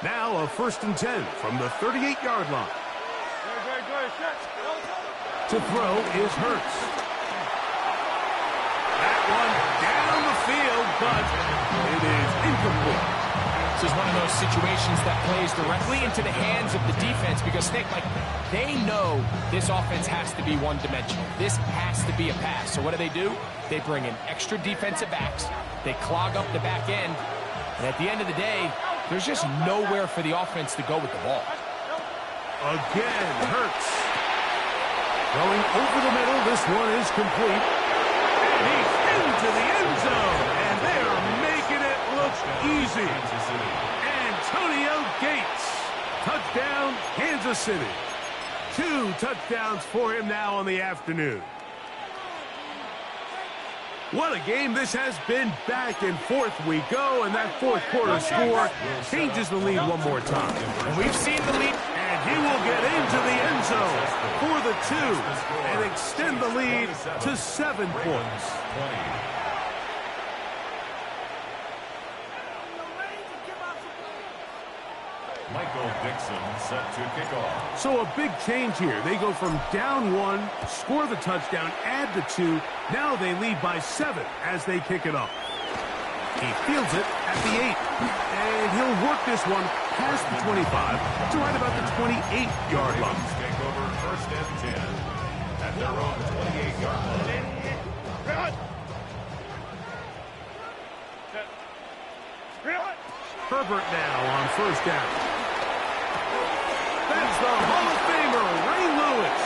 Now a 1st and 10 from the 38-yard line. To throw is Hurts. That one down the field, but it is incomplete. This is one of those situations that plays directly into the hands of the defense because they know this offense has to be one-dimensional. This has to be a pass. So what do? They bring in extra defensive backs. They clog up the back end. And at the end of the day, there's just nowhere for the offense to go with the ball. Again, Hurts. Going over the middle, this one is complete. And he's into the end zone. And they're making it look easy. Antonio Gates. Touchdown, Kansas City. 2 touchdowns for him now on the afternoon. What a game this has been. Back and forth we go, and that fourth quarter score changes the lead one more time. And we've seen the lead. And he will get into the end zone for the 2 and extend the lead to 7 points. Michael Dixon set to kick off. So a big change here. They go from down 1, score the touchdown, add the 2. Now they lead by 7 as they kick it off. He fields it at the 8. And he'll work this one past the 25 to right about the 28-yard line. Take over 1st and 10 at their own 28-yard line. Herbert now on 1st down. That's the Hall of Famer, Ray Lewis.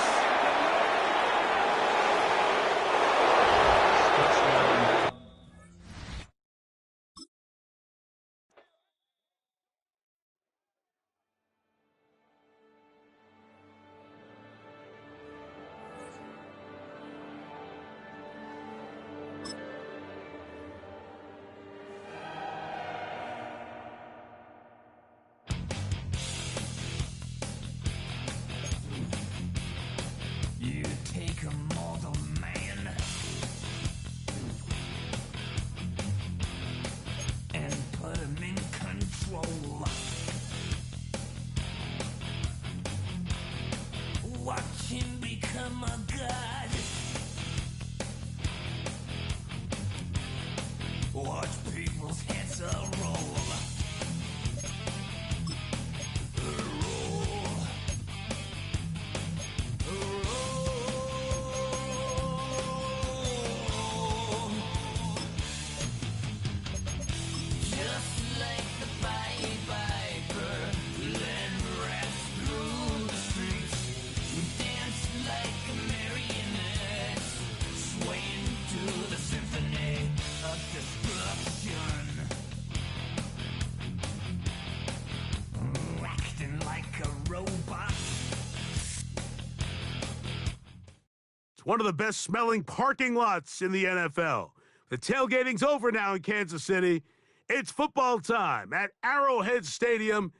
One of the best smelling parking lots in the NFL. The tailgating's over now in Kansas City. It's football time at Arrowhead Stadium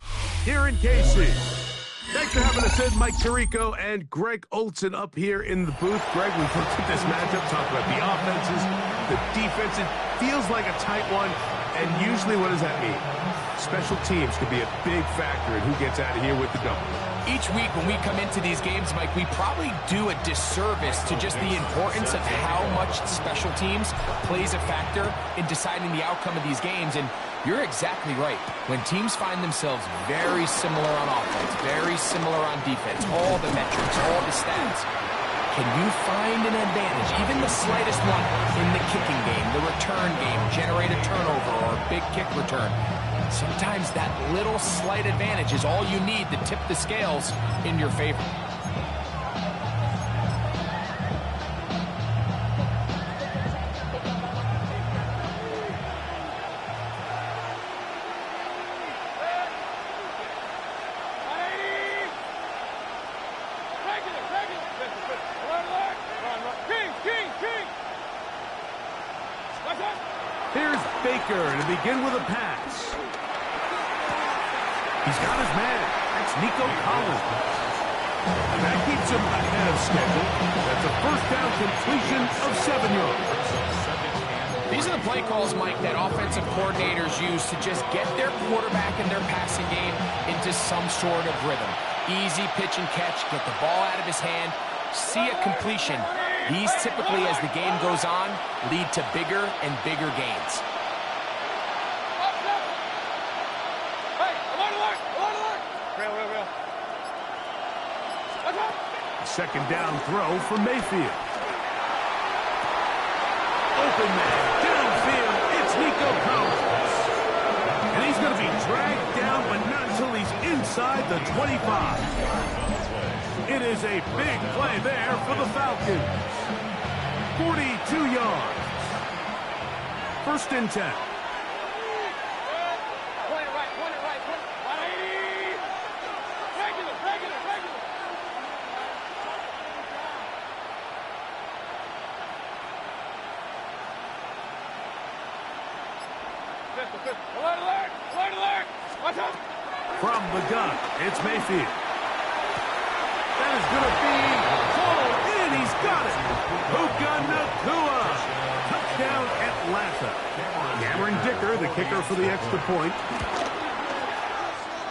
here in KC. Thanks for having us in, Mike Tirico and Greg Olson up here in the booth. Greg, we've looked at this matchup, talked about the offenses, the defense. It feels like a tight one, and usually what does that mean? Special teams could be a big factor in who gets out of here with the W. Each week when we come into these games, Mike, we probably do a disservice to just the importance of how much special teams plays a factor in deciding the outcome of these games. And you're exactly right. When teams find themselves very similar on offense, very similar on defense, all the metrics, all the stats, can you find an advantage, even the slightest one, in the kicking game, the return game, generate a turnover or a big kick return? Sometimes that little slight advantage is all you need to tip the scales in your favor. Here's Baker to begin with a pass. He's got his man. That's Nico Collins. And that keeps him ahead of schedule. That's a 1st down completion of 7 yards. These are the play calls, Mike, that offensive coordinators use to just get their quarterback and their passing game into some sort of rhythm. Easy pitch and catch, get the ball out of his hand, see a completion. These typically, as the game goes on, lead to bigger and bigger gains. Second down throw for Mayfield. Open man, downfield, it's Nico Collins. And he's going to be dragged down, but not until he's inside the 25. It is a big play there for the Falcons. 42 yards. First and 10. From the gun, it's Mayfield. That is going to be pulled in. He's got it. Puka Nacua. Touchdown, Atlanta. Cameron Dicker, the kicker for the extra point.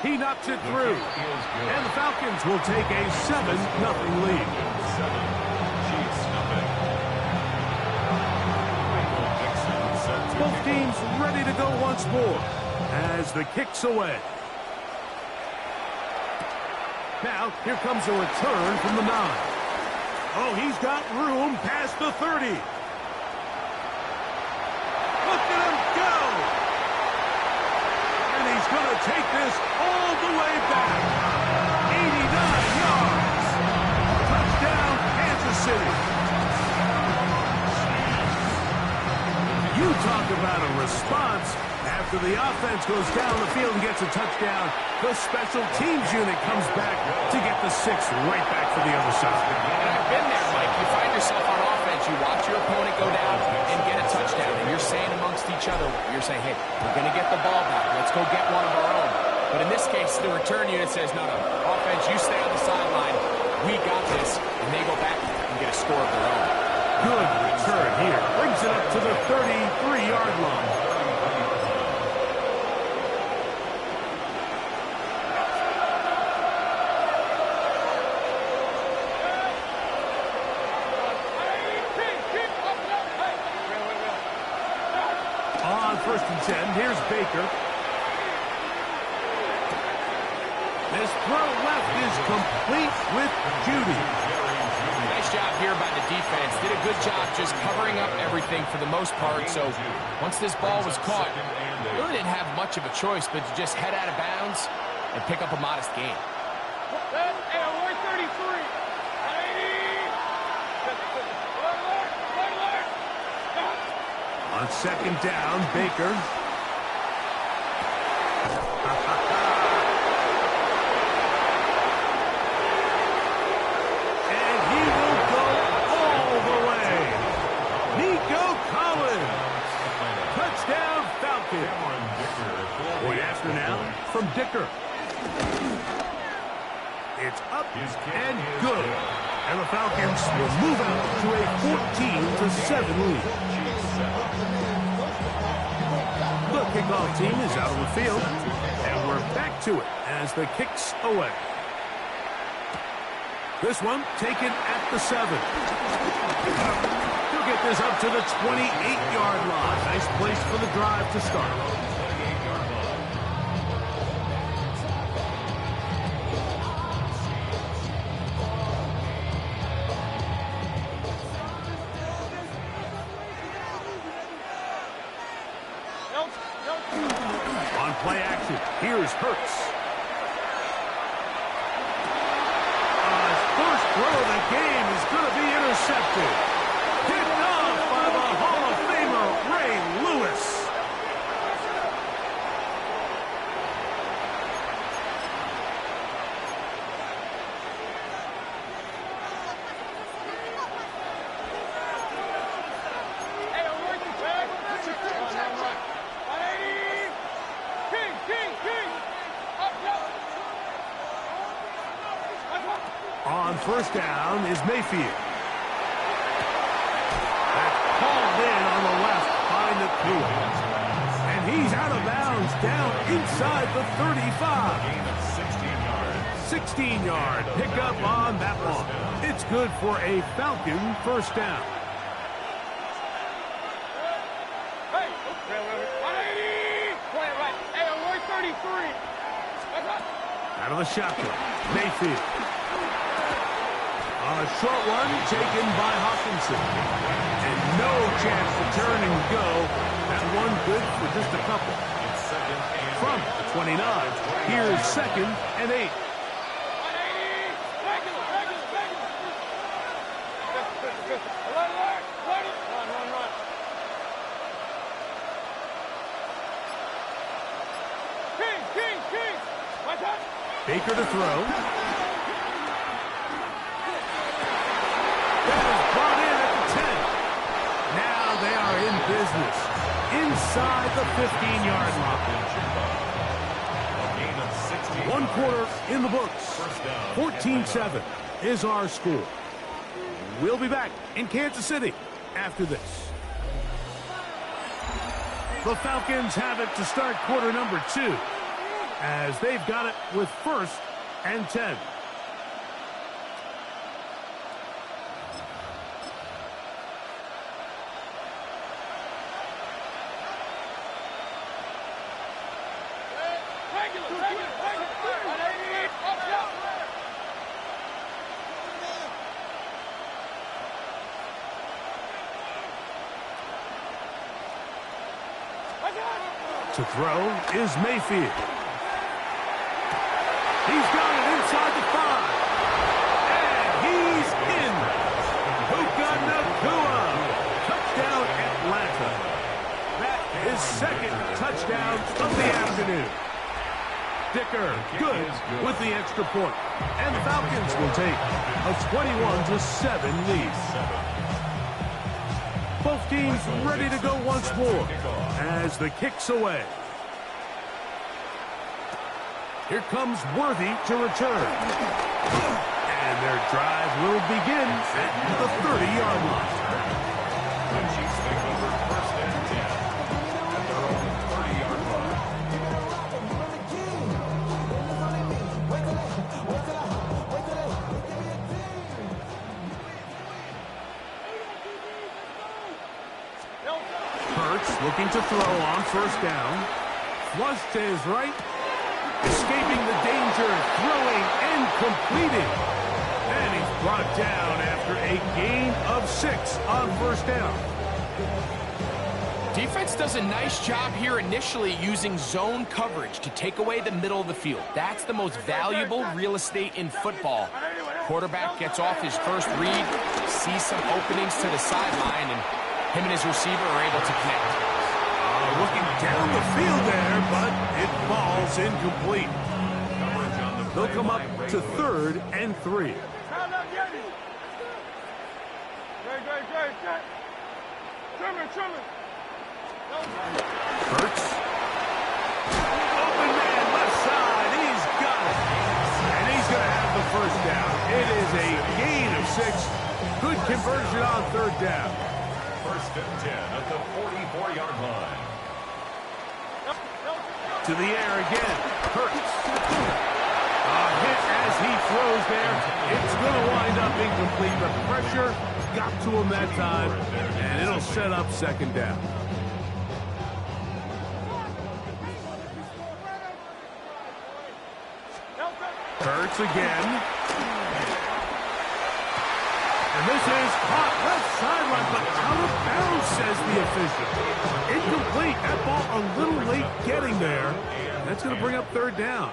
He knocks it through. And the Falcons will take a 7-0 lead. Both teams ready to go once more as the kick's away. Now, here comes a return from the 9. Oh, he's got room past the 30. Look at him go! And he's going to take this all the way back. 89 yards. Touchdown, Kansas City. You talk about a response. After the offense goes down the field and gets a touchdown, the special teams unit comes back to get the 6 right back for the other side. And I've been there, Mike. You find yourself on offense, you watch your opponent go down and get a touchdown, and you're saying amongst each other, you're saying, hey, we're going to get the ball back. Let's go get one of our own. But in this case, the return unit says, no, offense, you stay on the sideline. We got this, and they go back and get a score of their own. Good return here. Brings it up to the 33-yard line. On first and 10, here's Baker. This throw left is complete with Judy. Nice job here by the defense. Did a good job just covering up everything for the most part. So once this ball was caught, really didn't have much of a choice but to just head out of bounds and pick up a modest gain. On second down, Baker. And he will go all the way. Nico Collins. Touchdown, Falcons. Point after now from Dicker. It's up and good. And the Falcons will move out to a 14-7 lead. The kickoff team is out on the field, and we're back to it as the kick's away. This one taken at the 7. He'll get this up to the 28-yard line. Nice place for the drive to start. On play action, here's Hurts. His first throw of the game is going to be intercepted. Picked off by the Hall of Famer, Ray Lewis. On first down is Mayfield. That's called in on the left by And he's out of bounds down inside the 35. Gain of 16 yards. 16-yard pickup on that one. It's good for a Falcon first down. Hey, 180. Play it right. Hey, I'm 133. Out of the shotgun, Mayfield. A short one taken by Hawkinson. And no chance to turn and go. That one good for just a couple. From the 29, here's 2nd and 8. 180. Regular. Run. King. My time. Baker to throw. That is brought in at the 10. Now they are in business. Inside the 15-yard line. 1 quarter in the books. 14-7 is our score. We'll be back in Kansas City after this. The Falcons have it to start quarter number 2, as they've got it with 1st and 10. To throw is Mayfield. He's got it inside the 5. And he's in. Puka Nacua. Touchdown, Atlanta. That is 2nd touchdown of the afternoon. Dicker, good with the extra point. And the Falcons will take a 21-7 lead. Both teams ready to go once more as the kick's away. Here comes Worthy to return. And their drive will begin at the 30-yard line. The Chiefs take over 1st and 10 at their own 30-yard line. Hurts looking to throw on 1st down. Flush to his right. Escaping the danger, throwing and completing. And he's brought down after a gain of 6 on 1st down. Defense does a nice job here initially using zone coverage to take away the middle of the field. That's the most valuable real estate in football. Quarterback gets off his first read, sees some openings to the sideline, and him and his receiver are able to connect. Looking down the field there, but it falls incomplete. They'll come up to 3rd and 3. Trimmer. Hurts. Open man, left side. He's got it. And he's going to have the 1st down. It is a gain of 6. Good conversion on 3rd down. 1st and 10 at the 44-yard line. To the air again. Hurts. A hit as he throws there. It's going to wind up incomplete. The pressure got to him that time, and it'll set up 2nd down. Hurts again. And this is caught left sideline, but out of bounds, says the official. Incomplete. That ball a little late getting there. That's going to bring up 3rd down.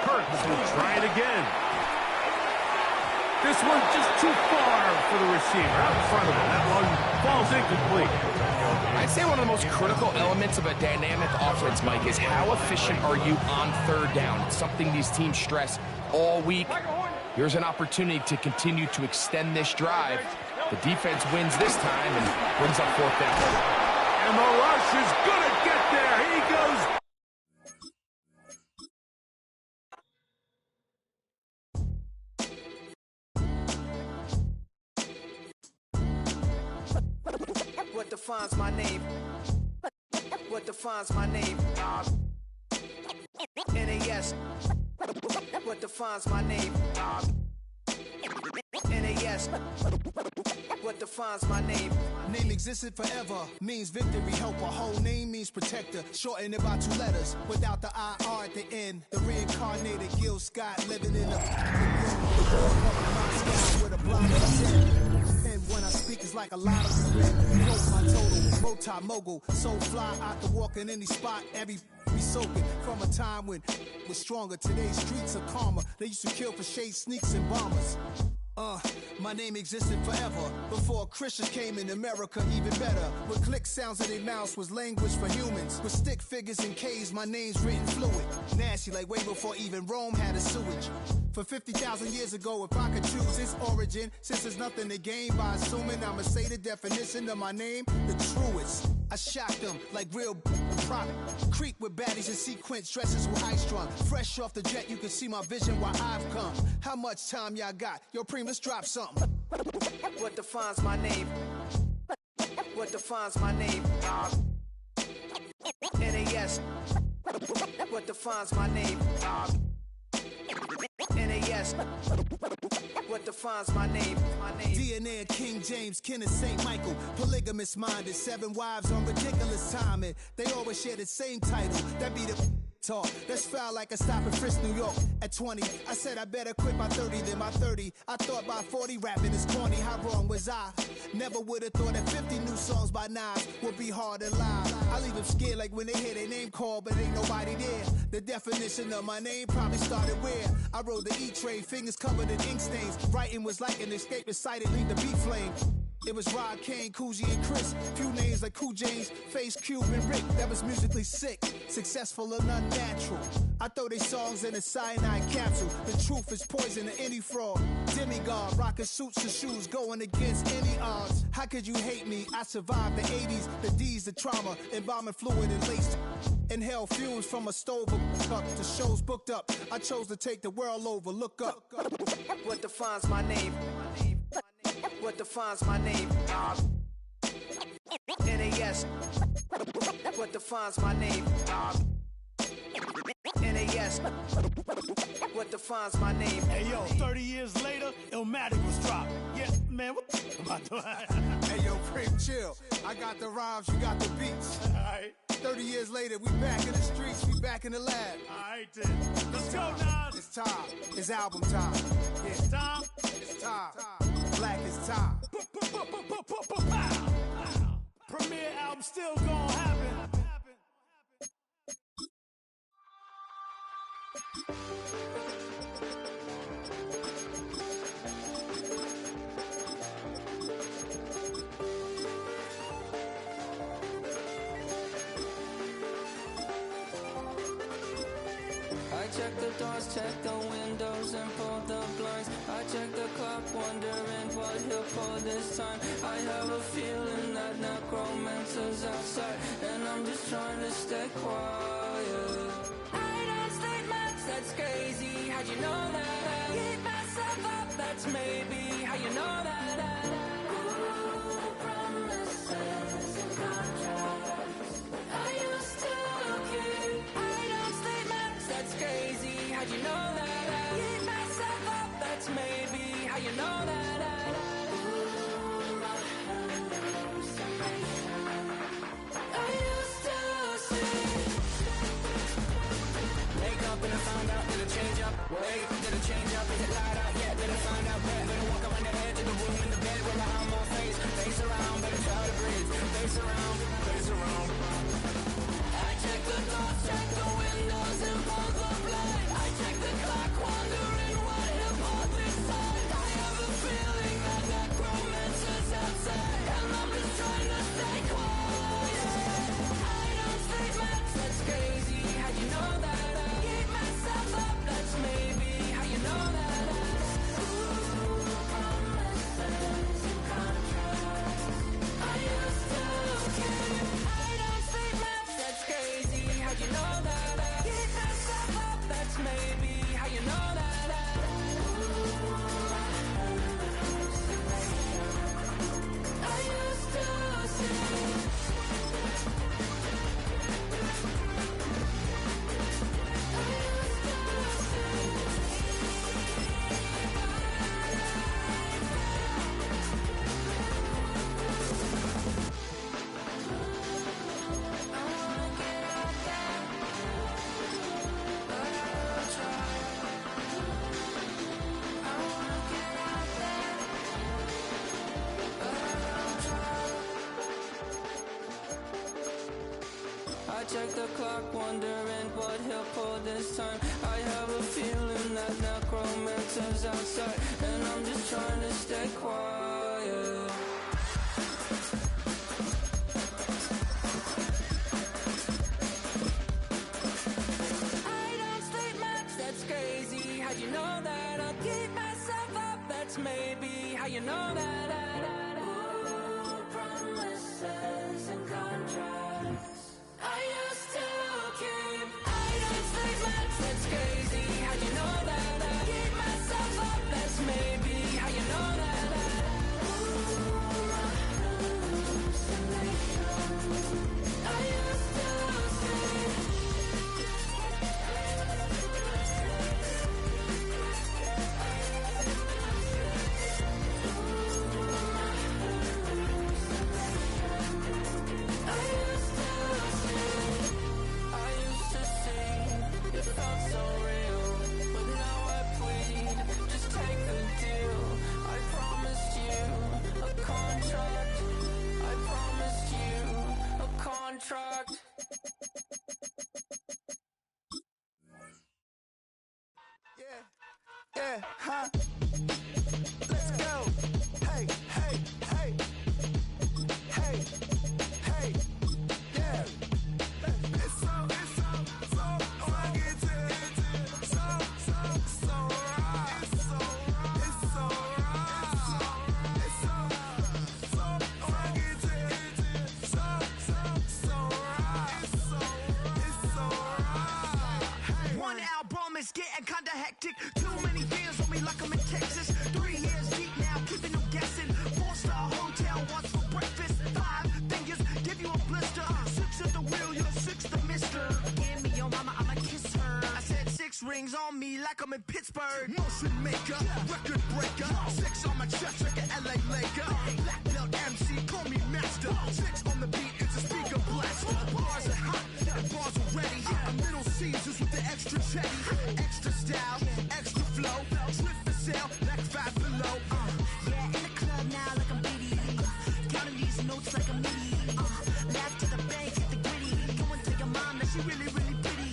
Hurts will try it again. This one's just too far for the receiver. Out in front of him. That one falls incomplete. I'd say one of the most critical elements of a dynamic offense, Mike, is how efficient are you on 3rd down. It's something these teams stress all week. Here's an opportunity to continue to extend this drive. The defense wins this time and brings up 4th down. And the rush is going to get there. He goes. defines my name? What defines my name? NAS. What defines my name? NAS. What defines my name? Name existed forever, means victory, helper. Whole name means protector, shortened it by 2 letters, without the IR at the end. The reincarnated Gil Scott living in the with a blind and when I speak, it's like a lot of wind. Broke my total, multi-mogul, so fly out to walk in any spot, every be soaking from a time when was stronger. Today's streets are calmer. They used to kill for shade sneaks and bombers. My name existed forever before Christians came in America, even better. With click sounds in their mouths was language for humans. With stick figures and K's, my name's written fluid. Nasty like way before even Rome had a sewage. For 50,000 years ago, if I could choose its origin, since there's nothing to gain by assuming, I'ma say the definition of my name, the truest. I shocked them like real product. Creep with baddies in sequence, dresses with high strung. Fresh off the jet, you can see my vision where I've come. How much time y'all got? Yo, Preem, let's drop something. What defines my name? What defines my name? NAS. What defines my name? NAS. What defines my name? DNA of King James, kin of St. Michael. Polygamous minded, 7 wives on ridiculous timing. They always share the same title. That be the talk. That's foul like a stop in Frisk, New York. At 20, I said I better quit by 30 than by 30. I thought by 40 rapping is corny. How wrong was I? Never would have thought that 50 new songs by Nas would be hard to live. I leave them scared like when they hear their name called, but ain't nobody there. The definition of my name probably started where I rode the E-train, fingers covered in ink stains. Writing was like an escape excited, leave the beat flame. It was Rod, Kane, Coogee, and Chris. Few names like Cool James, Face, Cube, and Rick. That was musically sick, successful and unnatural. I throw they songs in a cyanide capsule. The truth is poison to any fraud. Demigod, rocking suits and shoes, going against any odds. How could you hate me? I survived the 80s, the D's, the trauma, embalming fluid and lace. Inhale fumes from a stove up. The show's booked up. I chose to take the world over. Look up. What defines my name? What defines my name? NAS. What defines my name? NAS. What defines my name? Hey yo, 30 years later, Illmatic was dropped. Yeah, man, what the am I doing? Hey yo, Preem, chill. I got the rhymes, you got the beats. Alright. 30 years later, we back in the streets, we back in the lab. Alright then. Let's go, Nas. It's time. It's album time. Yeah. It's time. It's time. Black is time. Premiere album still gonna happen. I check the doors, check the windows, and pull the blinds. I check the clock, wondering what he'll pull this time. I have a feeling that necromancer's outside, and I'm just trying to stay quiet. I don't state much, that's crazy. How'd you know that? Keep myself up, that's maybe how you know that. Ooh, promises and contracts. I used to keep. I don't state much, that's crazy. How'd you know that? Keep myself up, that's maybe how you know that. Ooh, my hallucination. I used to see. Wake up and I found out, did it change up? Wait, did it change up? Is it light out? Yeah, did it find out? Better walk around the edge of the room in the bed where my arm on face. Face around, better try to breathe. Face around, face around. I check the doors, check the windows, and pull the blinds. I check the clock, wondering what he'll pull this time. I have a feeling that necromancer's outside, and I'm just trying to stay quiet. I don't say much, that's crazy. How'd you know that? Keep myself up, that's maybe how you know that. Ooh, promises and contracts. I used to keep. I don't say much, that's crazy. How'd you know that? check the clock, wondering what he'll pull this time. I have a feeling that necromancer's outside, and I'm just trying to stay quiet. I don't sleep much, that's crazy. How'd you know that? I'll keep myself up, that's maybe how you know that. Ooh, promises and contracts I used to keep. I don't sleep much, that's crazy. How'd you know that? I'll keep myself up, that's maybe how you know that. Ooh, my hallucination I used to see. Contract. Yeah, huh? Let's go. Hey, hey, hey. Hey, hey, yeah. It's so rugged. So right. It's so rugged. It's so right. One album is getting kinda hectic. Too many fans on me like I'm in Texas. 3 years deep now, keeping them guessing. 4-star hotel, what's for breakfast? 5 fingers, give you a blister. 6 at the wheel, you're 6 the mister. Give me your mama, I'ma kiss her. I said 6 rings on me like I'm in Pittsburgh. Motion maker, record breaker. 6 on my chest like an LA Laker. Black belt MC, call me master. 6 on the beat, it's a speaker blaster. Bars are hot, and bars are ready. A Middle Caesars with the extra chetty. Extra style, extra flow. Swift for sale, like 5 below. Yeah, in the club now like I'm BD. Counting these notes like a mini. Laugh to the bank, hit the gritty. Go and tell your mom that she really, really pretty.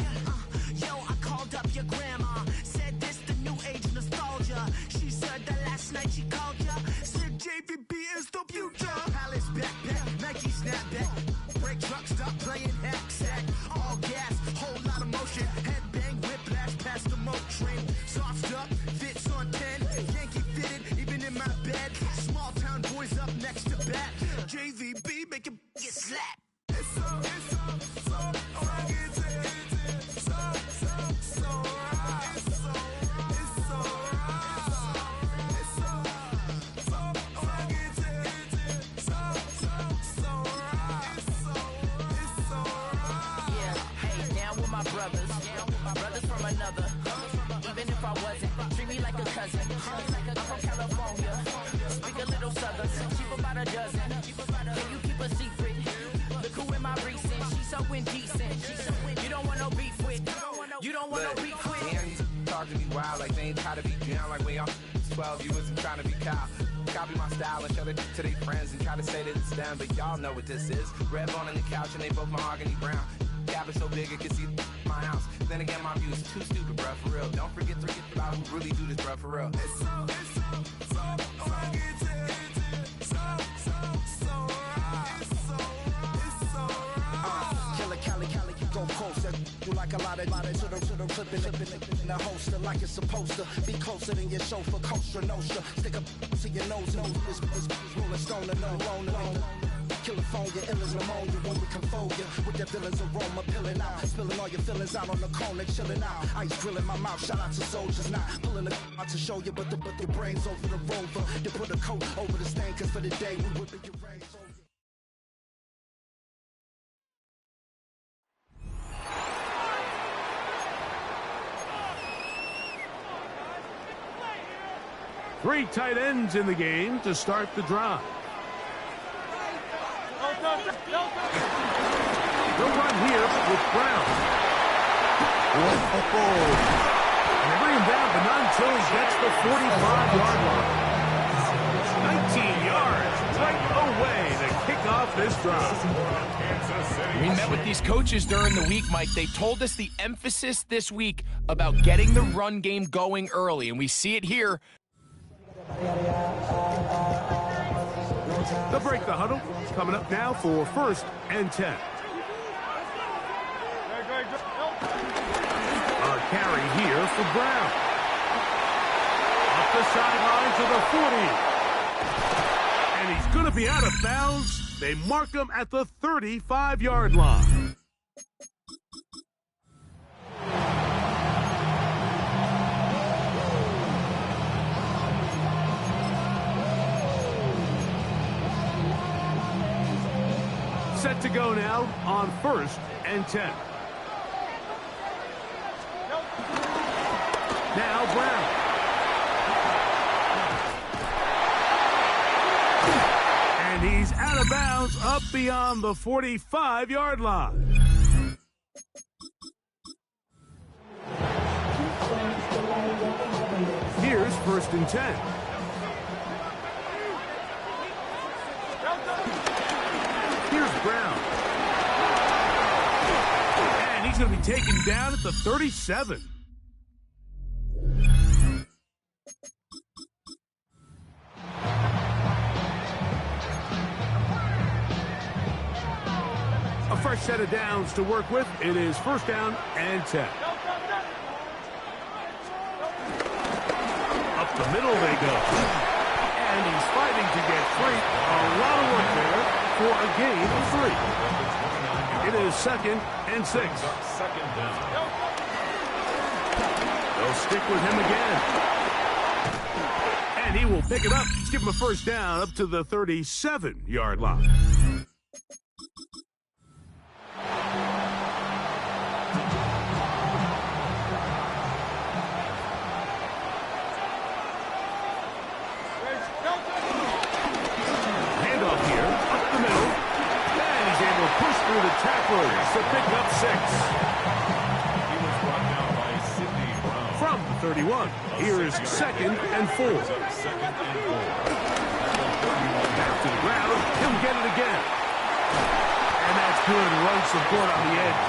Yo, I called up your grandma. Said this the new age nostalgia. She said that last night she called ya. Said JVB is the future. Palace backpack, Nike snapback. Break truck, stop playing hack sack. All gas, whole lot of motion. Headbang, whiplash, past the moat train. Soft up, fits on 10. Yankee fitted, even in my bed. Small town boys up next to bat. JVB make it get slapped. It's so rugged. So right. It's so right. It's so rugged. So right. Yeah, hey, down with my brothers. Brothers from another. Even if I wasn't, treat me like a cousin. I'm from California. Speak a little southern. Cheap about a dozen. Can you keep a secret? Look who in my recent. She's so indecent. You don't want no beef with. You don't want no beef with. Man, these talk to me wild like they ain't try to be down like when y'all 12, you wasn't trying to be Kyle. Copy my style and show it to their friends and try to say that it's them, but y'all know what this is. Red bone on the couch and they both mahogany brown. Cabin so big it can see my house. Then again, my view is too stupid, bruh, for real. Don't forget about who really do this, bruh, for real. It's so rugged. So right. It's so right. Killer Cali, go coast. That you like a lot of to the flipping in the holster like it's supposed to be closer than your chauffeur. Coaster Nostra, stick up to your nose and this rolling stone and alone. Killer phone, your ill as pneumonia when we come for you. With that villain's aroma, pilling out. Spilling all your feelings out on the corner, chilling out. Ice grilling my mouth, shout out to soldiers. Not pulling the out to show you, but the brains over the rover. You put a coat over the stain, cause for the day we whipping your brains over. 3 tight ends in the game to start the drive. The run here with Brown. And they bring him down, but not until he gets the 45-yard line. 19 yards right away to kick off this drive. We met with these coaches during the week, Mike. They told us the emphasis this week about getting the run game going early, and we see it here. They'll break the huddle. Coming up now for 1st and 10. A carry here for Brown. Up the sideline to the 40. And he's going to be out of bounds. They mark him at the 35-yard line. Set to go now on 1st and 10. Now Brown. And he's out of bounds up beyond the 45-yard line. Here's 1st and 10. Here's Brown. And he's going to be taken down at the 37. A fresh set of downs to work with. It is 1st down and 10. Up the middle they go. And he's fighting to get free. A lot of work there for a gain of 3. It is 2nd and 6. They'll stick with him again. And he will pick it up. Let's give him a 1st down up to the 37-yard line. The tacklers to pick up 6. He was brought down by Sidney Brown. From the 31, here is 2nd and 4. Back to the ground, he'll get it again. And that's good run support on the edge.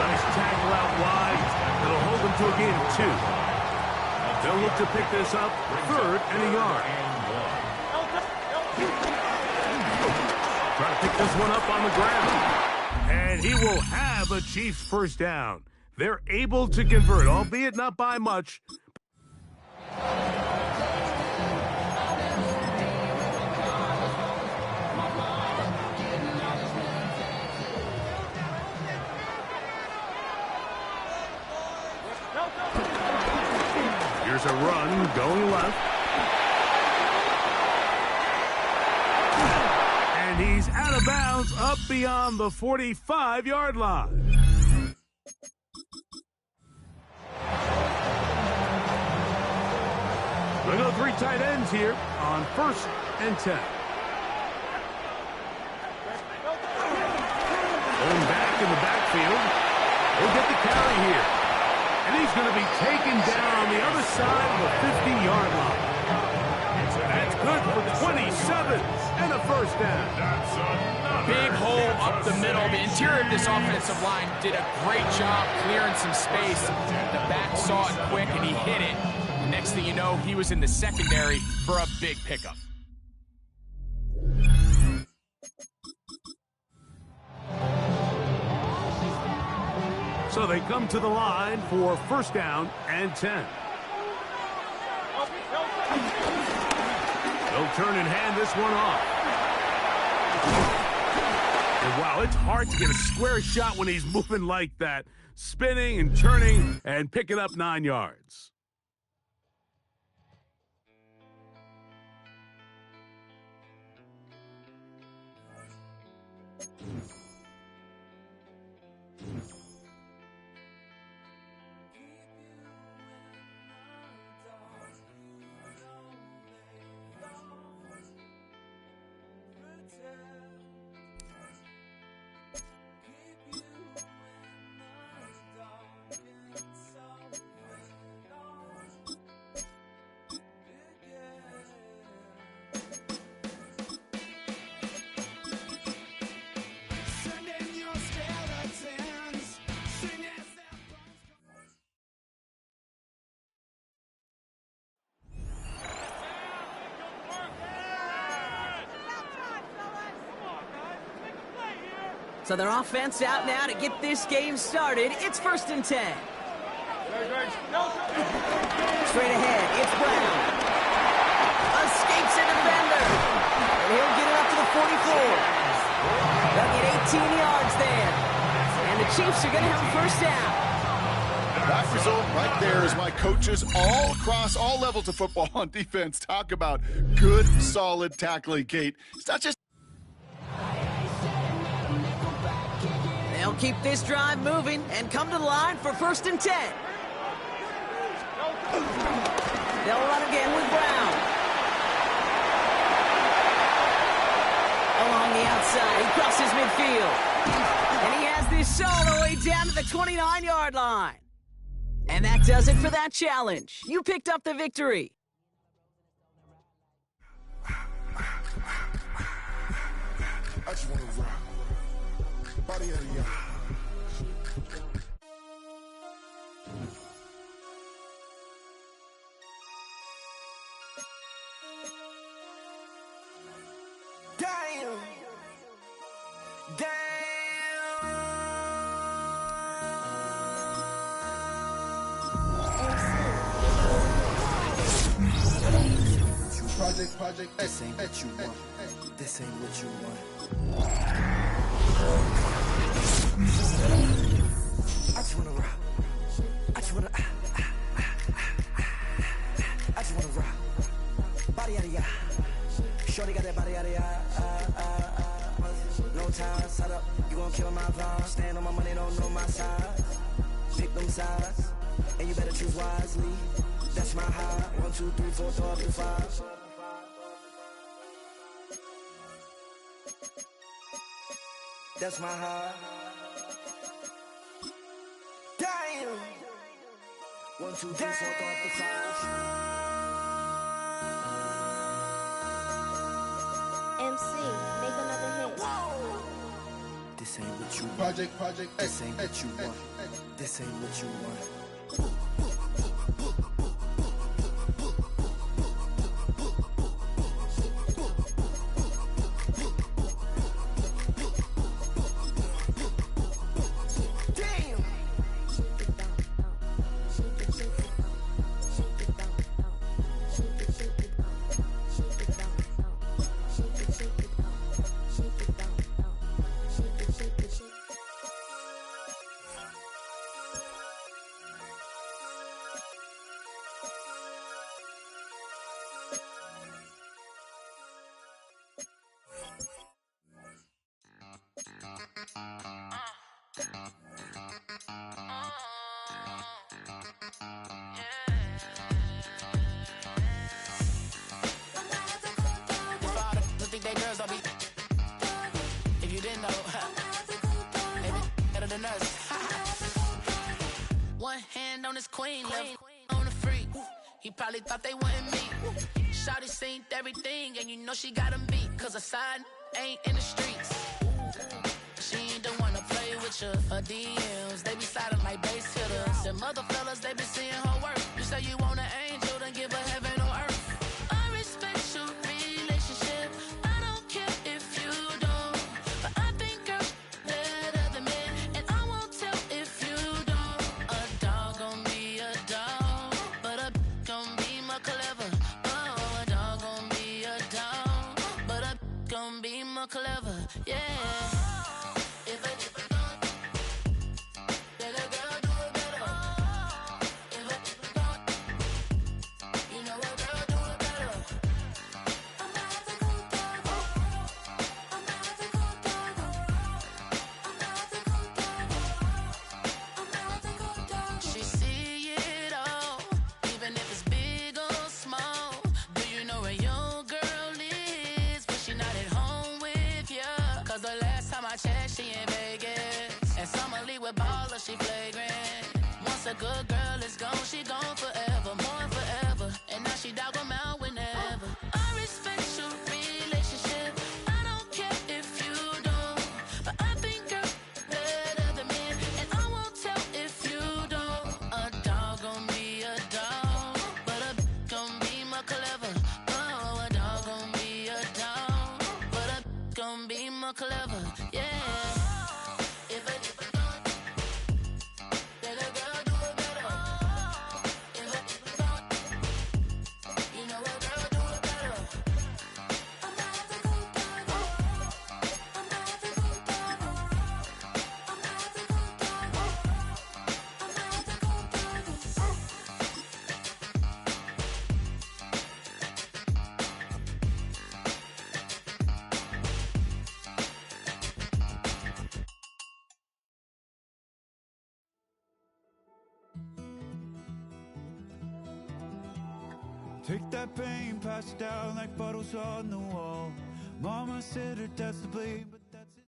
Nice tackle out wide. It'll hold them to a gain of 2. They'll look to pick this up, 3rd and a yard. Try to pick this one up on the ground. And he will have a Chiefs 1st down. They're able to convert, albeit not by much. Here's a run going left. And he's out of bounds up beyond the 45-yard line. We go 3 tight ends here on 1st and 10. Going back in the backfield. He'll get the carry here. And he's going to be taken down on the other side of the 50-yard line. That's good for 27 and a 1st down. Big hole up the middle. The interior of this offensive line did a great job clearing some space. The back saw it quick and he hit it. Next thing you know, he was in the secondary for a big pickup. So they come to the line for 1st down and 10. They'll turn and hand this one off. And wow, it's hard to get a square shot when he's moving like that. Spinning and turning and picking up 9 yards. So their offense out now to get this game started. It's 1st and 10. Straight ahead, it's Brown. Escapes a defender. And he'll get it up to the 44. They'll get 18 yards there. And the Chiefs are going to have a 1st down. That result right there is why coaches all across all levels of football on defense talk about good, solid tackling, Kate. It's not just... They'll keep this drive moving and come to the line for 1st and 10. They'll run again with Brown. Along the outside, he crosses midfield. And he has this all the way down to the 29-yard line. And that does it for that challenge. You picked up the victory. I just want to rock. Body out of y'all. Damn. Damn. Project, this ain't what you want. This ain't what you want. I just wanna rock. I just wanna I just wanna rock. Body out of ya. Shorty got that body out of ya. No time, set up. You gon' kill my vibe. Stand on my money, don't know my size. Pick them sides, and you better choose wisely. That's my high. 1, 2, 3, 4, throw up to 5. That's my high. Damn. 1, 2, 3, 4, throw up to 5. MC, make another hit. Whoa. This ain't what you want. Project, this ain't what you want. This ain't what you want. If you didn't know, they be better than us. One hand on his queen, left on the freak. He probably thought they wanted me. Shawty seen everything, and you know she got him beat. Cause her side ain't in the streets. She ain't the one to play with you. Her DMs, they be sliding like base hitters. And mother fellas, they be seeing her work. You say you want an angel, then give her heaven or earth. I respect your relationship. I don't care if you don't. But I think girls better than men. And I won't tell if you don't. A dog gon' be a dog, but a gon' be more clever. Oh, a dog gon' be a dog, but a gon' be more clever. Yeah. Last Take that pain, pass it down like photos on the wall. Mama said her dad's to blame, but that's it.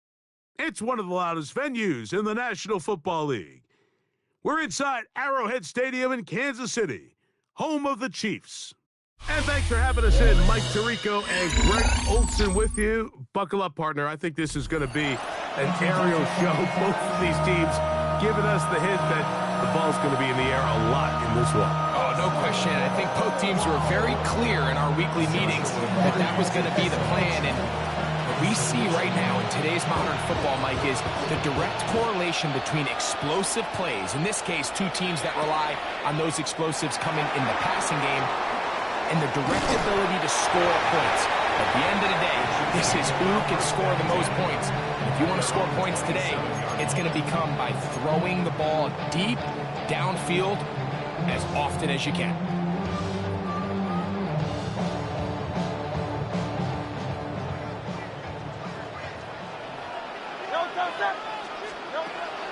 It's one of the loudest venues in the National Football League. We're inside Arrowhead Stadium in Kansas City, home of the Chiefs. And thanks for having us in. Mike Tirico and Greg Olson with you. Buckle up, partner. I think this is going to be an aerial show. Both of these teams giving us the hint that the ball's going to be in the air a lot in this one. Oh, no question. I think both teams were very clear in our weekly meetings that that was going to be the plan. And what we see right now in today's modern football, Mike, is the direct correlation between explosive plays, in this case, two teams that rely on those explosives coming in the passing game, and the direct ability to score points. At the end of the day, this is who can score the most points. And if you want to score points today, it's going to become by throwing the ball deep, downfield, as often as you can.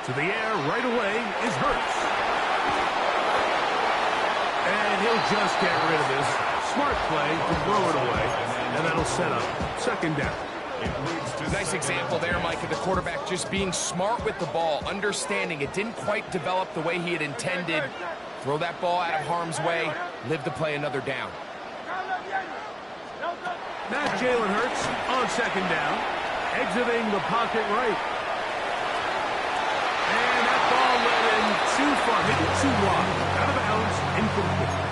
To the air right away is Hurts. And he'll just get rid of this. Smart play to throw it away, and that'll set up second down. Nice example there, Mike, of the quarterback just being smart with the ball, understanding it didn't quite develop the way he had intended. Throw that ball out of harm's way, live to play another down. Now Jalen Hurts on second down, exiting the pocket right. And that ball went in too far, maybe too wide, out of bounds, incomplete.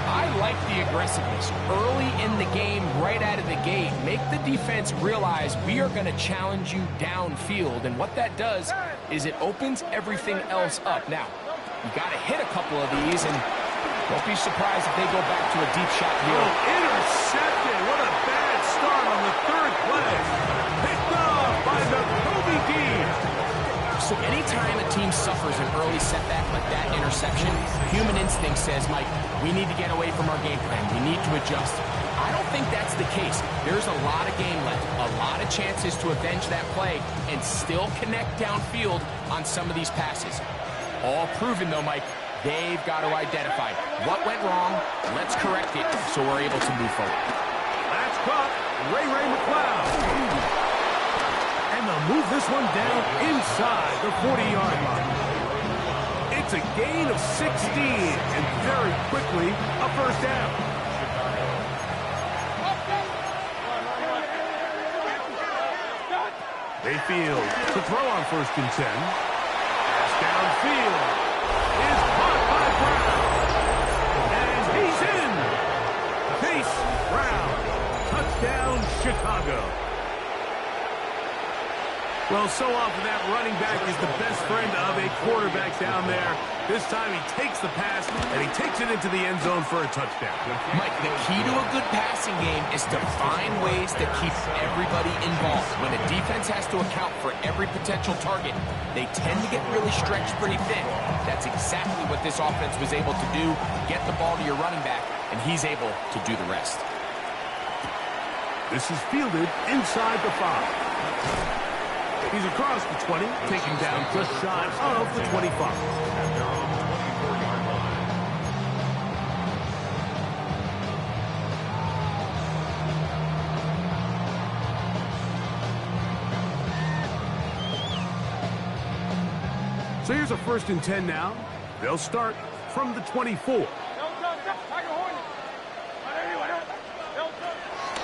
I like the aggressiveness early in the game, right out of the gate. Make the defense realize we are going to challenge you downfield, and what that does is it opens everything else up. Now, you got to hit a couple of these, and don't be surprised if they go back to a deep shot here. Oh, intercepted. What a bad start on the third play. Picked off by the Kobe Dean. So anytime a team suffers an early setback like that interception, human instinct says, Mike, we need to get away from our game plan. We need to adjust. I don't think that's the case. There's a lot of game left, a lot of chances to avenge that play and still connect downfield on some of these passes. All proven, though, Mike, they've got to identify what went wrong, let's correct it so we're able to move forward. That's caught. Ray McCloud. And they'll move this one down inside the 40-yard line. It's a gain of 16, and very quickly, a first down. Mayfield to throw on 1st and 10. Pass downfield is caught by Brown. And he's in. Chase Brown. Touchdown, Chicago. Well, so often that running back is the best friend of a quarterback down there. This time he takes the pass, and he takes it into the end zone for a touchdown. Mike, the key to a good passing game is to find ways to keep everybody involved. When a defense has to account for every potential target, they tend to get really stretched pretty thin. That's exactly what this offense was able to do. Get the ball to your running back, and he's able to do the rest. This is fielded inside the 5. He's across the 20, taking down just shy of the 25. So here's a 1st and 10 now. They'll start from the 24.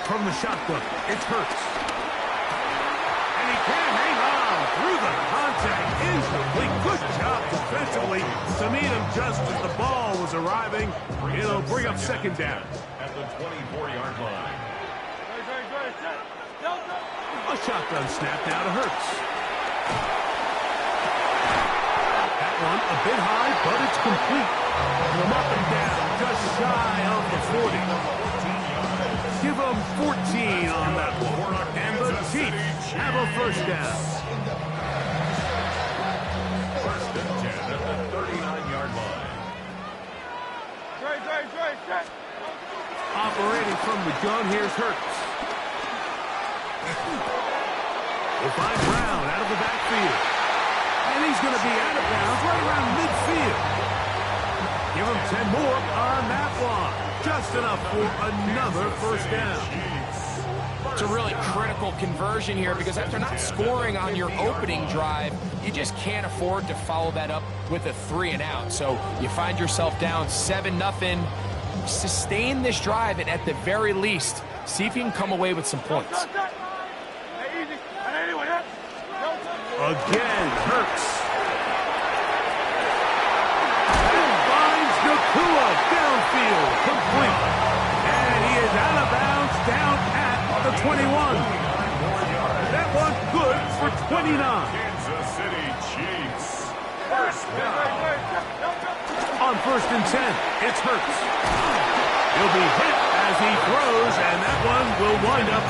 From the shotgun, it's Hurts. And he can't hang on through the contact. Incomplete. Good job defensively to meet him just as the ball was arriving. It'll bring up second down. At the 24-yard line. A shotgun snap now to Hurts. That one a bit high, but it's complete. From up and down, just shy of the 40. Give them 14 on that one. And the Chiefs have a first down. 1st and 10 at the 39-yard line. Operating from the gun, here's Hurts. They'll find Brown out of the backfield. And he's going to be out of bounds right around midfield. Give him 10 more on that one. Just enough for another first down. It's a really critical conversion here because after not scoring on your opening drive, you just can't afford to follow that up with a 3-and-out. So you find yourself down 7-0. Sustain this drive, and at the very least, see if you can come away with some points. Again, Hurts. And finds Nakua downfield, complete. And he is out of bounds down at the 21. That one's good for 29. Kansas City Chiefs. First down. On 1st and 10, it's Hurts. He'll be hit as he throws, and that one will wind up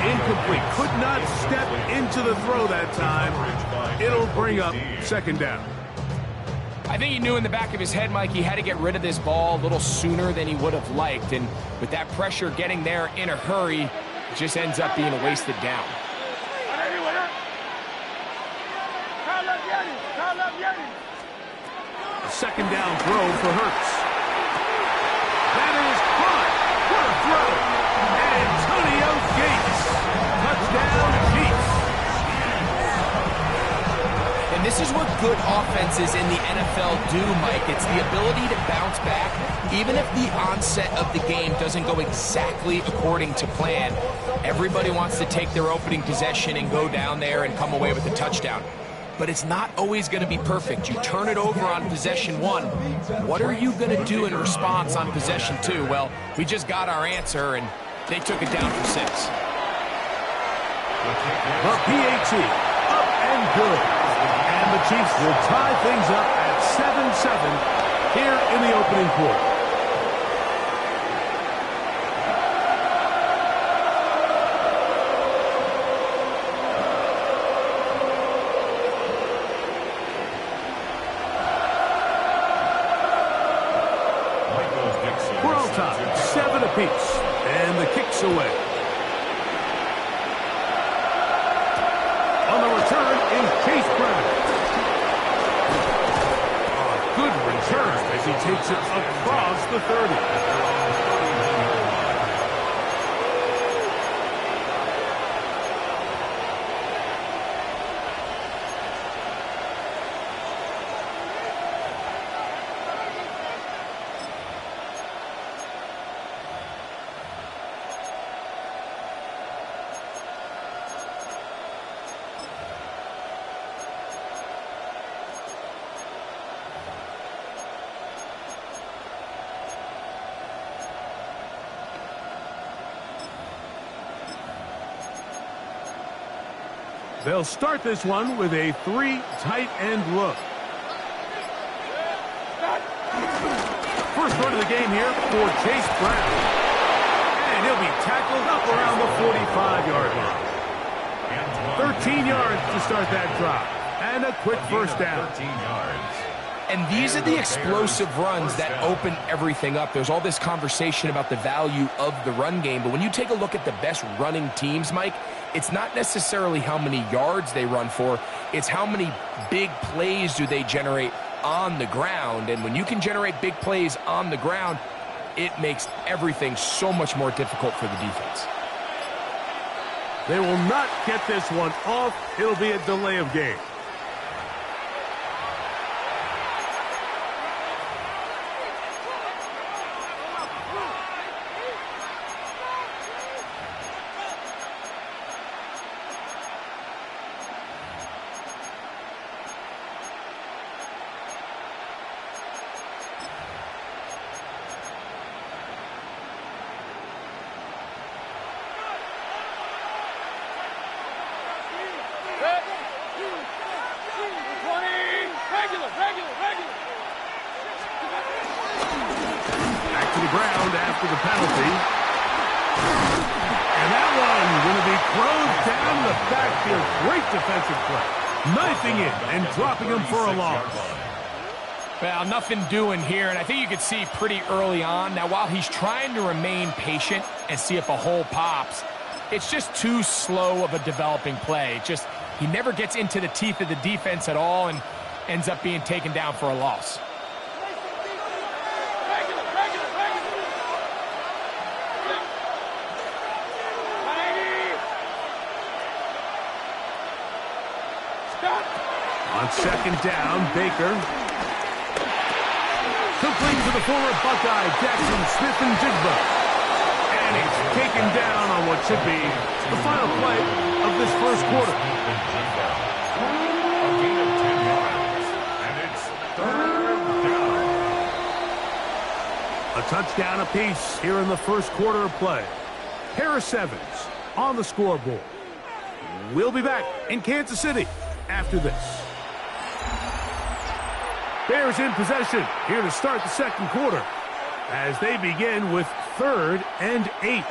incomplete. Could not step into the throw that time. It'll bring up 2nd down. I think he knew in the back of his head, Mike, he had to get rid of this ball a little sooner than he would have liked. And with that pressure getting there in a hurry, it just ends up being a wasted down. 2nd down throw for Hurts. That is caught. What a throw. Antonio Gates. Touchdown, Chiefs. And this is what good offenses in the NFL do, Mike. It's the ability to bounce back, even if the onset of the game doesn't go exactly according to plan. Everybody wants to take their opening possession and go down there and come away with a touchdown. But it's not always going to be perfect. You turn it over on possession 1. What are you going to do in response on possession 2? Well, we just got our answer, and they took it down for 6. The PAT, up and good. And the Chiefs will tie things up at 7-7 here in the opening quarter. We're all tied, 7 apiece, and the kick's away. On the return is Chase Brown. A good return as he takes it across the 30. They'll start this one with a 3 tight end look. First run of the game here for Chase Brown. And he'll be tackled up around the 45-yard line. 13 yards to start that drive. And a quick first down. 13 yards. And these are the explosive runs that open everything up. There's all this conversation about the value of the run game, but when you take a look at the best running teams, Mike, it's not necessarily how many yards they run for, it's how many big plays do they generate on the ground. And when you can generate big plays on the ground, it makes everything so much more difficult for the defense. They will not get this one off. It'll be a delay of game. Back to the ground after the penalty. And that one going to be thrown down the backfield. Great defensive play. Knifing in and dropping him for a loss. Well, nothing doing here, and I think you could see pretty early on. Now, while he's trying to remain patient and see if a hole pops, it's just too slow of a developing play. He never gets into the teeth of the defense at all and ends up being taken down for a loss. it's second down. Baker. Complete to the former Buckeye, Jackson Smith-Njigba. And he's taken down on what should be the final play of this first quarter. A gain of 10 yards, and it's third down. A touchdown apiece here in the first quarter of play. Pair of sevens on the scoreboard. We'll be back in Kansas City after this. Bears in possession here to start the second quarter as they begin with 3rd and 8.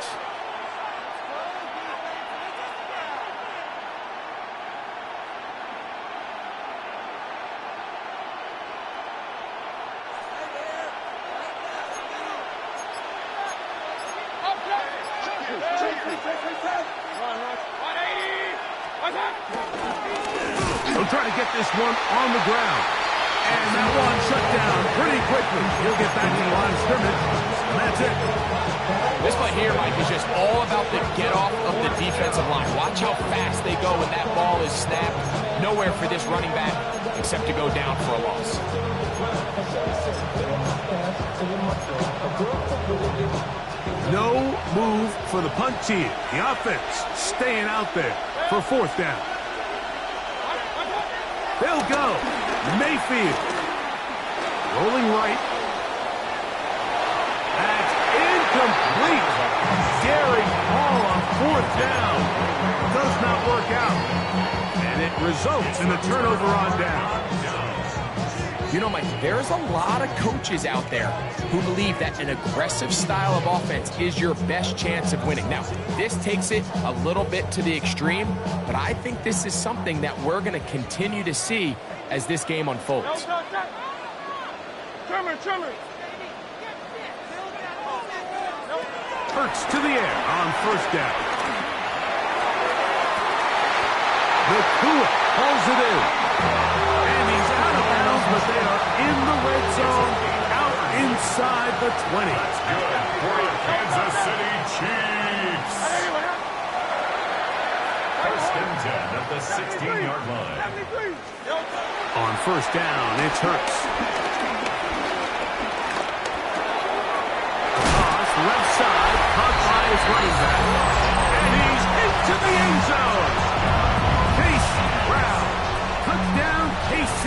They'll try to get this one on the ground. And that one shut down pretty quickly. He'll get back to the line of scrimmage, and that's it. This play here, Mike, is just all about the get-off of the defensive line. Watch how fast they go when that ball is snapped. Nowhere for this running back except to go down for a loss. No move for the punt team. The offense staying out there for 4th down. They'll go. Mayfield. Rolling right. That's incomplete. Daring ball on 4th down. Does not work out. And it results in a turnover on down. You know, Mike, there's a lot of coaches out there who believe that an aggressive style of offense is your best chance of winning. Now, this takes it a little bit to the extreme, but I think this is something that we're going to continue to see as this game unfolds. Hurts to the air on 1st down. Nakua pulls it in. And he's out of bounds, but they are in the red zone, out inside the 20. That's good for the Kansas City Chiefs. 1st and 10 at the 16-yard line. On 1st down, it's Hurts. Toss left side, caught by his running back. And he's into the end zone. Case Brown. Touchdown, KC.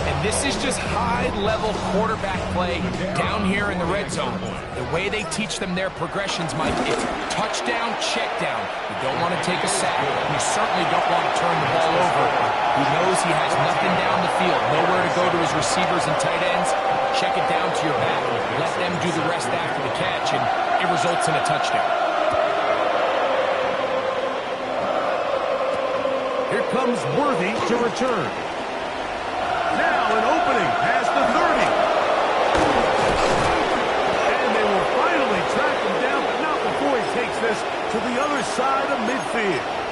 And this is just high-level quarterback play down here in the red zone. The way they teach them their progressions, Mike, it's touchdown, check down. You don't want to take a sack. You certainly don't want to turn the ball over. He knows he has nothing down the field, nowhere to go to his receivers and tight ends. Check it down to your back. Let them do the rest after the catch, and it results in a touchdown. Here comes Worthy to return. Now an opening past the 30. And they will finally track him down, but not before he takes this to the other side of midfield.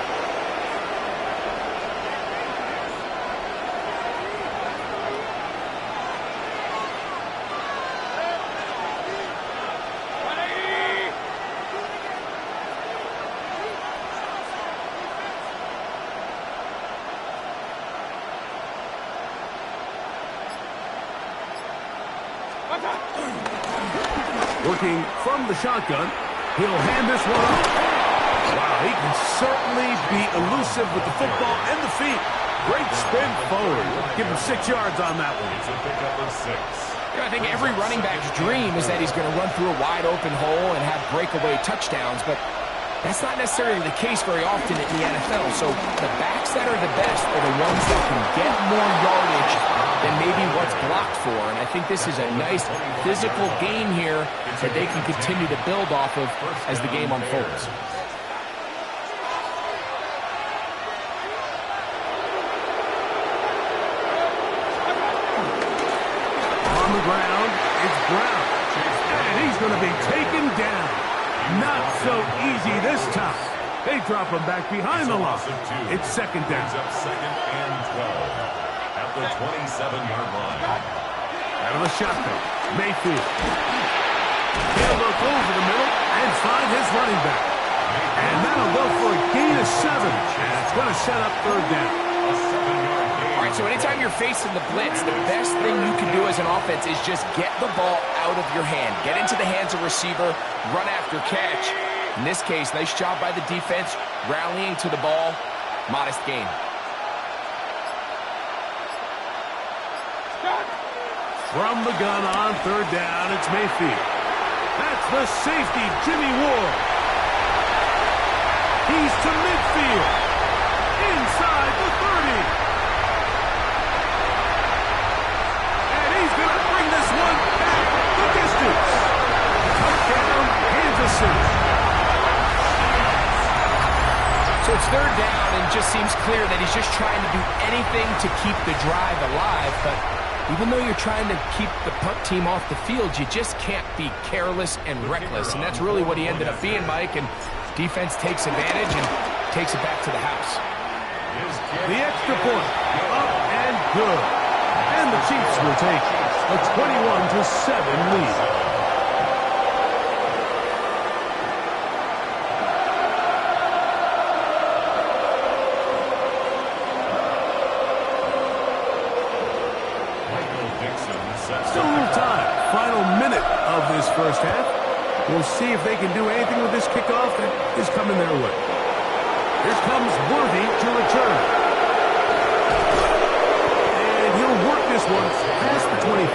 Working from the shotgun, he'll hand this one off. Wow, he can certainly be elusive with the football and the feet. Great spin forward. Give him 6 yards on that one. It's a pickup of 6. I think every running back's dream is that he's going to run through a wide open hole and have breakaway touchdowns, but that's not necessarily the case very often in the NFL. So the backs that are the best are the ones that can get more yardage than maybe what's blocked for. And I think this is a nice physical game here that they can continue to build off of as the game unfolds. On the ground, it's Brown. And he's going to be taken down. Not so easy this time. They drop him back behind the line. It's 2nd down. Up 2nd and 12 at the 27-yard line. Out of the shotgun, Mayfield. He'll look over the middle and find his running back. And that'll go for a gain of 7. And it's going to set up 3rd down. All right, so anytime you're facing the blitz, the best thing you can do as an offense is just get the ball out of your hand. Get into the hands of receiver, run after catch. In this case, nice job by the defense, rallying to the ball. Modest gain. From the gun on third down, it's Mayfield. That's the safety, Jimmy Ward. He's to midfield. Inside the 30. And he's going to bring this one back the distance. Touchdown, Kansas City. So it's third down, and just seems clear that he's just trying to do anything to keep the drive alive, but even though you're trying to keep the punt team off the field, you just can't be careless and reckless. And that's really what he ended up being, Mike. And defense takes advantage and takes it back to the house. The extra point, up and good. And the Chiefs will take a 21-7 lead. Still a little time. Final minute of this first half. We'll see if they can do anything with this kickoff that is coming their way. Here comes Worthy to return. And he'll work this one past the 25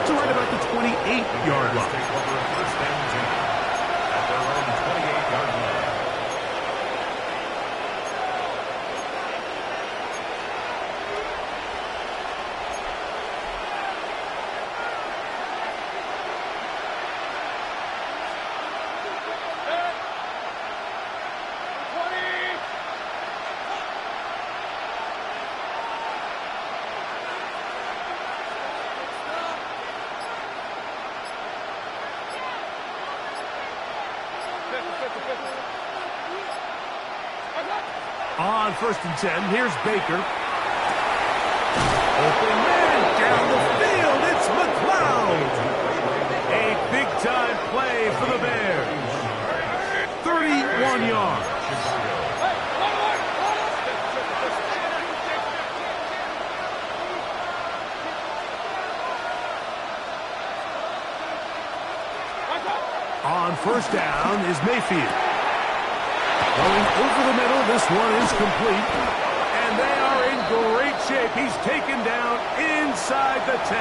to right about the 28-yard line. At their own 28-yard line. On 1st and 10, here's Baker. Open man down the field. It's McLeod. A big-time play for the Bears. 31 yards. On 1st down is Mayfield. Going over the middle, this one is complete. And they are in great shape. He's taken down inside the 10.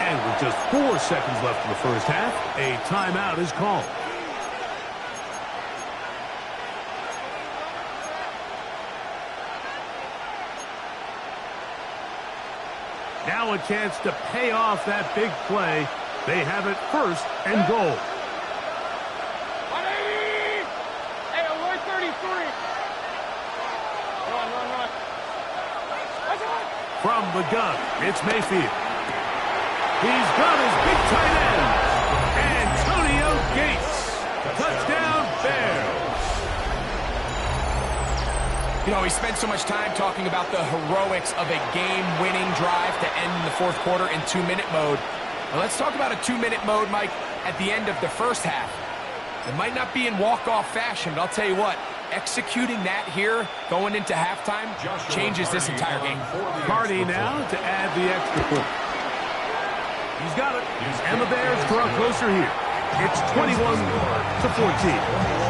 And with just 4 seconds left in the first half, a timeout is called. Now a chance to pay off that big play. They have it 1st and goal. From the gun, it's Mayfield. He's got his big tight end, Antonio Gates. Touchdown, Bears. You know, we spent so much time talking about the heroics of a game-winning drive to end in the 4th quarter in 2-minute mode. Well, let's talk about a 2-minute mode, Mike, at the end of the first half. It might not be in walk-off fashion, but I'll tell you what, executing that here, going into halftime, changes this entire game. Cardi now to add the extra point. He's got it. And the Bears draw closer here. It's 21-14.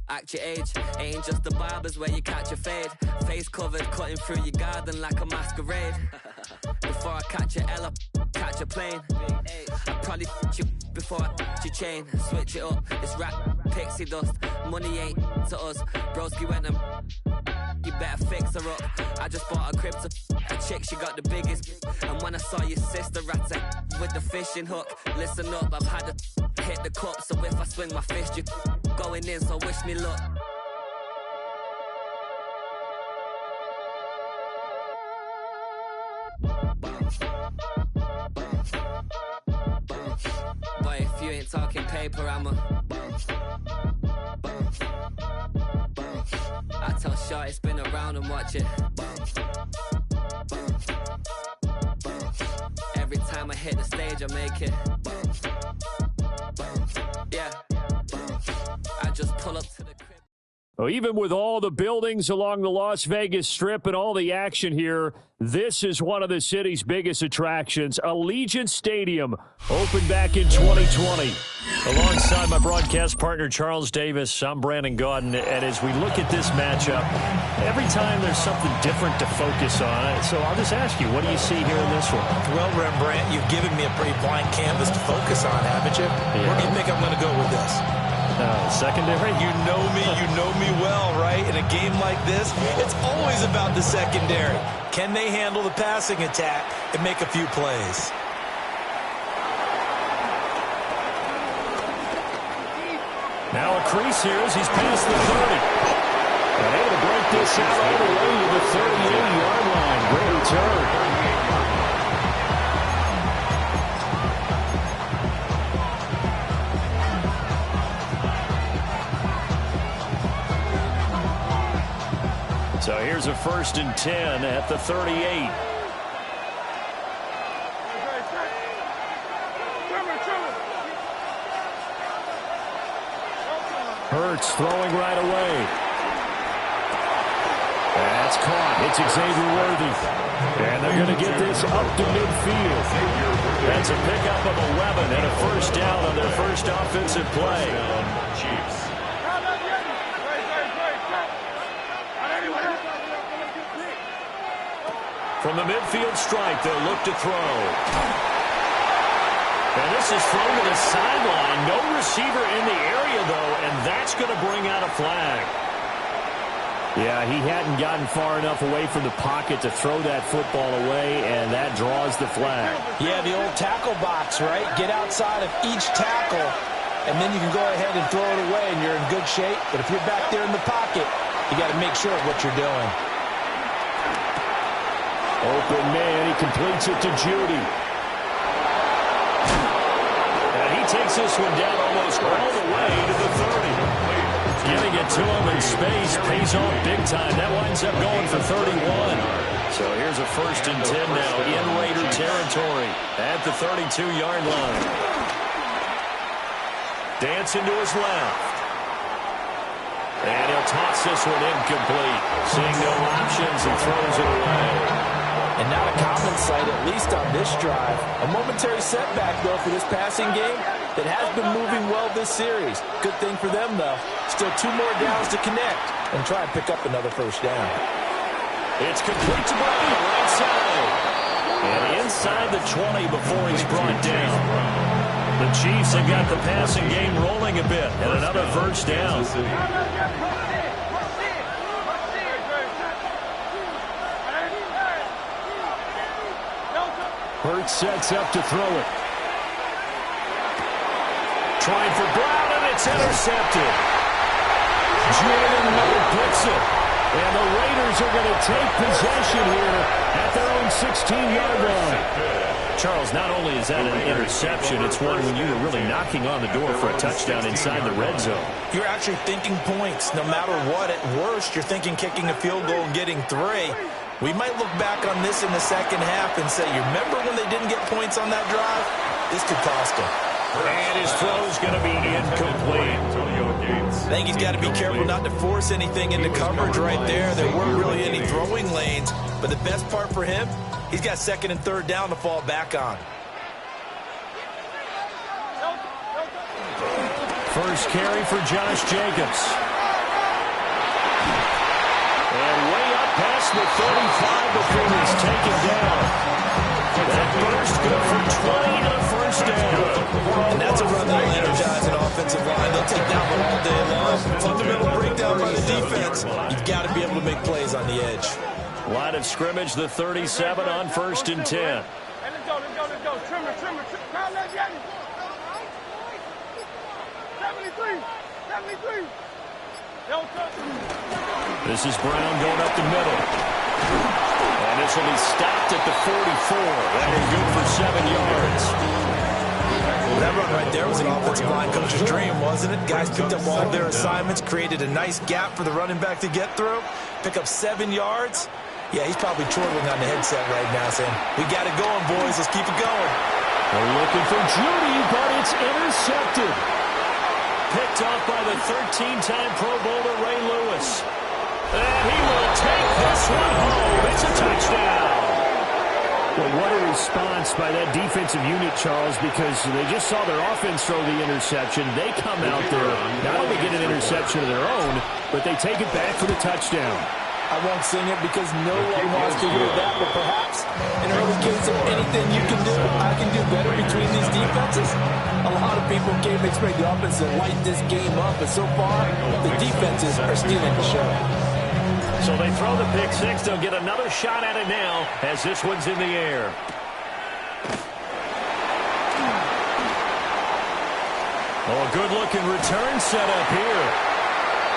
Act your age, ain't just the barbers where you catch a fade. Face covered, cutting through your garden like a masquerade. Before I catch a L up, catch a plane. I'd probably f*** you before I f*** your chain. Switch it up, it's rap, pixie dust. Money ain't to us, broski went and you better fix her up. I just bought a crib to a chick, she got the biggest. And when I saw your sister at with the fishing hook, listen up, I've had to hit the cup. So if I swing my fist, you going in, so wish me luck. paper, I'm a bounce. Bounce. Bounce. I tell Shorty spin around and watch it. Bounce. Bounce. Bounce. Every time I hit the stage, I make it. Bounce. Bounce. Yeah. Bounce. I just pull up to the crib. Well, even with all the buildings along the Las Vegas Strip and all the action here, this is one of the city's biggest attractions. Allegiant Stadium opened back in 2020. Alongside my broadcast partner, Charles Davis, I'm Brandon Gaudin. And as we look at this matchup, every time there's something different to focus on. So I'll just ask you, what do you see here in this one? Well, Rembrandt, you've given me a pretty blank canvas to focus on, haven't you? Yeah. Where do you think I'm going to go with this? Secondary? You know me well, right? In a game like this, it's always about the secondary. Can they handle the passing attack and make a few plays? Now a crease here as he's past the 30. And able to break this out all the way to the 38-yard line. Great return. So here's a 1st and 10 at the 38. Hurts throwing right away. That's caught. It's Xavier Worthy. And they're going to get this up to midfield. That's a pickup of 11 and a 1st down on their first offensive play. Chiefs. From the midfield strike, they'll look to throw. And this is thrown to the sideline. No receiver in the area, though, and that's going to bring out a flag. Yeah, he hadn't gotten far enough away from the pocket to throw that football away, and that draws the flag. Yeah, the old tackle box, right? Get outside of each tackle, and then you can go ahead and throw it away, and you're in good shape. But if you're back there in the pocket, you got to make sure of what you're doing. Open man, he completes it to Judy. And he takes this one down almost all the way to the 30. Giving it to him in space pays off big time. That winds up going for 31. So here's a 1st and 10 now in Raider territory at the 32-yard line. Dancing to his left. And he'll toss this one incomplete. Seeing no options and throws it away. And not a common sight, at least on this drive. A momentary setback, though, for this passing game that has been moving well this series. Good thing for them, though. Still 2 more downs to connect and try and pick up another 1st down. It's complete to Brady, right side. And inside the 20 before he's brought down. The Chiefs have got the passing game rolling a bit, and another 1st down. Hurts sets up to throw it. Trying for Brown, and it's intercepted. Jordan Love picks it. And the Raiders are going to take possession here at their own 16-yard line. Charles, not only is that an interception, it's one when you were really knocking on the door for a touchdown inside the red zone. You're actually thinking points. No matter what, at worst, you're thinking kicking a field goal and getting 3. We might look back on this in the second half and say, you remember when they didn't get points on that drive? This could cost them. And his throw's going to be incomplete. I think he's got to be careful not to force anything into coverage right there. There weren't really any throwing lanes. But the best part for him, he's got 2nd and 3rd down to fall back on. First carry for Josh Jacobs. And way up past the 35 before he's taken down. That burst good for 20 and a 1st down. And that's a run that'll energize an offensive line. They'll take that one all day long. Fundamental breakdown by the defense. You've got to be able to make plays on the edge. Line of scrimmage, the 37 on 1st and 10. Let's go. Trimmer. Come on, get it. 73. This is Brown going up the middle. And this will be stopped at the 44. That is good for 7 yards. That run right there was an offensive line coach's dream, wasn't it? Guys picked up all their assignments, created a nice gap for the running back to get through, pick up 7 yards. Yeah, he's probably chortling on the headset right now saying, we got it going, boys. Let's keep it going. They're looking for Judy, but it's intercepted. Picked off by the 13-time Pro Bowler Ray Lewis. And he will take this one home. It's a touchdown. Well, what a response by that defensive unit, Charles, because they just saw their offense throw the interception. They come out there, not only get an interception of their own, but they take it back for the touchdown. I won't sing it because no one wants to hear that, but perhaps an early case of anything you can do, I can do better between these defenses. A lot of people came to expect the offense to light this game up, but so far, the defenses are stealing the show. So they throw the pick six. They'll get another shot at it now as this one's in the air. Oh, a good-looking return set up here.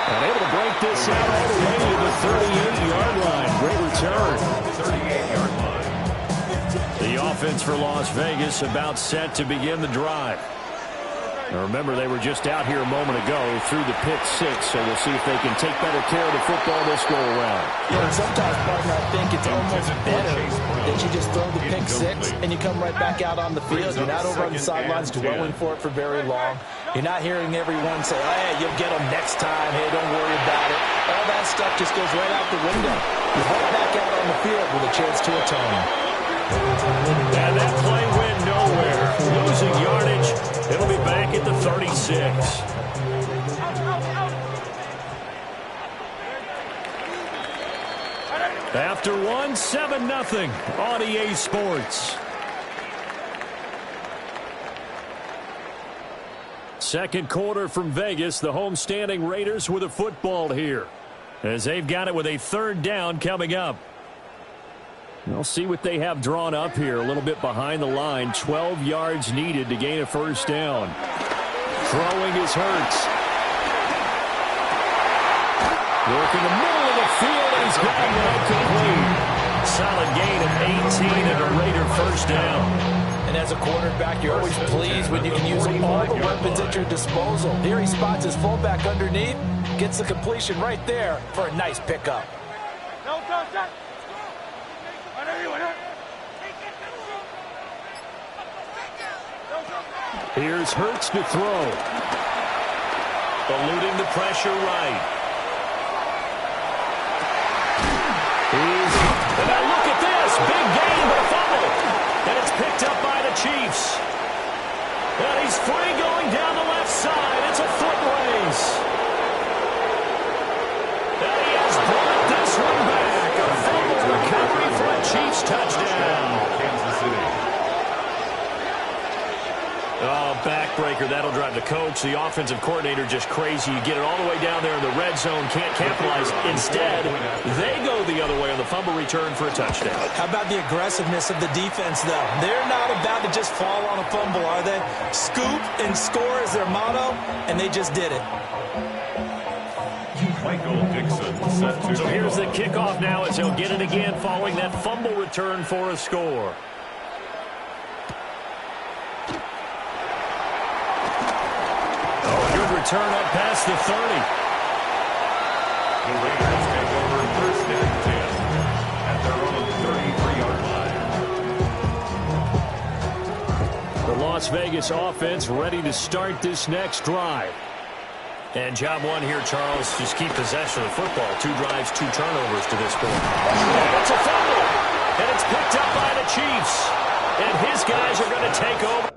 And able to break this out all the way to the 38-yard line. Great return. 38-yard line. The offense for Las Vegas about set to begin the drive. Now remember, they were just out here a moment ago through the pick six, so we'll see if they can take better care of the football this go-around. Yeah, and sometimes, partner, I think it's almost better that you just throw the pick six and you come right back out on the field. You're not over on the sidelines dwelling for it for very long. You're not hearing everyone say, oh, hey, you'll get them next time. Hey, don't worry about it. All that stuff just goes right out the window. You head back out on the field with a chance to atone. And that play went nowhere. Losing yardage. It'll be back at the 36. After one, 7-0 on EA Sports. Second quarter from Vegas. The homestanding Raiders with a football here, as they've got it with a third down coming up. We'll see what they have drawn up here. A little bit behind the line. 12 yards needed to gain a first down. Throwing is Hurts. Work in the middle of the field, and he's got it complete. Solid gain of 18 and a Raider first down. And as a quarterback, you're always pleased when you can use all the weapons at your disposal. Here he spots his fullback underneath, gets the completion right there for a nice pickup. Here's Hurts to throw. Eluding the pressure right. And now look at this. Big gain, but a fumble. And it's picked up by the Chiefs. And he's free going down the left side. It's a foot race. And he has brought this one back. A fumble recovery for a Chiefs touchdown. Kansas City. Oh, backbreaker. That'll drive the coach. The offensive coordinator just crazy. You get it all the way down there in the red zone. Can't capitalize. Instead, they go the other way on the fumble return for a touchdown. How about the aggressiveness of the defense, though? They're not about to just fall on a fumble, are they? Scoop and score is their motto, and they just did it. Michael Dixon set to So here's the kickoff now as he'll get it again following that fumble return for a score. Return up past the 30. The Raiders take over first and 10 at their own 33-yard line. The Las Vegas offense ready to start this next drive. And job one here, Charles, just keep possession of the football. 2 drives, 2 turnovers to this point. And it's a fumble. And it's picked up by the Chiefs. And his guys are going to take over.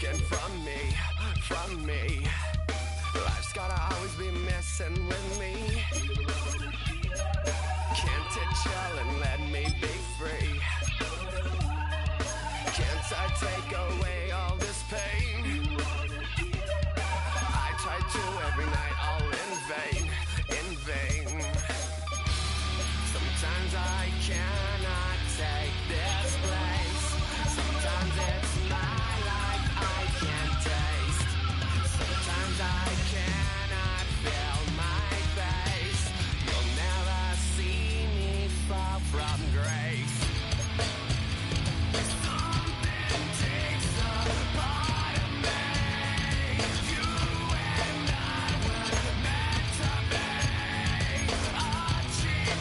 taken from me. Life's gotta always be messing with me. Can't it chill and let me be free? Can't I take away all this pain? I try to every night, all in vain. Sometimes I cannot take this place. Sometimes it's my life I can't taste. Sometimes I cannot feel my face. You'll never see me fall from grace. Something takes a part of me. You and I were meant to be. A cheat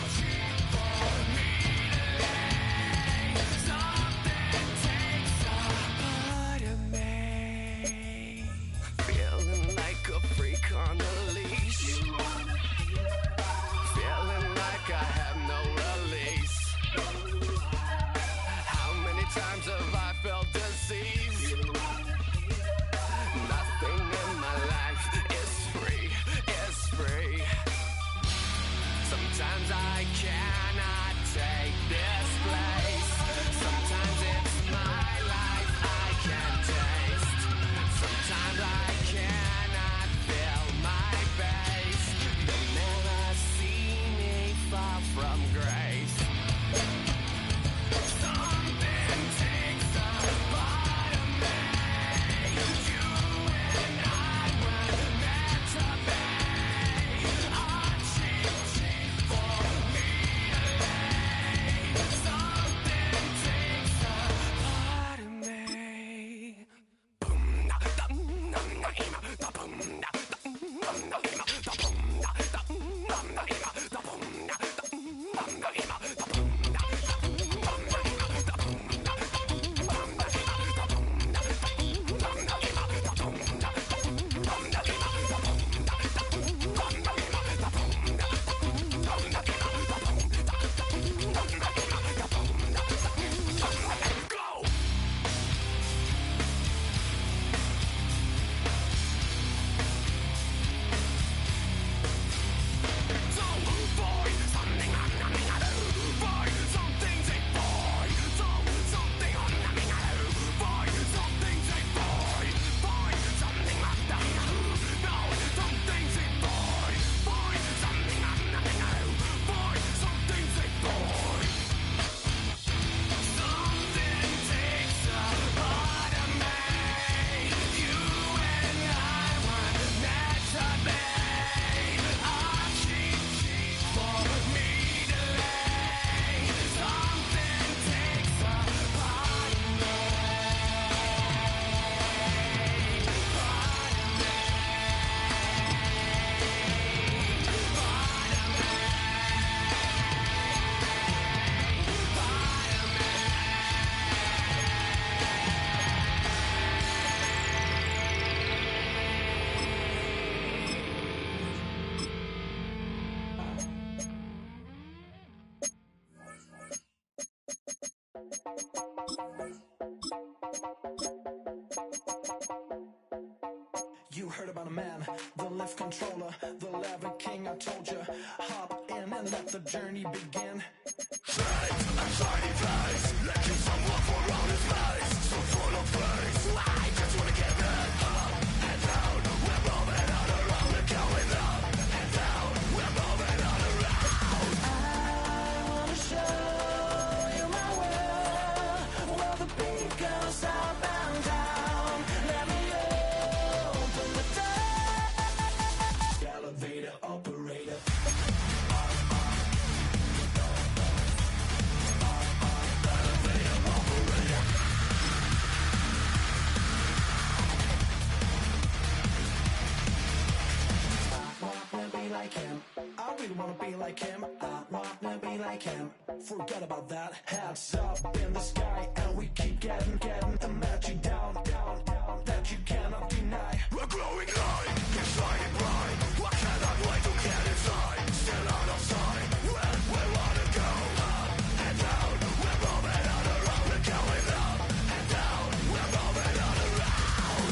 for me to lay. Something takes a part of me. Feeling like a freak on a leash. Feeling like I have no release. How many times have I felt disease? Nothing in my life is free. Sometimes I cannot take this place. Sometimes it's my life I can't taste. Sometimes I cannot feel my face. You'll never see me fall from grace. Something takes a part of me. You and I were meant to be. A cheat for me to lay. Something takes a part of me. You heard about a man, the lift controller, the lever king, I told you. Hop in and let the journey begin. I wanna show you my world, where the beat goes up and down. Let me open the door. Elevator operator. I really wanna be like him. I wanna be like him. Forget about that. Heads up in the sky, and we keep getting the magic down, that you cannot deny. We're growing light, keep shining bright. I cannot wait to get inside. Still out of sight. When we wanna go up and down, we're moving on around and going up and down. We're moving on around.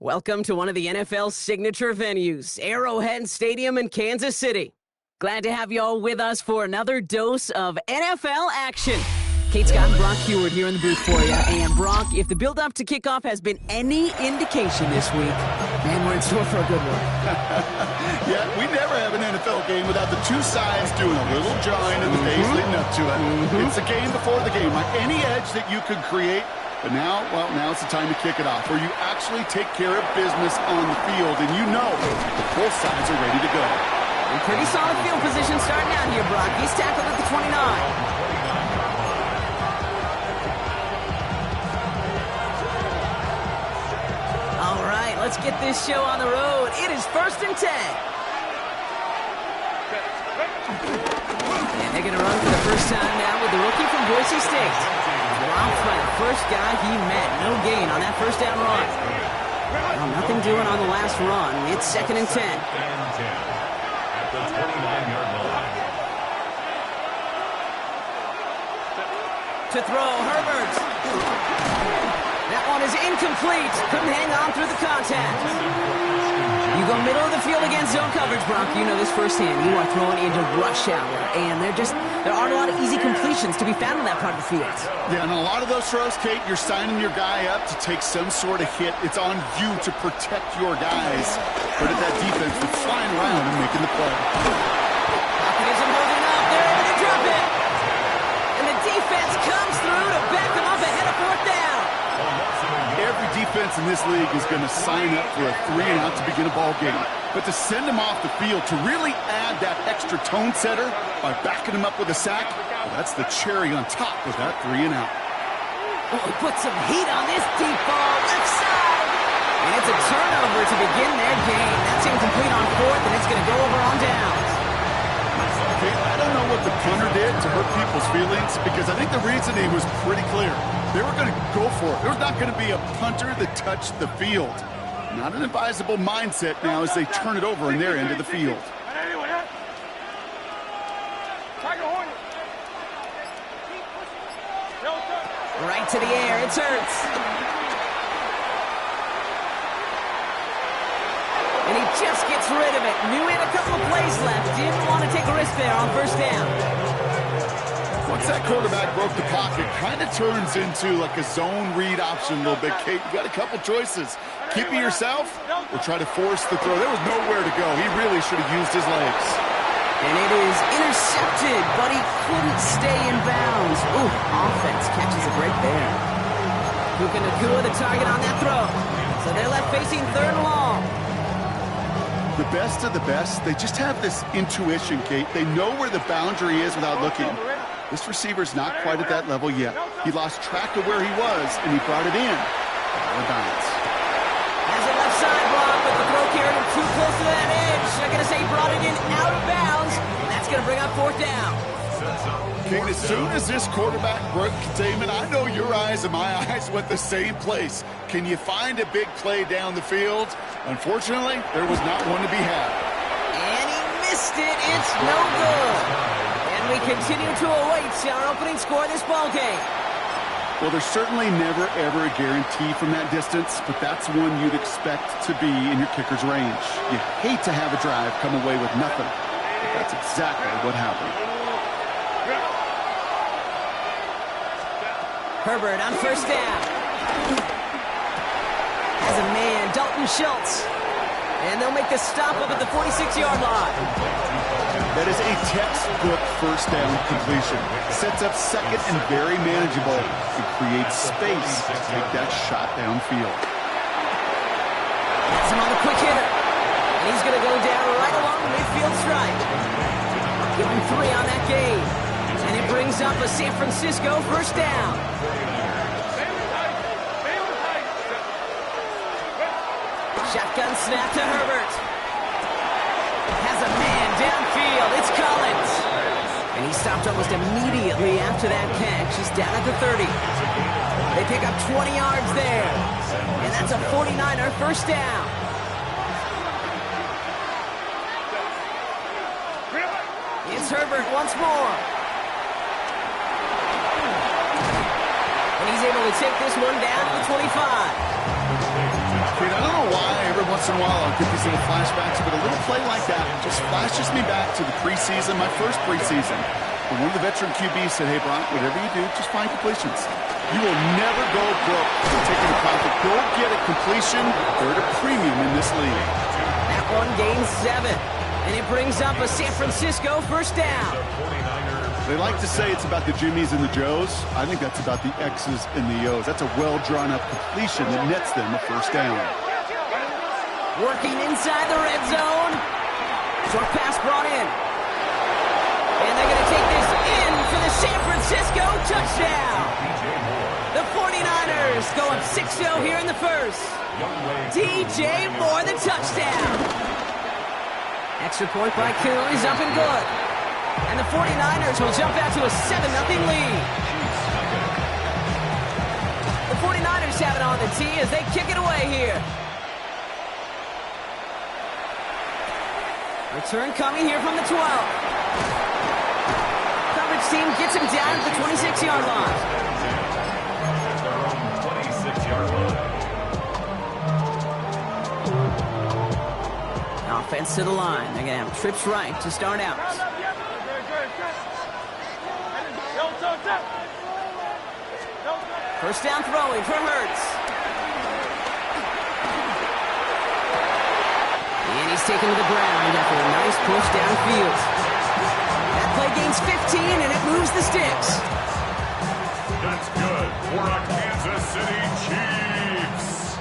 Welcome to one of the NFL's signature venues, Arrowhead Stadium in Kansas City. Glad to have you all with us for another dose of NFL action. Kate Scott and Brock Heward here in the booth for you. And Brock, if the build-up to kickoff has been any indication this week, man, we're in store for a good one. Yeah, we never have an NFL game without the two sides doing a little jawing in the days leading up to it. It's a game before the game, like any edge that you could create. But now, well, now it's the time to kick it off, where you actually take care of business on the field, and you know that both sides are ready to go. A pretty solid field position starting out here, Brock. He's tackled at the 29. All right, let's get this show on the road. It is 1st and 10. And they're going to run for the first time now with the rookie from Boise State. Dropped by the first guy he met. No gain on that first down run. Well, nothing doing on the last run. It's 2nd and 10. At the 29-yard line. To throw, Herbert. That one is incomplete. Couldn't hang on through the contact. You go middle of the field against zone coverage, Brock. You know this firsthand. You are throwing into rush hour, and there aren't a lot of easy completions to be found in that part of the field. Yeah, and a lot of those throws, Kate, you're signing your guy up to take some sort of hit. It's on you to protect your guys. But at that defense, they're flying around and making the play. Pocket isn't holding up. They're able to drop it. And the defense comes through to back them up ahead of 4th down. Every defense in this league is going to sign up for a 3-and-out to begin a ball game. But to send them off the field, to really add that extra tone setter by backing them up with a sack, well, that's the cherry on top of that 3-and-out. Oh, he put some heat on this deep ball, left side. And it's a turnover to begin their game. That's incomplete on 4th, and it's going to go over on downs. Okay, I don't know what the punter did to hurt people's feelings, because I think the reasoning was pretty clear. They were going to go for it. There's not going to be a punter that touched the field. Not an advisable mindset now as they turn it over in their end of the field. Right to the air. It's Hurts. And he just gets rid of it. Knew he had a couple of plays left. Didn't want to take a risk there on 1st down. Once that quarterback broke the pocket, kind of turns into like a zone read option a little bit, Kate. You got a couple choices. Keep it yourself or try to force the throw. There was nowhere to go. He really should have used his legs. And it is intercepted, but he couldn't stay in bounds. Ooh, offense catches a break there. Puka Nacua, the target on that throw. So they're left facing 3rd and long. The best of the best, they just have this intuition, Kate. They know where the boundary is without looking. This receiver's not quite at that level yet. He lost track of where he was, and he brought it in. Out of bounds. Has a left side block, but the throw carried him too close to that edge. I'm going to say he brought it in out of bounds. And that's going to bring up 4th down. Kate, as soon as this quarterback broke containment, I know your eyes and my eyes went the same place. Can you find a big play down the field? Unfortunately, there was not one to be had. And he missed it. It's no good. And we continue to await our opening score of this ball game. Well, there's certainly never, ever a guarantee from that distance, but that's one you'd expect to be in your kicker's range. You hate to have a drive come away with nothing, but that's exactly what happened. Herbert on 1st down. Has a man, Dalton Schultz. And they'll make the stop up at the 46-yard line. That is a textbook 1st down completion. Sets up 2nd and very manageable. It creates space to take that shot downfield. Has him on the quick hitter. And he's going to go down right along the midfield stripe. Give him 3 on that game. And it brings up a San Francisco 1st down. Shotgun snap to Herbert. Has a man downfield. It's Collins. And he stopped almost immediately after that catch. He's down at the 30. They pick up 20 yards there. And that's a 49er 1st down. It's Herbert once more. And he's able to take this one down to the 25. Kate, I don't know why every once in a while I'll get these little flashbacks, but a little play like that just flashes me back to the preseason, my first preseason. And one of the veteran QBs said, hey, Brock, whatever you do, just find completions. You will never go broke for taking a profit. Go get a completion. They're at a premium in this league. That one gains 7. And it brings up a San Francisco first down. They like to say it's about the Jimmies and the Joes. I think that's about the X's and the O's. That's a well-drawn-up completion that nets them a first down. Working inside the red zone. Short pass brought in. And they're going to take this in for the San Francisco touchdown. The 49ers go up 6-0 here in the first. DJ Moore, the touchdown. Extra point by Kuhn is up and good. And the 49ers will jump out to a 7-0 lead. The 49ers have it on the tee as they kick it away here. Return coming here from the 12. Coverage team gets him down at the 26-yard line. Their own 26-yard line. Offense to the line. They're going to have trips right to start out. First down throwing for Hurts. And he's taken to the ground after a nice push downfield. That play gains 15 and it moves the sticks. That's good for a Kansas City Chiefs.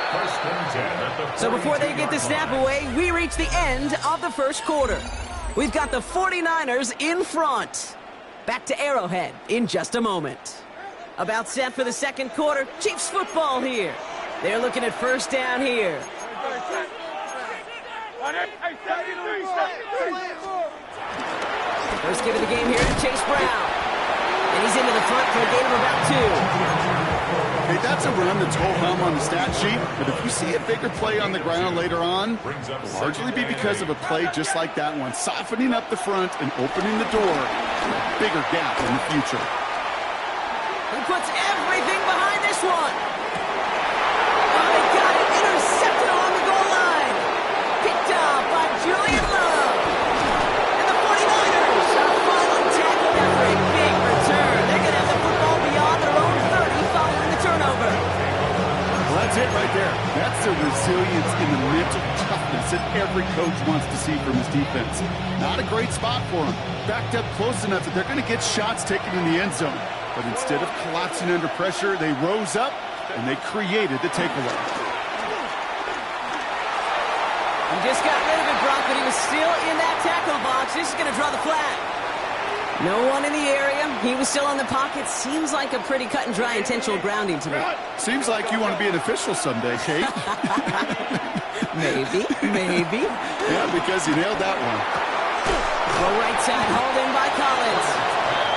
First and 10 at the 42-yard line. So before they get the snap away, we reach the end of the first quarter. We've got the 49ers in front. Back to Arrowhead in just a moment. About set for the second quarter. Chiefs football here. They're looking at first down here. First give of the game here to Chase Brown. And he's into the front for a gain of about 2. Hey, that's a run that's ho-hum on the stat sheet, but if you see a bigger play on the ground later on, it'll largely be because of a play just like that one, softening up the front and opening the door to a bigger gap in the future. He puts everything behind this one. Oh, they got it intercepted along the goal line. Picked up by Julian Love. And the 49ers are finally tackled after a big return. They're going to have the football beyond their own 30 following the turnover. Well, that's it right there. That's the resilience and the mental toughness that every coach wants to see from his defense. Not a great spot for them. Backed up close enough that they're going to get shots taken in the end zone. But instead of collapsing under pressure, they rose up and they created the takeaway. He just got rid of it, Brock, but he was still in that tackle box. This is going to draw the flag. No one in the area. He was still in the pocket. Seems like a pretty cut and dry intentional grounding to me. Seems like you want to be an official someday, Kate. Maybe. Yeah, because you nailed that one. Well, right side hauled in by Collins.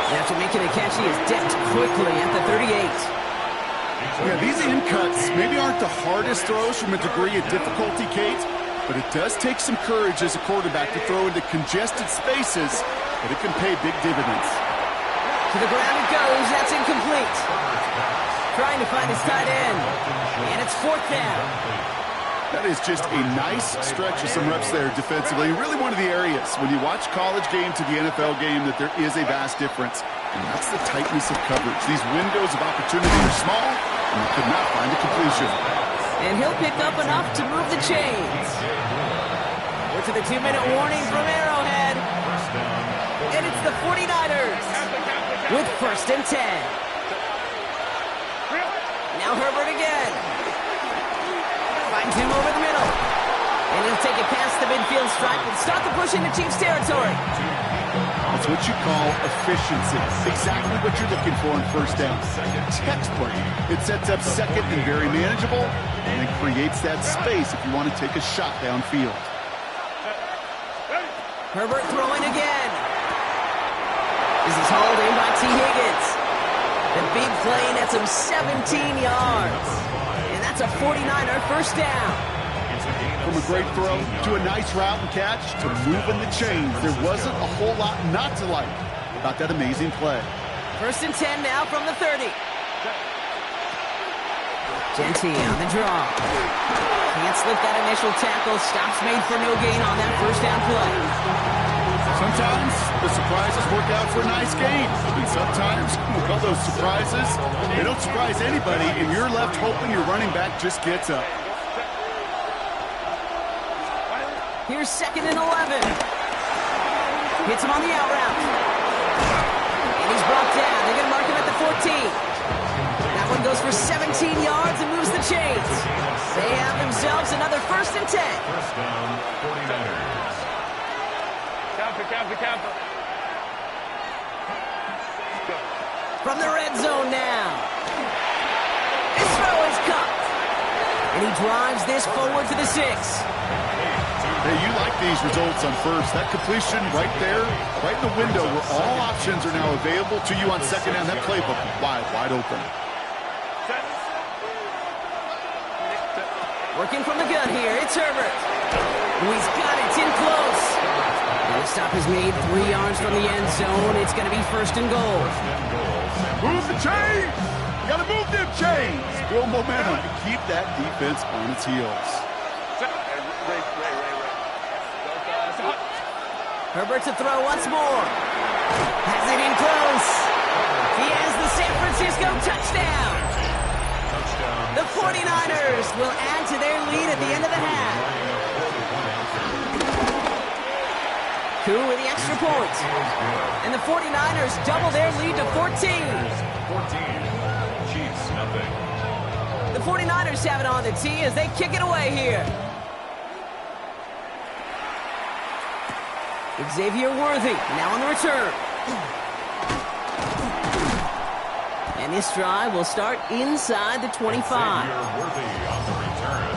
And after making a catch, he is decked quickly at the 38. Yeah, these in cuts maybe aren't the hardest throws from a degree of difficulty, Kate, but it does take some courage as a quarterback to throw into congested spaces, but it can pay big dividends. To the ground it goes. That's incomplete. Trying to find his tight end. And it's fourth down. That is just a nice stretch of some reps there defensively. Really one of the areas when you watch college game to the NFL game that there is a vast difference. And that's the tightness of coverage. These windows of opportunity are small, and you could not find a completion. And he'll pick up enough to move the chains. We're to the 2-minute warning from Arrowhead. And it's the 49ers with first and 10. Now Herbert again. Finds him over the middle. And he'll take it past the midfield stripe and start the push into Chiefs territory. That's what you call efficiency. Exactly what you're looking for in first down. Textbook. It sets up second and very manageable, and then creates that space if you want to take a shot downfield. Herbert throwing again. This is hauled in by T. Higgins. The big play nets him 17 yards. And that's a 49er first down. From a great throw to a nice route and catch to moving the chains, there wasn't a whole lot not to like about that amazing play. First and 10 now from the 30. Genty on the draw. Can't slip that initial tackle. Stops made for no gain on that first down play. Sometimes the surprises work out for a nice gain. And sometimes, well, those surprises, they don't surprise anybody, and you're left hoping your running back just gets up. Here's 2nd and 11. Hits him on the out route. And he's brought down. They're going to mark him at the 14. That one goes for 17 yards and moves the chains. They have themselves another 1st and 10. First down, 49ers. Counter. From the red zone now. His throw is caught. And he drives this forward to the 6. Hey, you like these results on first. That completion right there, right in the window where all options are now available to you on second down. That playbook wide open. Working from the gun here, it's Herbert. He's got it, it's in close. And the stop is made 3 yards from the end zone. It's going to be 1st and goal. Move the chains! You got to move them chains! Build momentum and keep that defense on its heels. Herbert to throw once more. Has it in close. He has the San Francisco touchdown. The 49ers will add to their lead at the end of the half. Koo with the extra point. And the 49ers double their lead to 14. 14. Chiefs, nothing. The 49ers have it on the tee as they kick it away here. Xavier Worthy now on the return. And this drive will start inside the 25. Xavier Worthy on the return.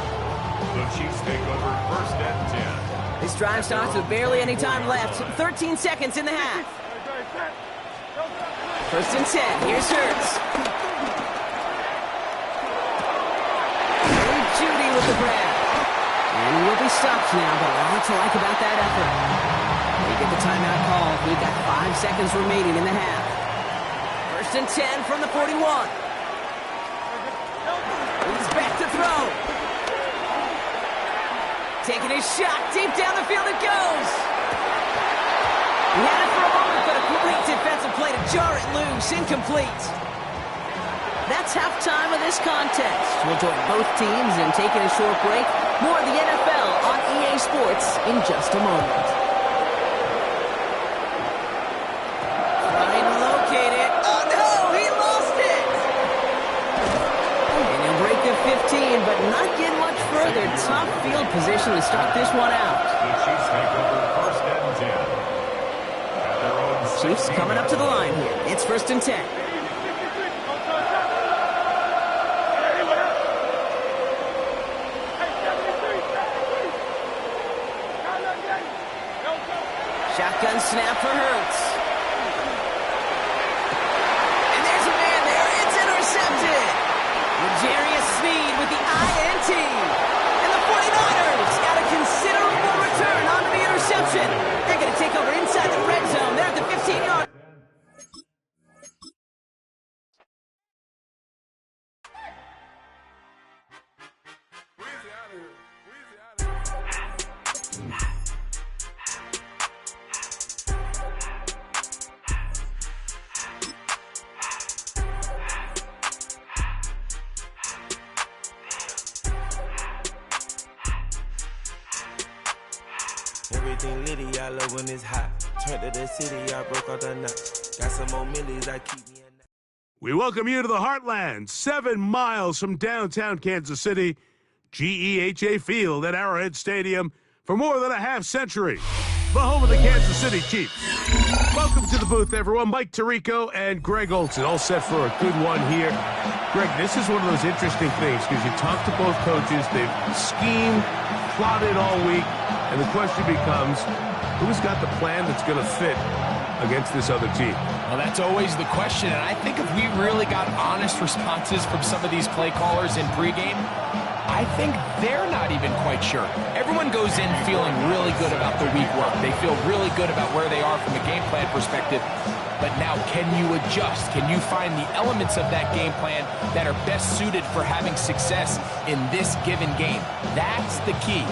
The Chiefs take over 1st and 10. This drive starts with barely any time left. 13 seconds in the half. 1st and 10. Here's Hurts. And Judy with the grab. And we'll be stopped now, but a lot to like about that effort. We get the timeout call. We've got 5 seconds remaining in the half. 1st and 10 from the 41. He's back to throw. Taking his shot. Deep down the field it goes. He had it for a moment, but a complete defensive play to jar it loose. Incomplete. That's halftime of this contest. We'll join both teams in taking a short break. More of the NFL on EA Sports in just a moment. Trying to locate it. Oh no, he lost it! And he'll break the 15, but not get much further. Tough field position to start this one out. The Chiefs take over 1st and 10. At their own Chiefs coming up to the line here. It's 1st and 10. Shotgun snap for Hurts. And there's a man there. It's intercepted. Jarius Sneed with the INT. And the 49ers got a considerable return onto the interception. They're going to take over inside the red zone. They're at the 15-yard. Everything litty, I love when it's hot. Turn to the city, I broke all the knots. Got some more millies, I keep me in. We welcome you to the Heartland, 7 miles from downtown Kansas City, GEHA Field at Arrowhead Stadium for more than a half-century. The home of the Kansas City Chiefs. Welcome to the booth, everyone. Mike Tirico and Greg Olson, all set for a good one here. Greg, this is one of those interesting things because you talk to both coaches. They've schemed, plotted all week, and the question becomes, who's got the plan that's going to fit against this other team? Well, that's always the question, and I think if we really got honest responses from some of these play callers in pregame, I think they're not even quite sure. Everyone goes in feeling really good about the week work. They feel really good about where they are from a game plan perspective. But now, can you adjust? Can you find the elements of that game plan that are best suited for having success in this given game? That's the key.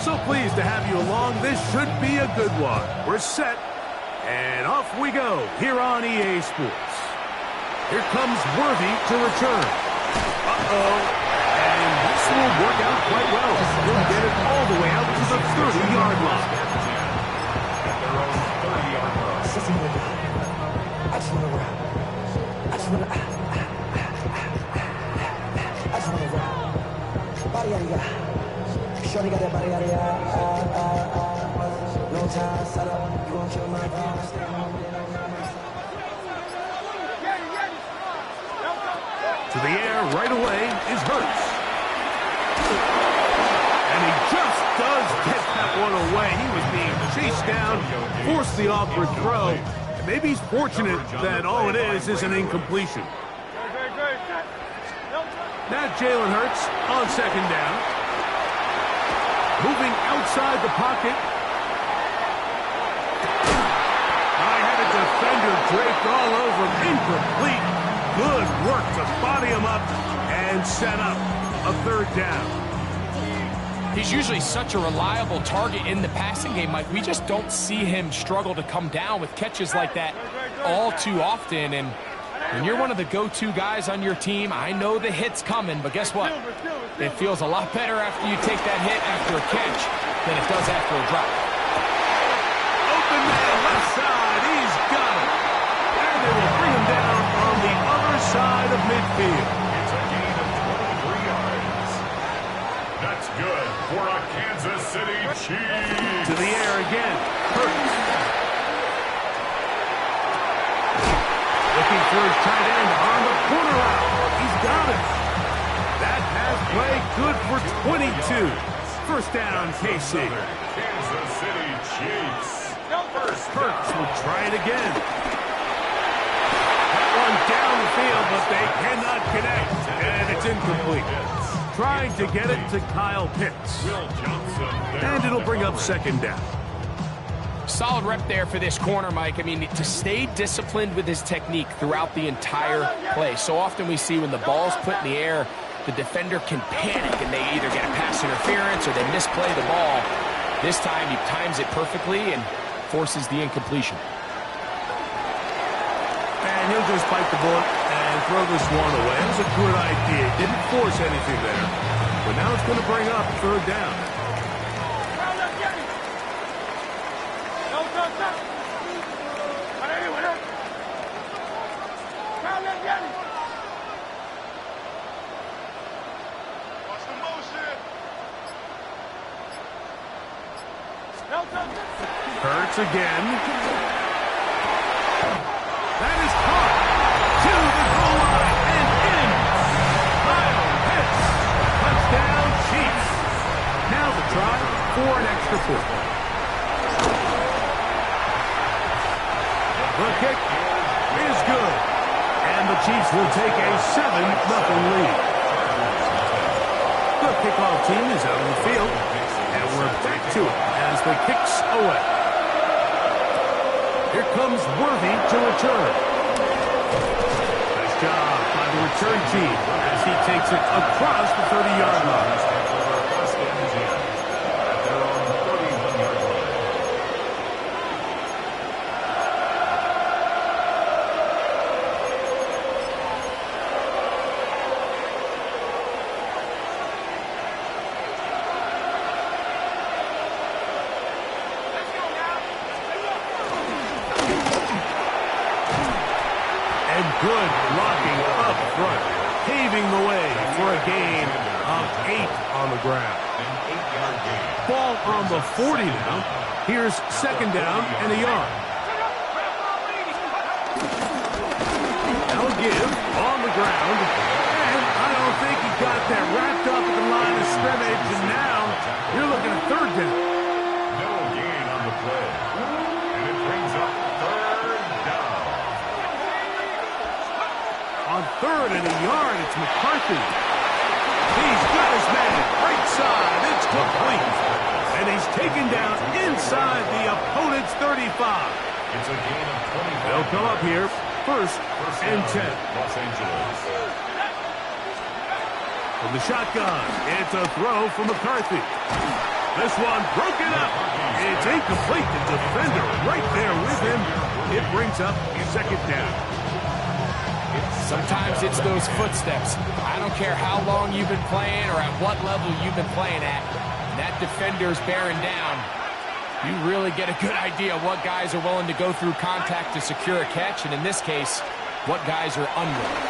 So pleased to have you along. This should be a good one. We're set, and off we go here on EA Sports. Here comes Worthy to return. Uh-oh. And this will work out quite well. He'll get it all the way out to the 30-yard line. At their own 30-yard line. I just want to rap. I just want to rap. Body out of ya. Shorty got that body out of ya. No time, set up. You gon' kill my vibe. To the air right away is Hurts. And he just does get that one away. He was being chased down, forced the awkward throw. And maybe he's fortunate that all it is an incompletion. Now Jalen Hurts on second down. Moving outside the pocket. I had a defender draped all over him. Incomplete. Good work to body him up and set up a third down. He's usually such a reliable target in the passing game, Mike. We just don't see him struggle to come down with catches like that all too often. And when you're one of the go-to guys on your team, I know the hit's coming, but guess what? It feels a lot better after you take that hit after a catch than it does after a drop. Open man left side. He's got it. And they will bring him down on the other side of midfield. It's a gain of 23 yards. That's good for a Kansas City Chiefs. To the air again. Hurts. Looking for his tight end on the corner route. He's got it. That pass play good for 22. First down, KC. Kansas City Chiefs. Hurts will try it again. That one down the field, but they cannot connect. And it's incomplete. Trying to get it to Kyle Pitts. And it'll bring up second down. Solid rep there for this corner, Mike. I mean, to stay disciplined with his technique throughout the entire play. So often we see when the ball's put in the air, the defender can panic and they either get a pass interference or they misplay the ball. This time he times it perfectly and forces the incompletion. And he'll just bite the bullet and throw this one away. It was a good idea. Didn't force anything there. But now it's going to bring up third down. Hurts again. That is caught to the goal line and in. Kyle Pitts. Touchdown Chiefs. Now the try for an extra point. The kick is good. And the Chiefs will take a 7-0 lead. The kickoff team is out on the field. And we're back to it as the kick's away. Here comes Worthy to return. Nice job by the return team as he takes it across the 30-yard line. Good blocking up front, paving the way for a gain of 8 on the ground. Ball on the 40 now. Here's second down and a yard. Now a give on the ground. And I don't think he got that wrapped up at the line of scrimmage. And now you're looking at third down. No gain on the play. And it brings up third down. On 3rd and a yard. It's McCarthy. He's got his man right side. It's complete. And he's taken down inside the opponent's 35. It's a gain of 20. They'll come up here, 1st and 10. Los Angeles. From the shotgun, it's a throw from McCarthy. This one broken up. It's incomplete. The defender right there with him. It brings up 2nd down. Sometimes it's those footsteps. I don't care how long you've been playing or at what level you've been playing at. When that defender's bearing down, you really get a good idea of what guys are willing to go through contact to secure a catch, and in this case, what guys are unwilling.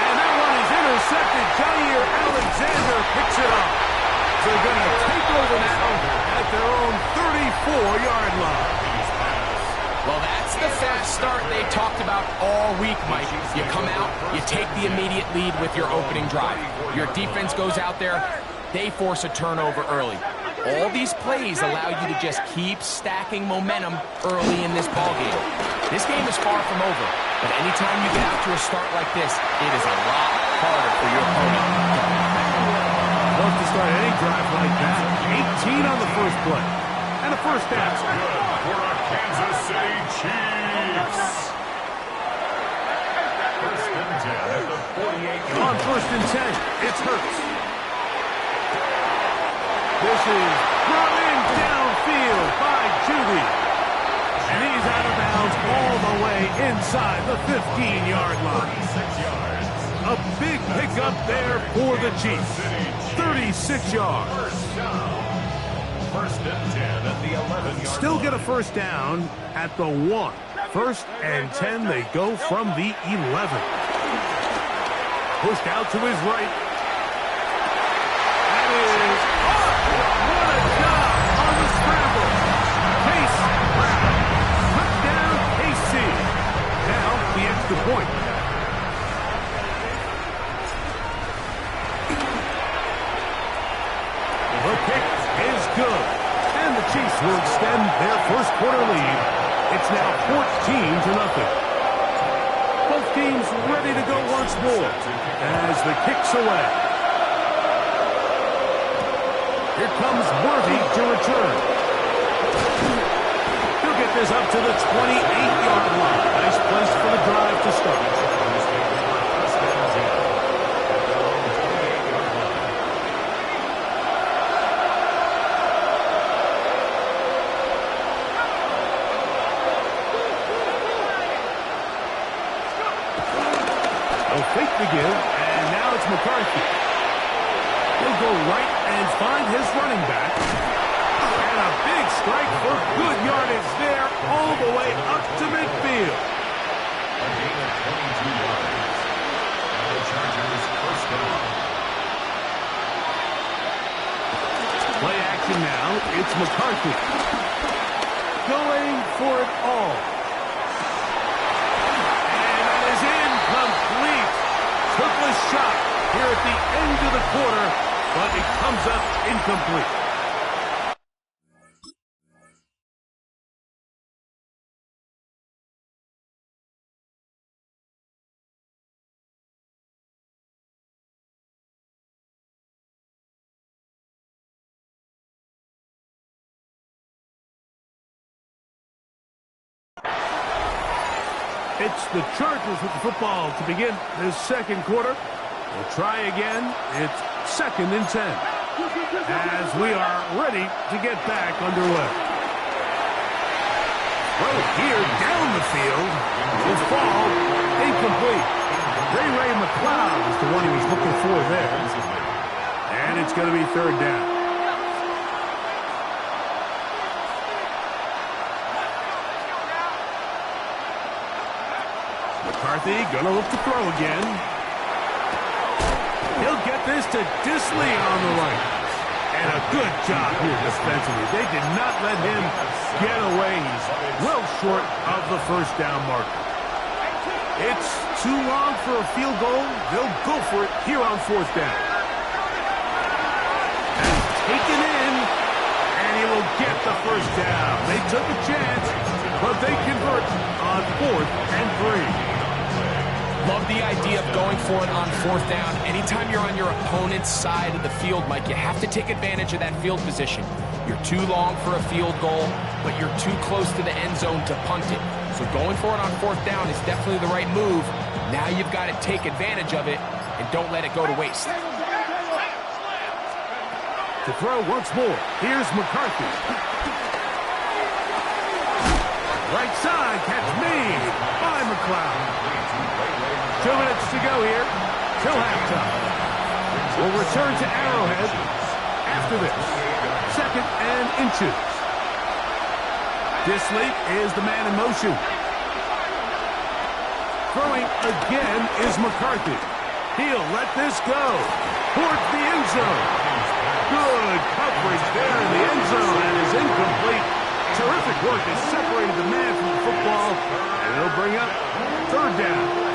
And that one is intercepted. Jair Alexander picks it up. They're going to take over now at their own 34-yard line. Well, that's the fast start they talked about all week, Mike. You come out, you take the immediate lead with your opening drive. Your defense goes out there, they force a turnover early. All these plays allow you to just keep stacking momentum early in this ballgame. This game is far from over, but anytime you get out to a start like this, it is a lot harder for your opponent. Love to start any drive like that. 18 on the first play. And a first down. That's good for our Kansas City Chiefs. 1st and 10 at the 48. On 1st and 10, it's Hurts. This is brought in downfield by Judy. And he's out of bounds all the way inside the 15-yard line. 6 yards. A big pickup there for the Chiefs. 36 yards. 1st and 10 at the 11-yard Still line. get a first down at the 1. 1st and 10, they go from the 11. Pushed out to his right. That is, what a job on the scramble. Case Brown. Touchdown, KC. Now the extra point. The kick is good. And the Chiefs will extend their first quarter lead. It's now 14-0. Both teams ready to go once more as the kick's away. Here comes Worthy to return. He'll get this up to the 28-yard line. Nice place for the drive to start. Fake to give, and now it's McCarthy. He'll go right and find his running back. And a big strike for good yardage there all the way up to midfield. A gain of 22 yards. The Chargers 1st down. Play action now. It's McCarthy. Going for it all. And that is incomplete. Took a shot here at the end of the quarter, but it comes up incomplete. It's the Chargers with the football to begin this second quarter. We'll try again. It's 2nd and 10 as we are ready to get back underway. Throw here down the field. Will fall incomplete. Ray McLeod is the one he was looking for there. And it's going to be 3rd down. McCarthy gonna look to throw again. He'll get this to Disley on the right. And a good job here defensively. They did not let him get away. He's well short of the first down marker. It's too long for a field goal. They'll go for it here on 4th down. And taken in, and he will get the first down. They took a chance, but they convert on 4th and Love the idea of going for it on 4th down. Anytime you're on your opponent's side of the field, Mike, you have to take advantage of that field position. You're too long for a field goal, but you're too close to the end zone to punt it. So going for it on 4th down is definitely the right move. Now you've got to take advantage of it and don't let it go to waste. To throw once more, here's McCarthy. Right side, catch made by McLeod. 2 minutes to go here till halftime. We'll return to Arrowhead after this. 2nd and inches. Disley is the man in motion. Throwing again is McCarthy. He'll let this go towards the end zone. Good coverage there in the end zone. That is incomplete. Terrific work has separated the man from the football, and it'll bring up 3rd down.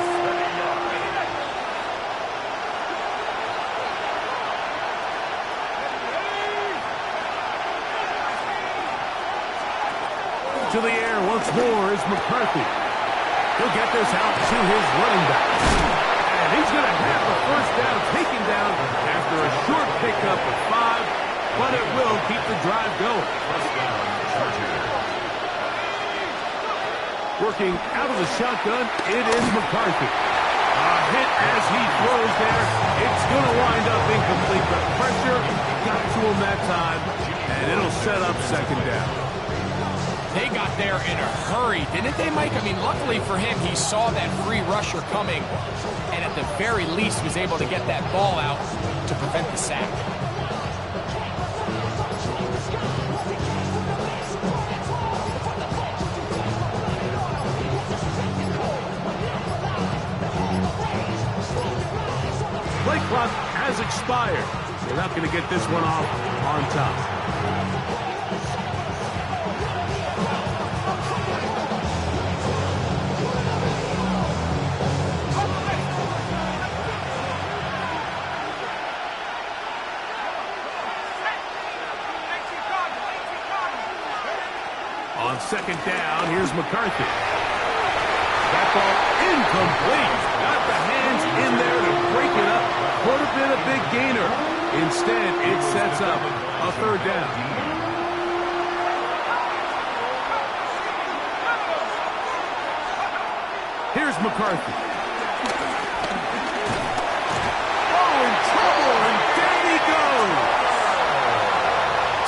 To the air once more is McCarthy. He'll get this out to his running back. And he's going to have the 1st down taken down after a short pickup of 5, but it will keep the drive going. Working out of the shotgun, it is McCarthy. A hit as he throws there. It's going to wind up incomplete, but pressure got to him that time, and it'll set up 2nd down. They got there in a hurry, didn't they, Mike? I mean, luckily for him, he saw that free rusher coming, and at the very least was able to get that ball out to prevent the sack. Play clock has expired. They're not going to get this one off on top. On 2nd down, here's McCarthy. That ball incomplete. Got the hands in there to break it up. Could have been a big gainer. Instead, it sets up a 3rd down. Here's McCarthy. Oh, in trouble, and down he goes.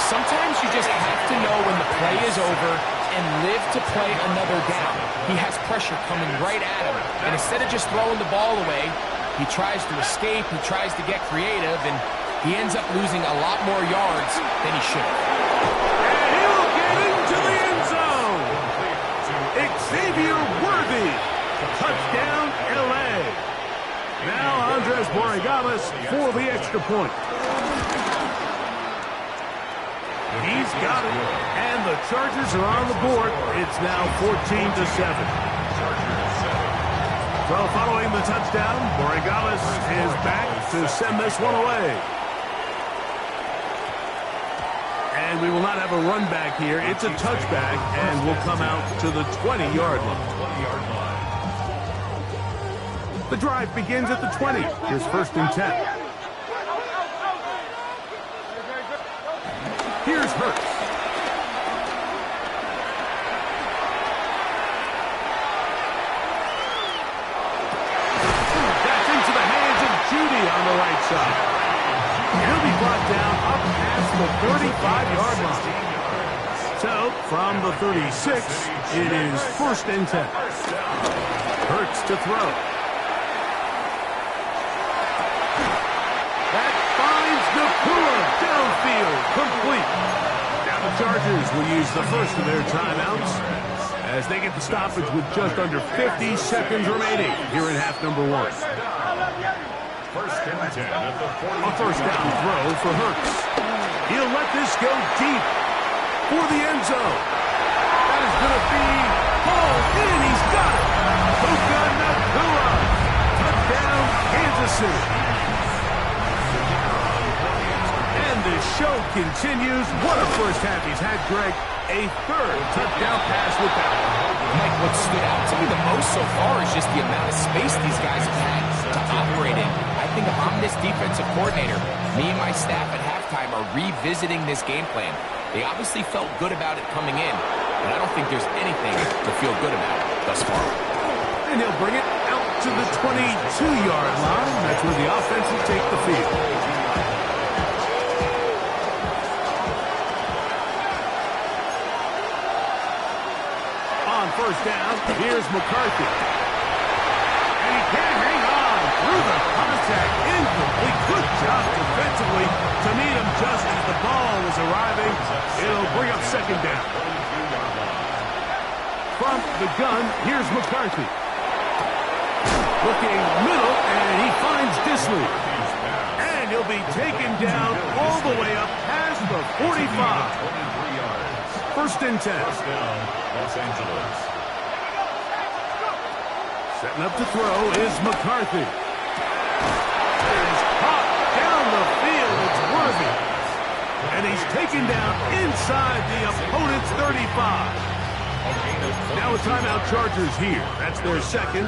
Sometimes you just have to know when the play is over and live to play another down. He has pressure coming right at him, and instead of just throwing the ball away, he tries to escape, he tries to get creative, and he ends up losing a lot more yards than he should have. And he will get into the end zone. Xavier Worthy. Touchdown, L.A. Now Andres Borregamas for the extra point. He's got it, and the Chargers are on the board. It's now 14-7. So following the touchdown, Borregamas is back to send this one away. And we will not have a run back here. It's a touchback, and will come out to the 20-yard line. The drive begins at the 20. Here's 1st and 10. Here's Hurts. That's into the hands of Judy on the right side. He'll be brought down up past the 35-yard line. So, from the 36, it is 1st and 10. Hurts to throw. That finds Nakua downfield, complete. Now the Chargers will use the first of their timeouts as they get the stoppage with just under 50 seconds remaining here in half number 1. 1st and 10 at the 40. A 1st down throw for Hurts. He'll let this go deep for the end zone. That is going to be hauled in. He's got it. Puka Nakua. Touchdown, Kansas City. And the show continues. What a first half he's had, Greg. A 3rd touchdown pass with that. Mike, what stood out to me the most so far is just the amount of space these guys have had to operate in. I think if I'm this defensive coordinator, me and my staff at halftime are revisiting this game plan. They obviously felt good about it coming in, but I don't think there's anything to feel good about thus far. And he'll bring it out to the 22-yard line. That's where the offense will take the field. On first down, here's McCarthy. And he can't hang on through the contact. Incomplete. Good job defensively to meet him just as the ball was arriving. It'll bring up second down. From the gun, here's McCarthy. Looking middle, and he finds Disley. And he'll be taken down all the way up past the 45. First and 10. Los Angeles. Setting up to throw is McCarthy. Is caught down the field. It's Worthy. And he's taken down inside the opponent's 35. Now a timeout, Chargers here. That's their second.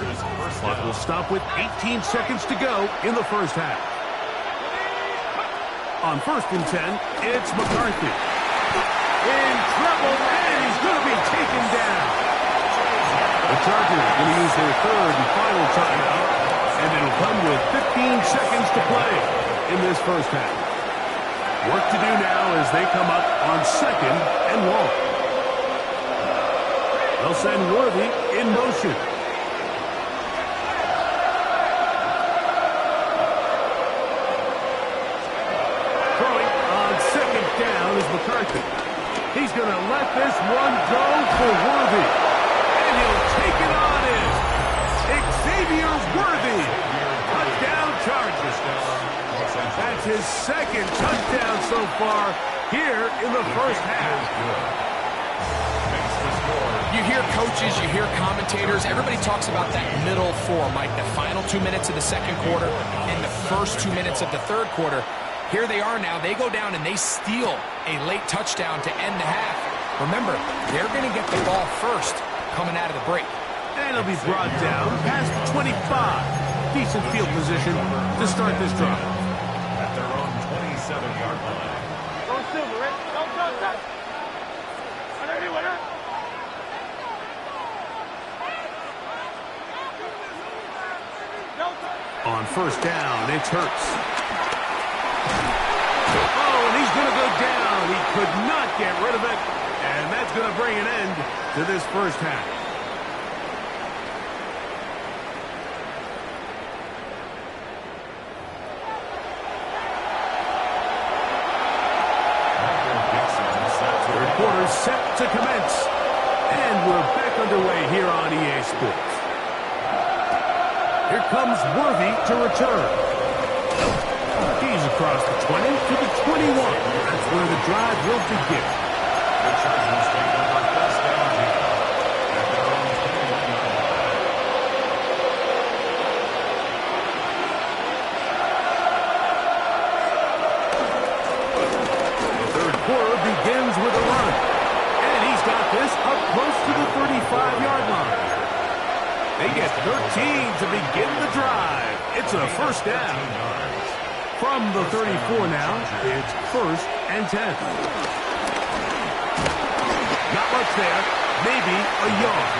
Clock will stop with 18 seconds to go in the first half. On first and 10, it's McCarthy. In trouble, and he's going to be taken down. The Chargers are going to use their third and final timeout, and it'll come with 15 seconds to play in this first half. Work to do now as they come up on second and long. They'll send Worthy in motion. Throwing on second down is McCarthy. He's going to let this one go for Worthy. And he'll take it on in. Xavier Worthy. Touchdown Chargers. That's his second touchdown so far here in the first half. You hear coaches, you hear commentators, everybody talks about that middle four, Mike, the final 2 minutes of the second quarter and the first 2 minutes of the third quarter. Here they are now. They go down and they steal a late touchdown to end the half. Remember, they're going to get the ball first coming out of the break. And it'll be brought down past the 25. Decent field position to start this drive. At their own 27-yard line. Go Silver, Rick. Go, go, go. Winner. On first down, it's Hurts. Oh, and he's going to go down. He could not get rid of it. And that's going to bring an end to this first half. Third quarter set to commence. And we're back underway here on EA Sports. Here comes Worthy to return. He's across the 20 to the 21. That's where the drive will begin. The Chargers take over first down here at their own 21-yard line. The third quarter begins with a run. And he's got this up close to the 35-yard line. They get 13 to begin the drive. It's a first down. From the 34 now, it's first and 10. Not much there. Maybe a yard.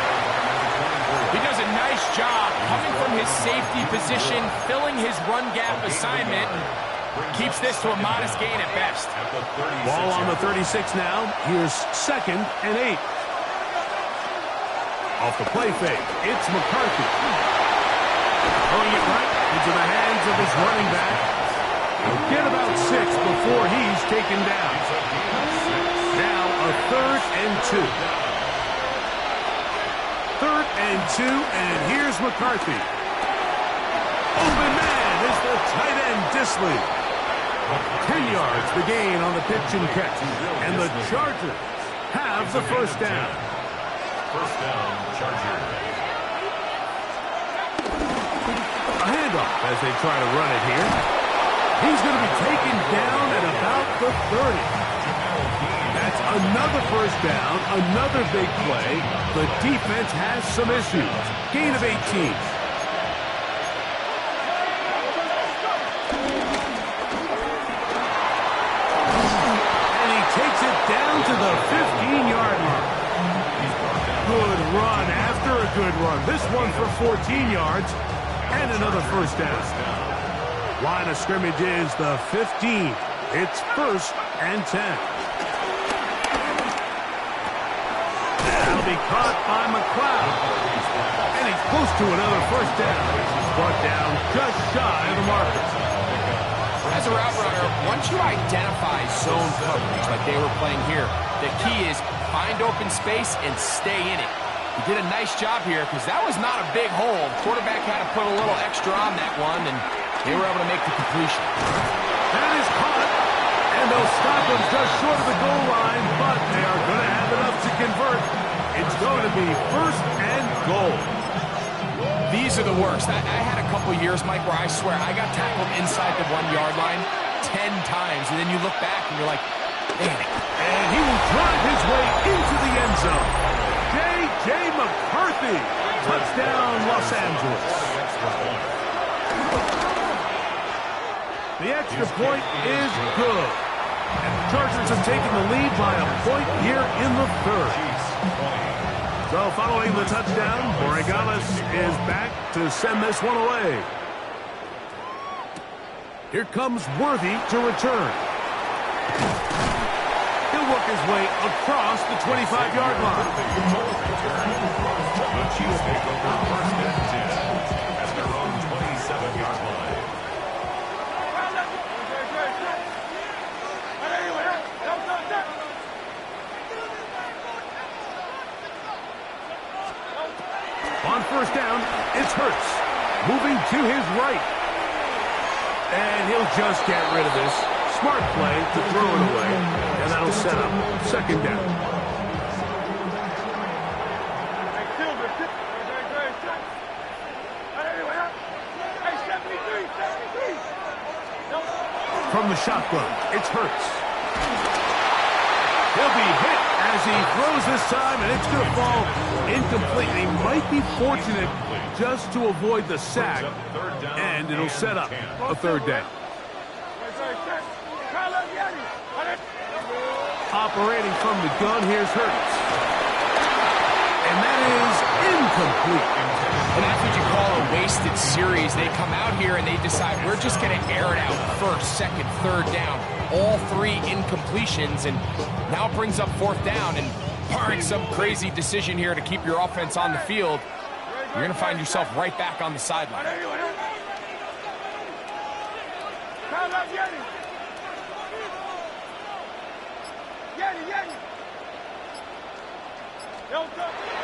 He does a nice job coming from his safety position, filling his run gap assignment. Keeps this to a modest gain at best. Ball on the 36 now. Here's second and 8. Off the play fake, it's McCarthy. Throwing it right into the hands of his running back. He'll get about 6 before he's taken down. Now a third and 2. Third and 2, and here's McCarthy. Open man is the tight end, Disley. 10 yards the gain on the pitch and catch. And the Chargers have the first down. First down, Chargers. A handoff as they try to run it here. He's going to be taken down at about the 30. That's Another first down, another big play. The defense has some issues. Gain of 18. And he takes it down to the 15-yard line. Good run after a good run. This one for 14 yards and another first down. Line of scrimmage is the 15. It's 1st and 10. That'll be caught by McLeod. And he's close to another first down. He's brought down just shy of the marker. As a route runner, once you identify zone coverage like they were playing here, the key is find open space and stay in it. He did a nice job here because that was not a big hole. Quarterback had to put a little extra on that one, and they were able to make the completion. That is caught, and they'll stop him just short of the goal line, but they are going to have enough to convert. It's going to be 1st and goal. These are the worst. I had a couple years, Mike, where I swear I got tackled inside the 1-yard line 10 times, and then you look back and you're like, man. And he will drive his way into the end zone. J.J. McCarthy, touchdown Los Angeles. The extra point is good. And the Chargers have taken the lead by a point here in the 3rd. So following the touchdown, Borregales is back to send this one away. Here comes Worthy to return. He'll work his way across the 25-yard line. The Chiefs take over 1st and 10 at their own 27-yard line. On first down, it's Hurts, moving to his right. And he'll just get rid of this. Smart play to throw it away, and that'll set up 2nd down. From the shotgun, it's Hurts. He'll be hit as he throws this time, and it's going to fall incomplete. He might be fortunate just to avoid the sack, and it'll set up a 3rd down. Operating from the gun, here's Hurts. And that is incomplete. And that's what you call a wasted series. They come out here and they decide, we're just going to air it out 1st, 2nd, 3rd down. All 3 incompletions, and now it brings up 4th down. And barring some crazy decision here to keep your offense on the field, you're going to find yourself right back on the sideline.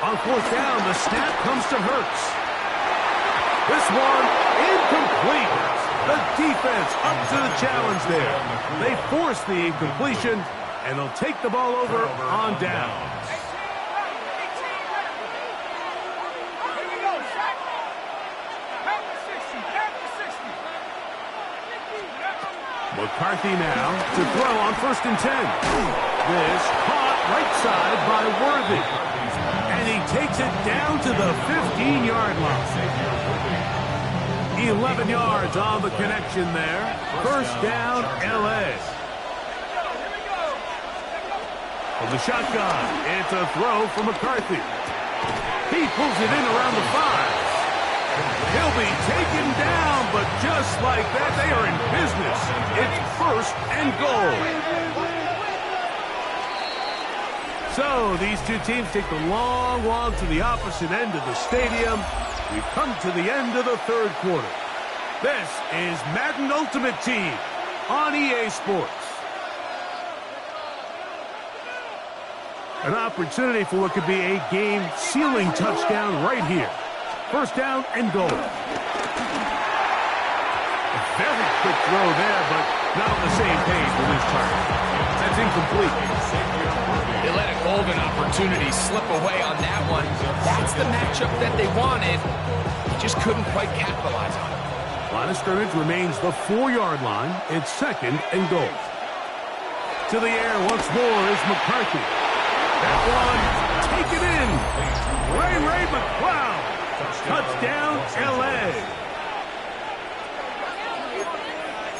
On 4th down, the snap comes to Hurts. This one incomplete. The defense up to the challenge there. They force the incompletion, and they'll take the ball over on downs. McCarthy now to throw on 1st and 10. This caught right side by Worthy. And he takes it down to the 15-yard line. 11 yards on the connection there. 1st down, L.A. From the shotgun, it's a throw for McCarthy. He pulls it in around the 5. He'll be taken down, but just like that, they are in business. It's 1st and goal. So these two teams take the long walk to the opposite end of the stadium. We've come to the end of the 3rd quarter. This is Madden Ultimate Team on EA Sports. An opportunity for what could be a game-sealing touchdown right here. 1st down and goal. A very quick throw there, but not on the same page with his target. That's incomplete. They let a golden opportunity slip away on that one. That's the matchup that they wanted. They just couldn't quite capitalize on it. Line of scrimmage remains the 4-yard line. It's 2nd and goal. To the air once more is McCarthy. That one taken in. Ray McCloud. Touchdown, L.A.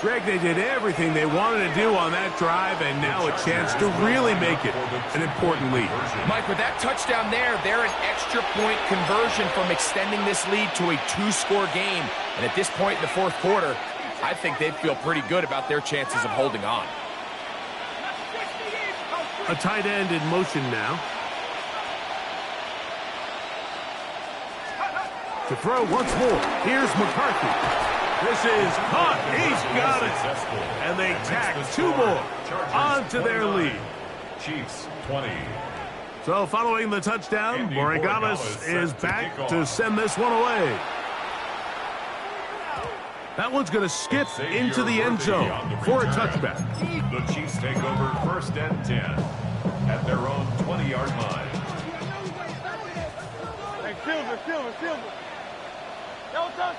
Greg, they did everything they wanted to do on that drive, and now a chance to really make it an important lead. Mike, with that touchdown there, they're an extra point conversion from extending this lead to a 2-score game. And at this point in the fourth quarter, I think they feel pretty good about their chances of holding on. A tight end in motion now. To throw once more. Here's McCarthy. This is caught. He's got it. And they tack 2 more onto their lead. Chiefs 20. So following the touchdown, Borregales is back to send this one away. That one's going to skip into the end zone for a touchback. The Chiefs take over 1st and 10 at their own 20-yard line. Hey, Silver. Yo, stop.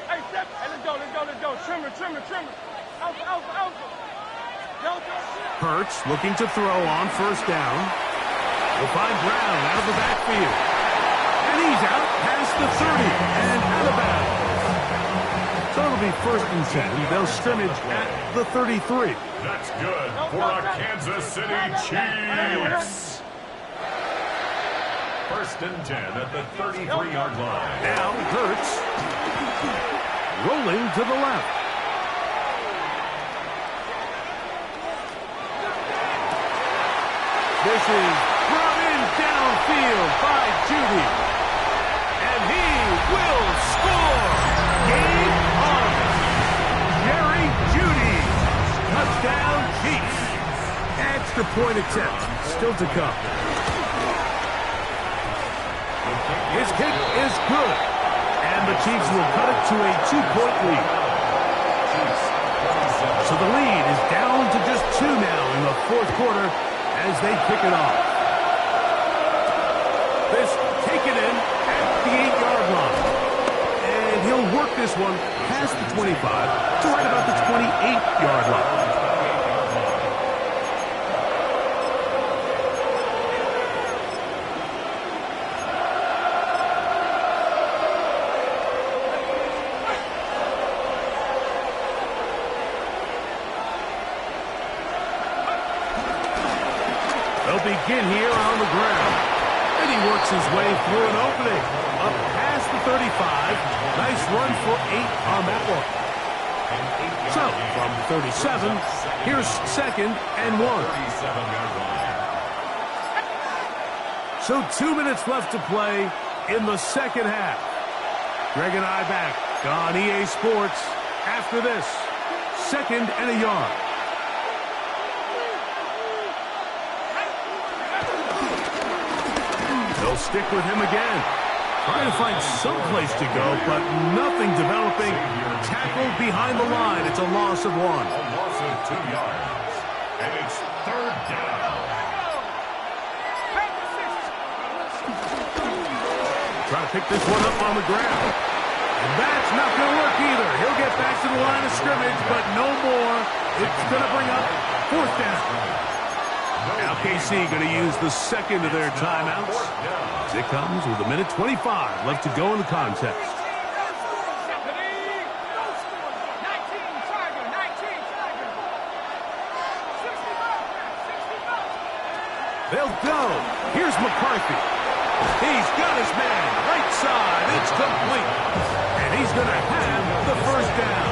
Hey, step. Hey, let's go. Trimmer. Alpha. Hurts looking to throw on 1st down. We'll find Brown out of the backfield. And he's out past the 30 and out of bounds. So it'll be 1st and 10. They'll scrimmage at the 33. That's good for a Kansas City Chiefs. 1st and 10 at the 33-yard line. Now Hurts rolling to the left. This is brought in downfield by Judy. And he will score. Game on. Jerry Judy. Touchdown Chiefs. Extra point attempt still to come. His kick is good. And the Chiefs will cut it to a 2-point lead. So the lead is down to just 2 now in the fourth quarter as they kick it off. This taken in at the 8-yard line. And he'll work this one past the 25 to right about the 28-yard line. Begin here on the ground. And he works his way through an opening. Up past the 35. Nice run for 8 on that one. So, from the 37, here's 2nd and 1. So 2 minutes left to play in the second half. Greg and I back on EA Sports after this. 2nd and a yard. They'll stick with him again. Trying to find some place to go, but nothing developing. Tackled behind the line. It's a loss of 1. A loss of 2 yards. And it's 3rd down. Trying to pick this one up on the ground. And that's not going to work either. He'll get back to the line of scrimmage, but no more. It's going to bring up 4th down. Now KC going to use the second of their timeouts. As it comes with 1:25 left to go in the contest. They'll go. Here's McCarthy. He's got his man. Right side. It's complete. And he's going to have the 1st down.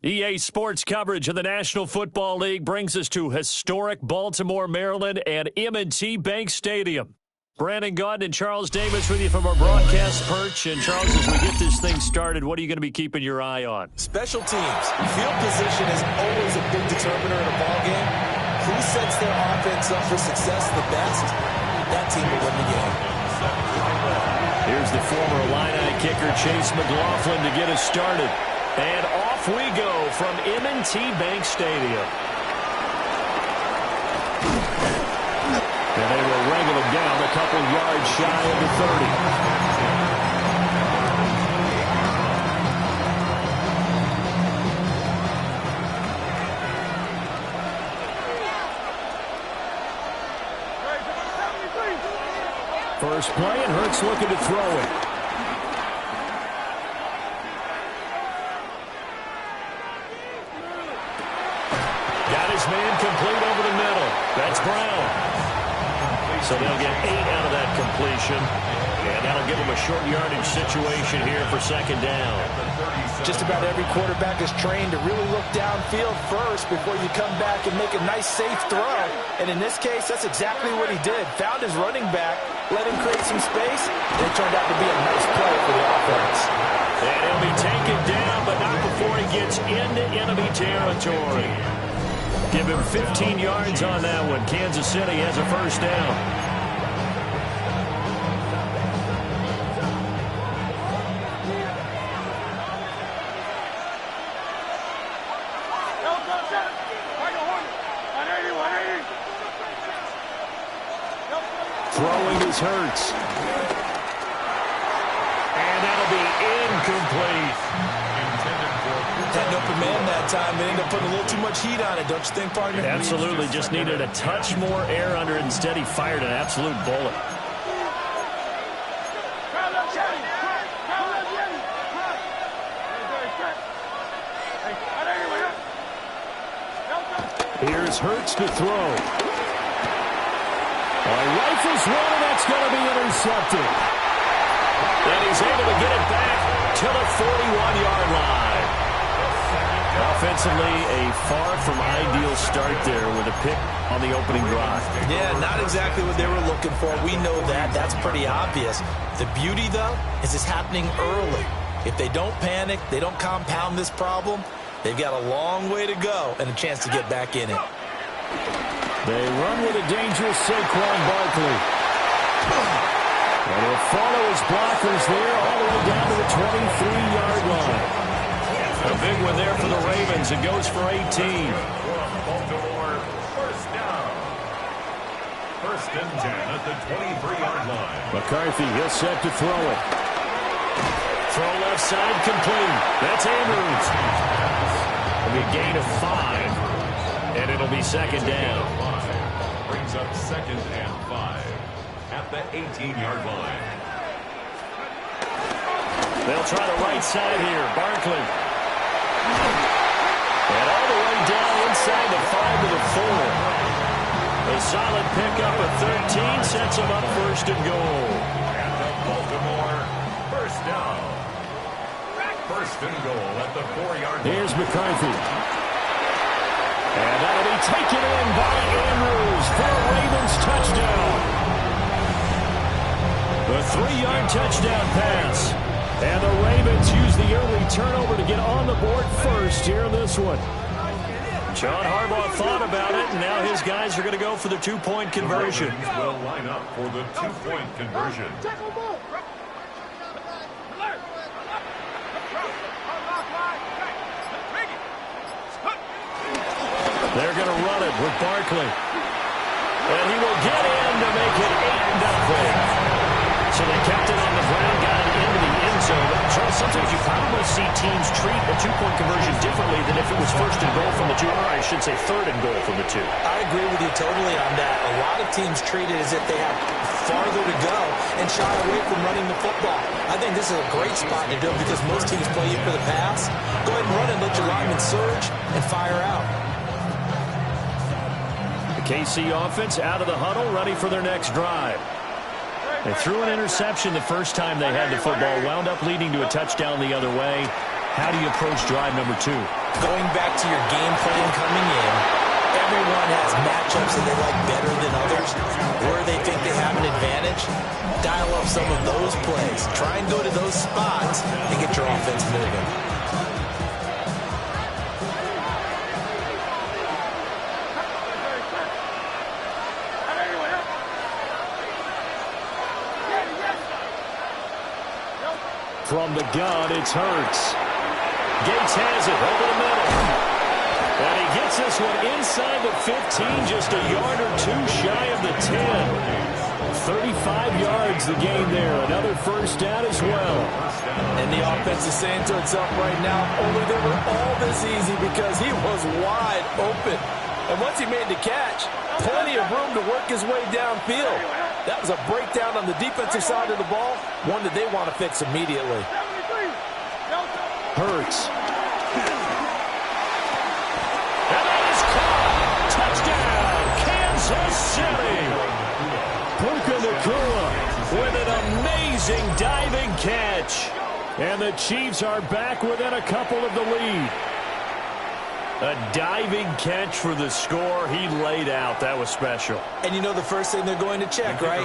EA Sports coverage of the National Football League brings us to historic Baltimore, Maryland, and M&T Bank Stadium. Brandon Gaudin and Charles Davis with you from our broadcast perch. And, Charles, as we get this thing started, what are you going to be keeping your eye on? Special teams. Field position is always a big determiner in a ball game. Who sets their offense up for success the best, that team will win the game. Here's the former Illini kicker, Chase McLaughlin, to get us started. And off we go from M&T Bank Stadium. And they will wrangle him down a couple yards shy of the 30. First play, and Hurts looking to throw it. Got his man complete over the middle. That's Brown. So they'll get 8 out of that completion. And that'll give them a short yardage situation here for second down. Just about every quarterback is trained to really look downfield first before you come back and make a nice, safe throw. And in this case, that's exactly what he did. Found his running back, let him create some space, and it turned out to be a nice play for the offense. And he'll be taken down, but not before he gets into enemy territory. Give him 15 yards on that one. Kansas City has a first down. Throwing is Hurts. And that'll be incomplete. Had an open man that time. They ended up putting a little too much heat on it, don't you think, partner? Absolutely. Just needed a touch more air under it. Instead, he fired an absolute bullet. Here's Hurts to throw. Rifles one, and that's going to be intercepted. And he's able to get it back to the 41-yard line. Offensively, a far from ideal start there with a pick on the opening drive. Yeah, not exactly what they were looking for. We know that. That's pretty obvious. The beauty, though, is it's happening early. If they don't panic, they don't compound this problem, they've got a long way to go and a chance to get back in it. They run with a dangerous Saquon Barkley. And he'll follow his blockers there all the way down to the 23-yard line. A big one there for the Ravens. It goes for 18. Baltimore, first down. First and 10 at the 23-yard line. McCarthy, he'll set to throw it. Throw left side, complete. That's Andrews. It'll be a gain of 5. And it'll be second down. Brings up second and 5 at the 18-yard line. They'll try the right side here. Barkley. And all the way down inside the 5 to the 4. A solid pickup at 13 sets him up first and goal. And the Baltimore first down. First and goal at the 4-yard line. Here's McCarthy. And that'll be taken in by Andrews for a Ravens touchdown. The 3-yard touchdown pass. And the Ravens use the early turnover to get on the board first here in this one. John Harbaugh thought about it, and now his guys are going to go for the 2-point conversion. The Ravens will line up for the 2-point conversion. They're going to run it with Barkley. And he will get in to make it 8-0. So they kept it on the ground, got it into the end zone. Charles, sometimes you probably see teams treat a 2-point conversion differently than if it was first and goal from the 2, or I should say third and goal from the 2. I agree with you totally on that. A lot of teams treat it as if they have farther to go and shy away from running the football. I think this is a great spot to do it because most teams play you for the pass. Go ahead and run it, let your linemen surge, and fire out. The KC offense out of the huddle, ready for their next drive. They threw an interception the first time they had the football, wound up leading to a touchdown the other way. How do you approach drive number 2? Going back to your game plan coming in, everyone has matchups that they like better than others. Where they think they have an advantage, dial up some of those plays. Try and go to those spots and get your offense moving. From the gun, it's Hurts. Gates has it over the middle. And he gets this one inside the 15, just a yard or two shy of the 10. 35 yards the gain there. Another first down as well. And the offense is saying to itself right now, only they were all this easy because he was wide open. And once he made the catch, plenty of room to work his way downfield. That was a breakdown on the defensive side of the ball, one that they want to fix immediately. Hurts. And that is caught. Touchdown, Kansas City. Puka Nacua with an amazing diving catch. And the Chiefs are back within a couple of the lead. A diving catch for the score. He laid out. That was special. And you know the first thing they're going to check, right?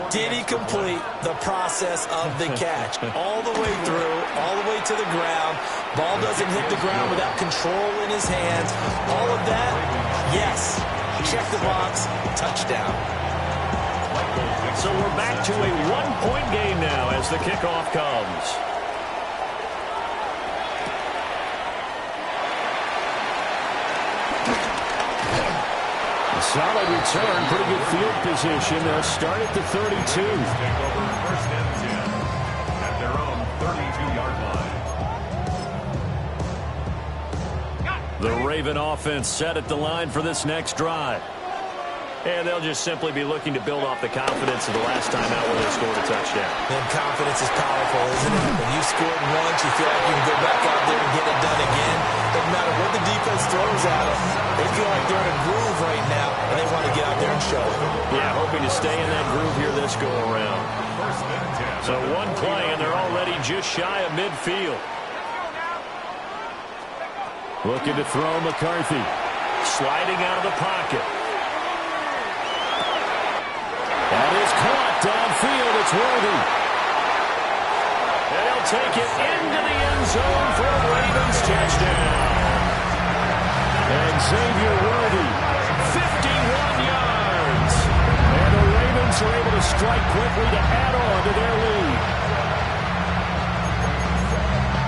Did he complete the process of the catch? All the way through, all the way to the ground. Ball doesn't hit the ground without control in his hands. All of that, yes. Check the box. Touchdown. So we're back to a one-point game now as the kickoff comes. Solid return, pretty good field position. They'll start at the 32. Take over first and 10 at their own 32-yard line. The Raven offense set at the line for this next drive. And they'll just simply be looking to build off the confidence of the last time out where they scored a touchdown. And confidence is powerful, isn't it? When you scored once, you feel like you can go back out there and get it done again. Doesn't matter what the defense throws at them. They feel like they're in a groove right now, and they want to get out there and show it. Yeah, hoping to stay in that groove here this go-around. So one play, and they're already just shy of midfield. Looking to throw McCarthy. Sliding out of the pocket. That is caught downfield. It's Worthy. And he'll take it into the end zone for a Ravens touchdown. And Xavier Worthy, 51 yards. And the Ravens are able to strike quickly to add on to their lead.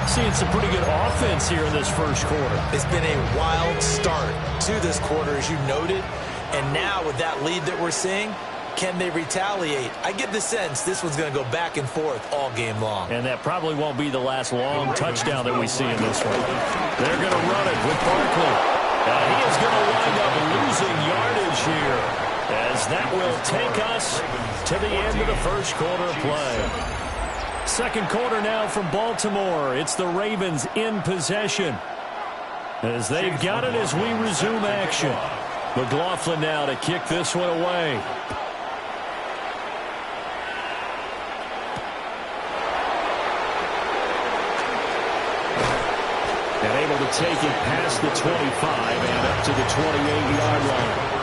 Seeing some pretty good offense here in this first quarter. It's been a wild start to this quarter, as you noted. And now with that lead that we're seeing, can they retaliate? I get the sense this one's going to go back and forth all game long. And that probably won't be the last long touchdown that we see in this one. They're going to run it with Barkley. He is going to wind up losing yardage here, as that will take us to the end of the first quarter of play. Second quarter now from Baltimore. It's the Ravens in possession, as they've got it as we resume action. McLaughlin now to kick this one away. And able to take it past the 25 and up to the 28-yard line.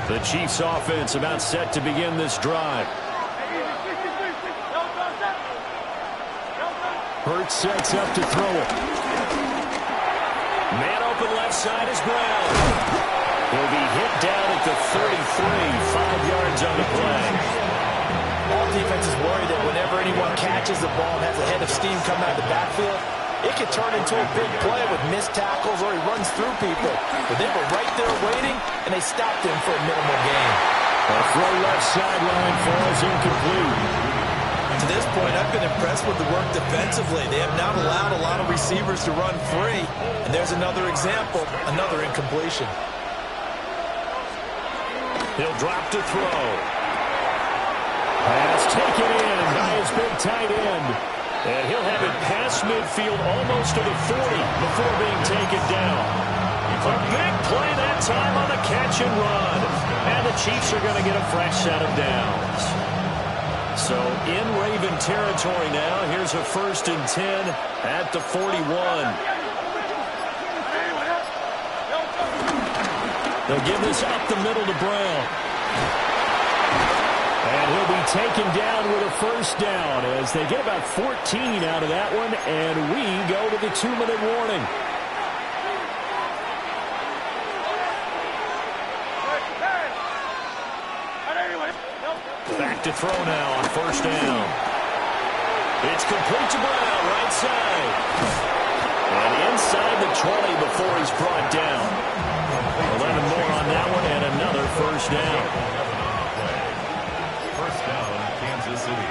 The Chiefs offense about set to begin this drive. Hurts sets up to throw it. Man open left side is Brown. He'll be hit down at the 33, 5 yards on the play. All defenses worry that whenever anyone catches the ball and has a head of steam come out of the backfield, it could turn into a big play with missed tackles or he runs through people. But they were right there waiting, and they stopped him for a minimal gain. A throw left sideline falls incomplete. To this point, I've been impressed with the work defensively. They have not allowed a lot of receivers to run free. And there's another example, another incompletion. He'll drop to throw. Pass taken in by his big tight end. And he'll have it past midfield almost to the 40 before being taken down. A big play that time on the catch and run. And the Chiefs are going to get a fresh set of downs. So in Raven territory now. Here's a 1st and 10 at the 41. They'll give this up the middle to Brown. And he'll be taken down with a 1st down as they get about 14 out of that one. And we go to the 2-minute warning. Back to throw now on 1st down. It's complete to Brown, right side. And inside the 20 before he's brought down. 11 more on that one and another 1st down. 1st down, Kansas City.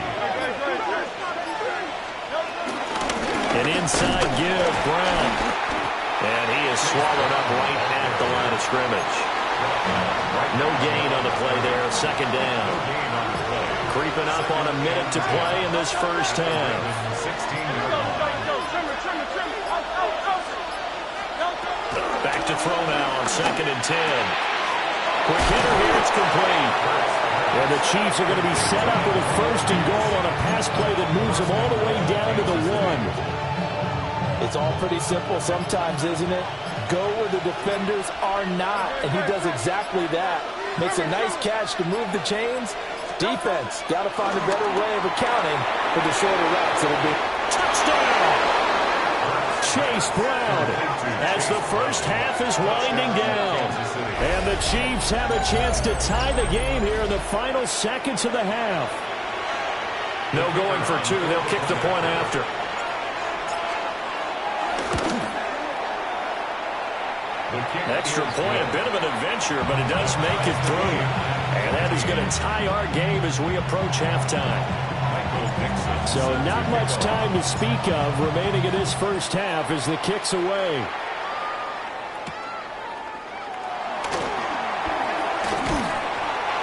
An inside give, Brown. And he is swallowed up right at the line of scrimmage. No gain on the play there, 2nd down. Creeping up on a minute to play in this 1st half. Back to throw now on 2nd and 10. Quick hitter here, it's complete. And the Chiefs are going to be set up with a 1st and goal on a pass play that moves them all the way down to the 1. It's all pretty simple sometimes, isn't it? Go where the defenders are not, and he does exactly that. Makes a nice catch to move the chains. Defense, got to find a better way of accounting for the shorter routes. It'll be touchdown! Chase Brown as the 1st half is winding down. And the Chiefs have a chance to tie the game here in the final seconds of the half. No going for 2. They'll kick the point after. Extra point, a bit of an adventure, but it does make it through. And that is going to tie our game as we approach halftime. So not much time to speak of remaining in this 1st half as the kick's away.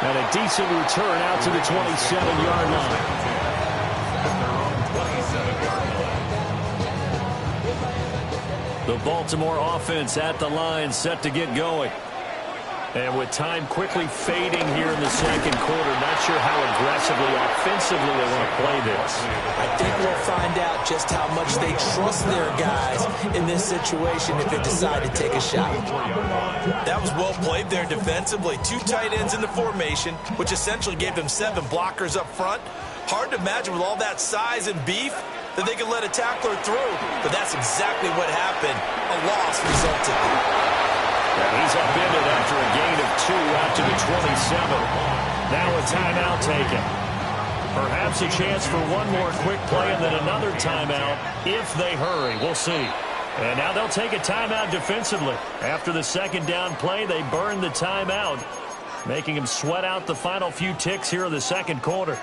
And a decent return out to the 27-yard line. The Baltimore offense at the line, set to get going. And with time quickly fading here in the 2nd quarter, not sure how aggressively, offensively they want to play this. I think we'll find out just how much they trust their guys in this situation if they decide to take a shot. That was well played there defensively. 2 tight ends in the formation, which essentially gave them 7 blockers up front. Hard to imagine with all that size and beef that they could let a tackler through, but that's exactly what happened. A loss resulted. And he's upended after a gain of 2 out to the 27. Now a timeout taken. Perhaps a chance for one more quick play and then another timeout if they hurry. We'll see. And now they'll take a timeout defensively. After the 2nd down play, they burn the timeout, making them sweat out the final few ticks here in the 2nd quarter.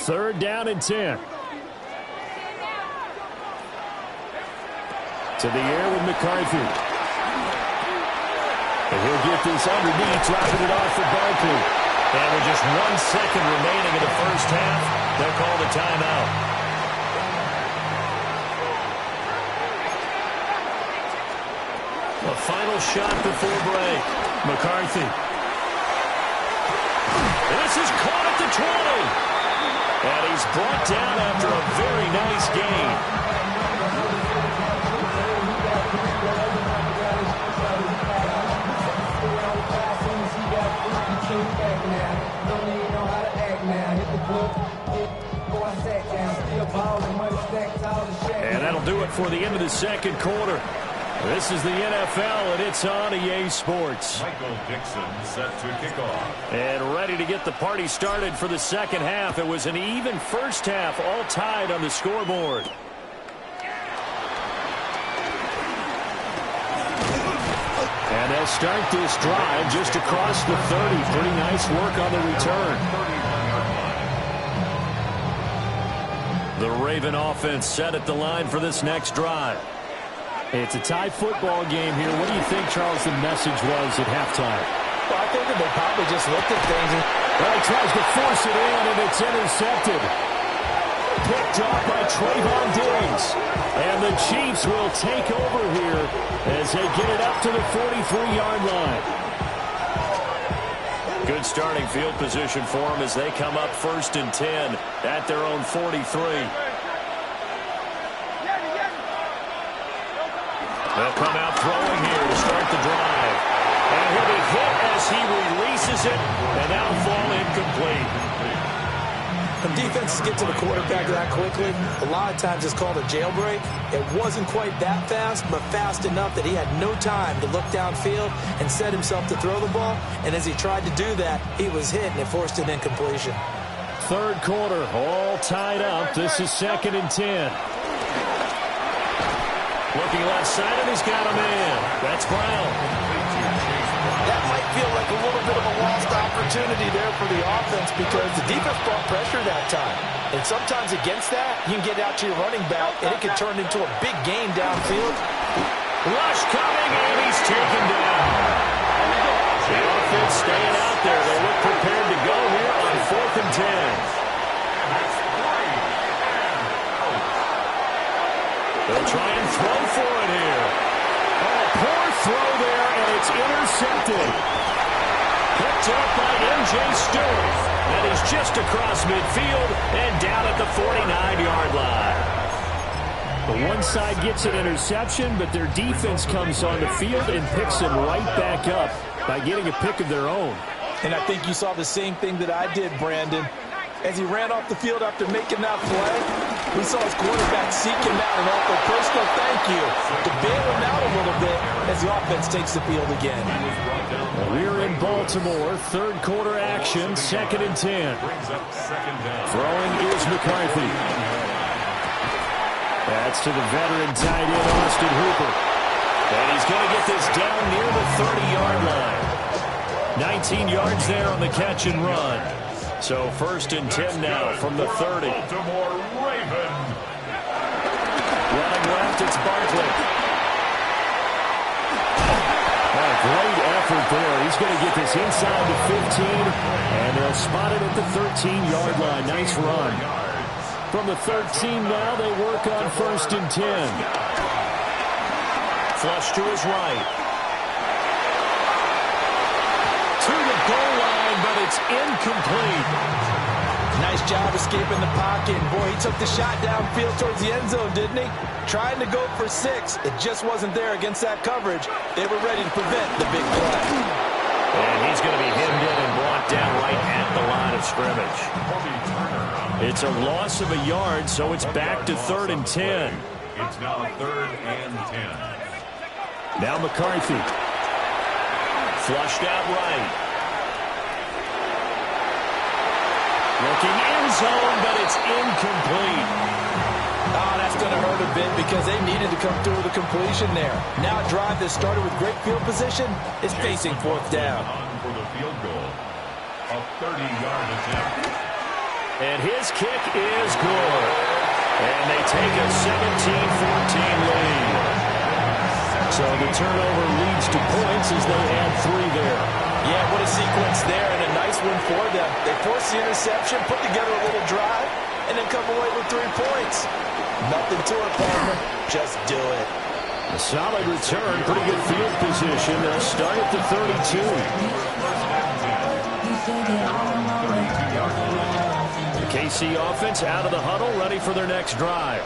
Third down and 10. To the air with McCarthy. And he'll get this underneath, dropping it off for Barkley. And with just 1 second remaining in the 1st half, they'll call the timeout. A final shot before break. McCarthy. This is caught at the 20. And he's brought down after a very nice gain. And that'll do it for the end of the 2nd quarter. This is the NFL, and it's on EA Sports. Michael Dixon set to kick off. And ready to get the party started for the 2nd half. It was an even 1st half, all tied on the scoreboard. And they'll start this drive just across the 30. Pretty nice work on the return. The Raven offense set at the line for this next drive. It's a tie football game here. What do you think, Charles, the message was at halftime? Well, I think that they probably just looked at things. Well, he tries to force it in, and it's intercepted. Picked off by Trayvon Diggs. And the Chiefs will take over here as they get it up to the 43-yard line. Good starting field position for them as they come up 1st and 10 at their own 43. They'll come out throwing here to start the drive. And he'll be hit as he releases it, and that'll fall incomplete. When defenses get to the quarterback that quickly, a lot of times it's called a jailbreak. It wasn't quite that fast, but fast enough that he had no time to look downfield and set himself to throw the ball. And as he tried to do that, he was hit, and it forced an incompletion. 3rd quarter, all tied up. This is 2nd and 10. Looking left side, and he's got a man. That's Brown. That might feel like a little bit of a lost opportunity there for the offense because the defense brought pressure that time. And sometimes against that, you can get out to your running back, and it can turn into a big gain downfield. Rush coming, and he's taken down. The offense staying out there. They look prepared to go here on 4th and 10. They'll try and throw for it here. Oh, poor throw there, and it's intercepted. Picked up by M.J. Stewart. And he's just across midfield and down at the 49-yard line. The one side gets an interception, but their defense comes on the field and picks him right back up by getting a pick of their own. And I think you saw the same thing that I did, Brandon. As he ran off the field after making that play, we saw his quarterback seek him out and offer a personal thank you to bail him out a little bit as the offense takes the field again. We're in Baltimore, 3rd quarter action, 2nd and 10. Throwing is McCarthy. That's to the veteran tight end, Austin Hooper. And he's going to get this down near the 30-yard line. 19 yards there on the catch and run. So 1st and 10 now from the 30. Baltimore Raven. Running left, it's Barkley. Great effort there. He's going to get this inside the 15, and they'll spot it at the 13-yard line. Nice run. From the 13 now, they work on 1st and 10. Flush to his right. To the goal line, but it's incomplete. Nice job escaping the pocket. Boy, he took the shot downfield towards the end zone, didn't he? Trying to go for 6. It just wasn't there against that coverage. They were ready to prevent the big play. And he's going to be hemmed in and brought down right at the line of scrimmage. It's a loss of a yard, so it's back to 3rd and 10. It's now 3rd and 10. Now McCarthy. Flushed out right. Looking end zone, but it's incomplete. Oh, that's going to hurt a bit because they needed to come through with a completion there. Now a drive that started with great field position is facing 4th down. For the field goal, a 30-yard attempt. And his kick is good. And they take a 17-14 lead. So the turnover leads to points as they add 3 there. Yeah, what a sequence there, and a nice one for them. They force the interception, put together a little drive, and then come away with 3 points. Nothing to it, partner. Just do it. A solid return, pretty good field position. They'll start at the 32. The KC offense out of the huddle, ready for their next drive.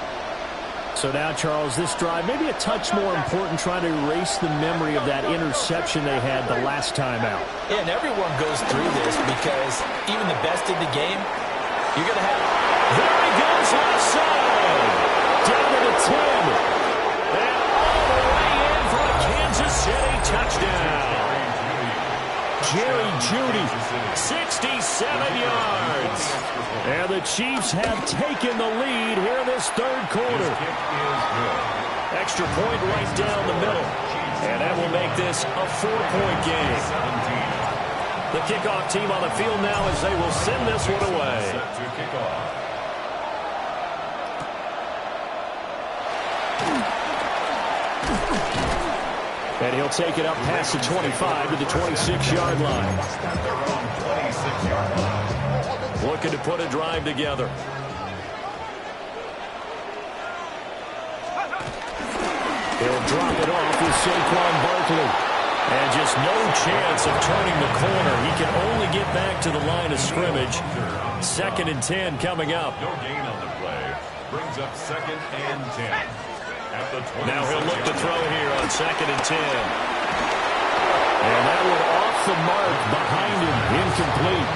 So now, Charles, this drive maybe a touch more important, trying to erase the memory of that interception they had the last time out. Yeah, and everyone goes through this because even the best in the game, you're going to have... There he goes, left side. Down to the 10. And all the way in for a Kansas City touchdown. Jerry Jeudy, 67 yards. And the Chiefs have taken the lead here in this 3rd quarter. Extra point right down the middle. And that will make this a 4-point game. The kickoff team on the field now as they will send this one away. And he'll take it up past the 25 to the 26-yard line. Looking to put a drive together. He'll drop it off with Saquon Barkley. And just no chance of turning the corner. He can only get back to the line of scrimmage. 2nd and 10 coming up. No gain on the play. Brings up 2nd and 10. At the 20. Now he'll look to throw here on 2nd and 10. And that one off the mark behind him, incomplete.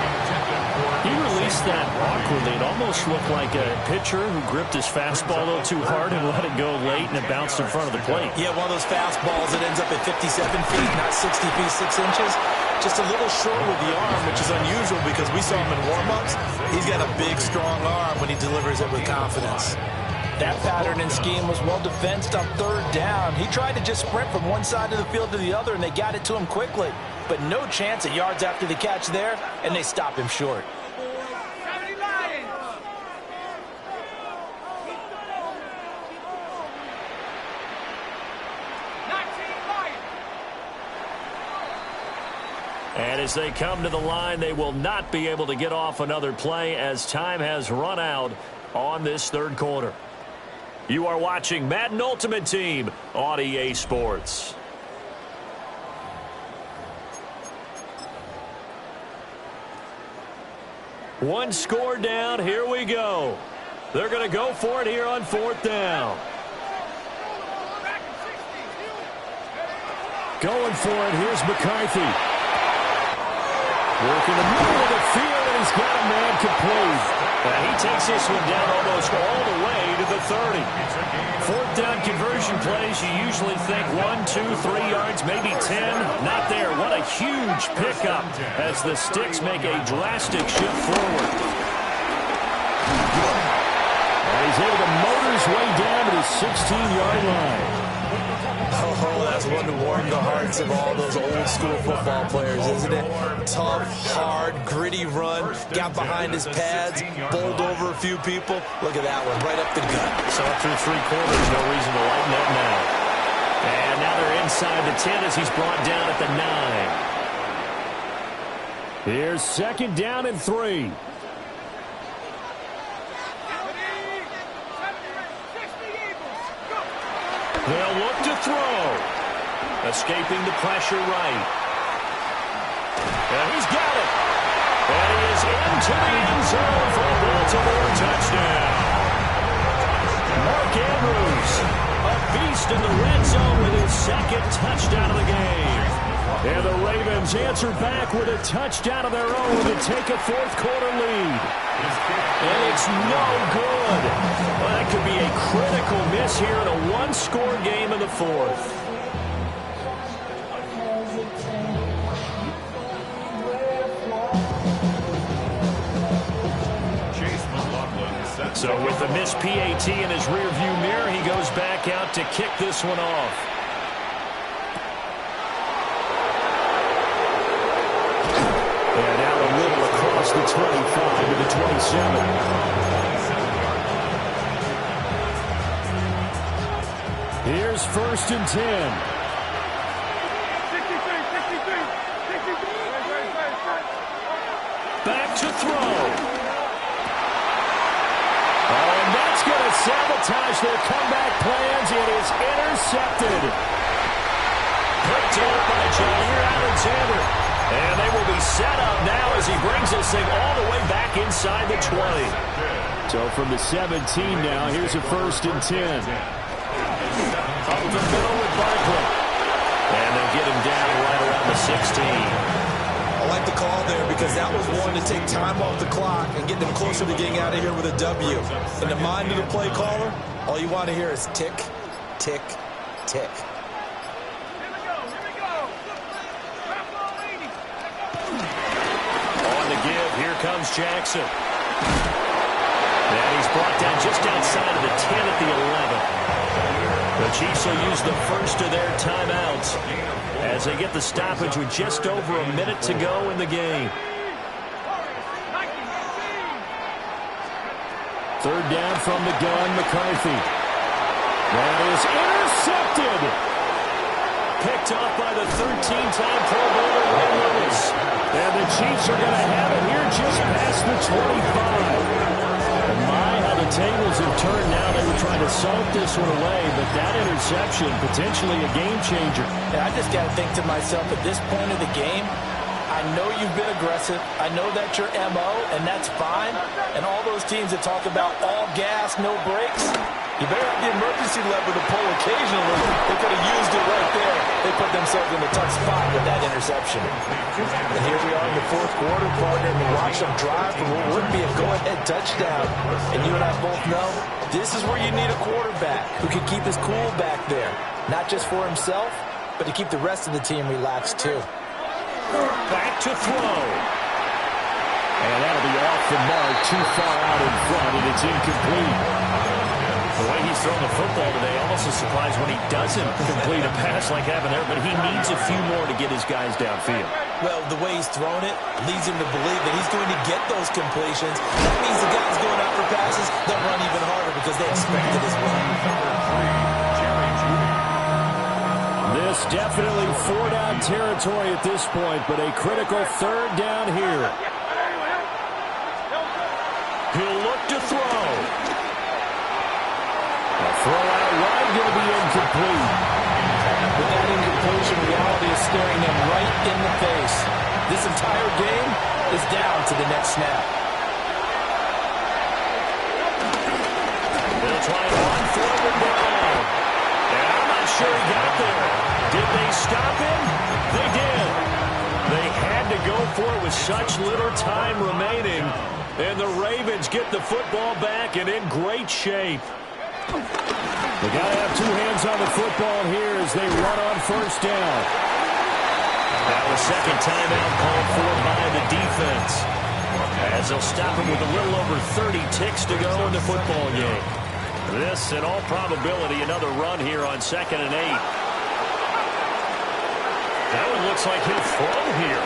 He released that awkwardly. It almost looked like a pitcher who gripped his fastball a little too hard and let it go late, and it bounced in front of the plate. Yeah, one of those fastballs that ends up at 57 feet, not 60 feet, 6 inches. Just a little short with the arm, which is unusual because we saw him in warm-ups. He's got a big, strong arm when he delivers it with confidence. That pattern and scheme was well defensed on 3rd down. He tried to just sprint from one side of the field to the other, and they got it to him quickly. But no chance at yards after the catch there, and they stop him short. And as they come to the line, they will not be able to get off another play as time has run out on this 3rd quarter. You are watching Madden Ultimate Team on EA Sports. One score down. Here we go. They're going to go for it here on 4th down. Going for it. Here's McCarthy. Working the middle of the field, and he's got a man complete. He takes this one down almost all the way to the 30. 4th down conversion plays, you usually think 1, 2, 3 yards, maybe 10. Not there. What a huge pickup as the Sticks make a drastic shift forward. And he's able to motor his way down to the 16-yard line. Oh, that's one to warm the hearts of all those old-school football players, isn't it? Tough, hard, gritty run, got behind his pads, bowled over a few people. Look at that one, right up the gut. So through 3 quarters, no reason to lighten up now. And now they're inside the 10 as he's brought down at the 9. Here's 2nd down and 3. They'll look to throw. Escaping the pressure right. And he's got it. And he is into the end zone for a Baltimore touchdown. Mark Andrews, a beast in the red zone with his 2nd touchdown of the game. And the Ravens answer back with a touchdown of their own to take a 4th quarter lead. And it's no good. Well, that could be a critical miss here in a 1-score game in the 4th. So with the missed PAT in his rearview mirror, he goes back out to kick this one off. And now a little across the 25 to the 27. Here's 1st and 10. Back to throw. Oh, and that's going to sabotage their comeback plans. It is intercepted. Picked up by Jair Alexander. And they will be set up now as he brings this thing all the way back inside the 20. So from the 17 now, here's a 1st and 10. Up the middle with Barkley. And they'll get him down right around the 16. I like the call there because that was one to take time off the clock and get them closer to getting out of here with a W. In the mind of the play caller, all you want to hear is tick, tick, tick. On the give, here comes Jackson. And he's brought down just outside of the 10 at the 11. The Chiefs will use the first of their timeouts as they get the stoppage with just over a minute to go in the game. 3rd down from the gun, McCarthy. That is intercepted. Picked off by the 13-time Pro Bowler Ray Lewis. And the Chiefs are going to have it here just past the 25. And my, how the tables have turned now. They were trying to salt this one away, but that interception, potentially a game changer. Yeah, I just got to think to myself, at this point of the game, I I know you've been aggressive. I know that's your MO, and that's fine. And all those teams that talk about all gas, no brakes, you better have the emergency lever to pull occasionally. They could have used it right there. They put themselves in a tough spot with that interception. And here we are in the fourth quarter, partner, and we watch them drive for what would be a go-ahead touchdown. And you and I both know this is where you need a quarterback who can keep his cool back there. Not just for himself, but to keep the rest of the team relaxed too. Back to throw. And that'll be off the mark, too far out in front, and it's incomplete. The way he's thrown the football today, almost a surprise when he doesn't complete a pass like that there, but he needs a few more to get his guys downfield. Well, the way he's thrown it leads him to believe that he's going to get those completions. That means the guys going out for passes, they'll run even harder because they expect it as well. This definitely four-down territory at this point, but a critical third down here. He'll look to throw. Throw out wide, going to be incomplete. With that incompletion, reality is staring them right in the face. This entire game is down to the next snap. They'll try one forward down. And I'm not sure he got there. Did they stop him? They did. They had to go for it with such little time remaining. And the Ravens get the football back and in great shape. They got to have two hands on the football here as they run on first down. That was second timeout called for by the defense. As they'll stop him with a little over 30 ticks to go in the football game. This, in all probability, another run here on 2nd and 8. That one looks like he'll throw here.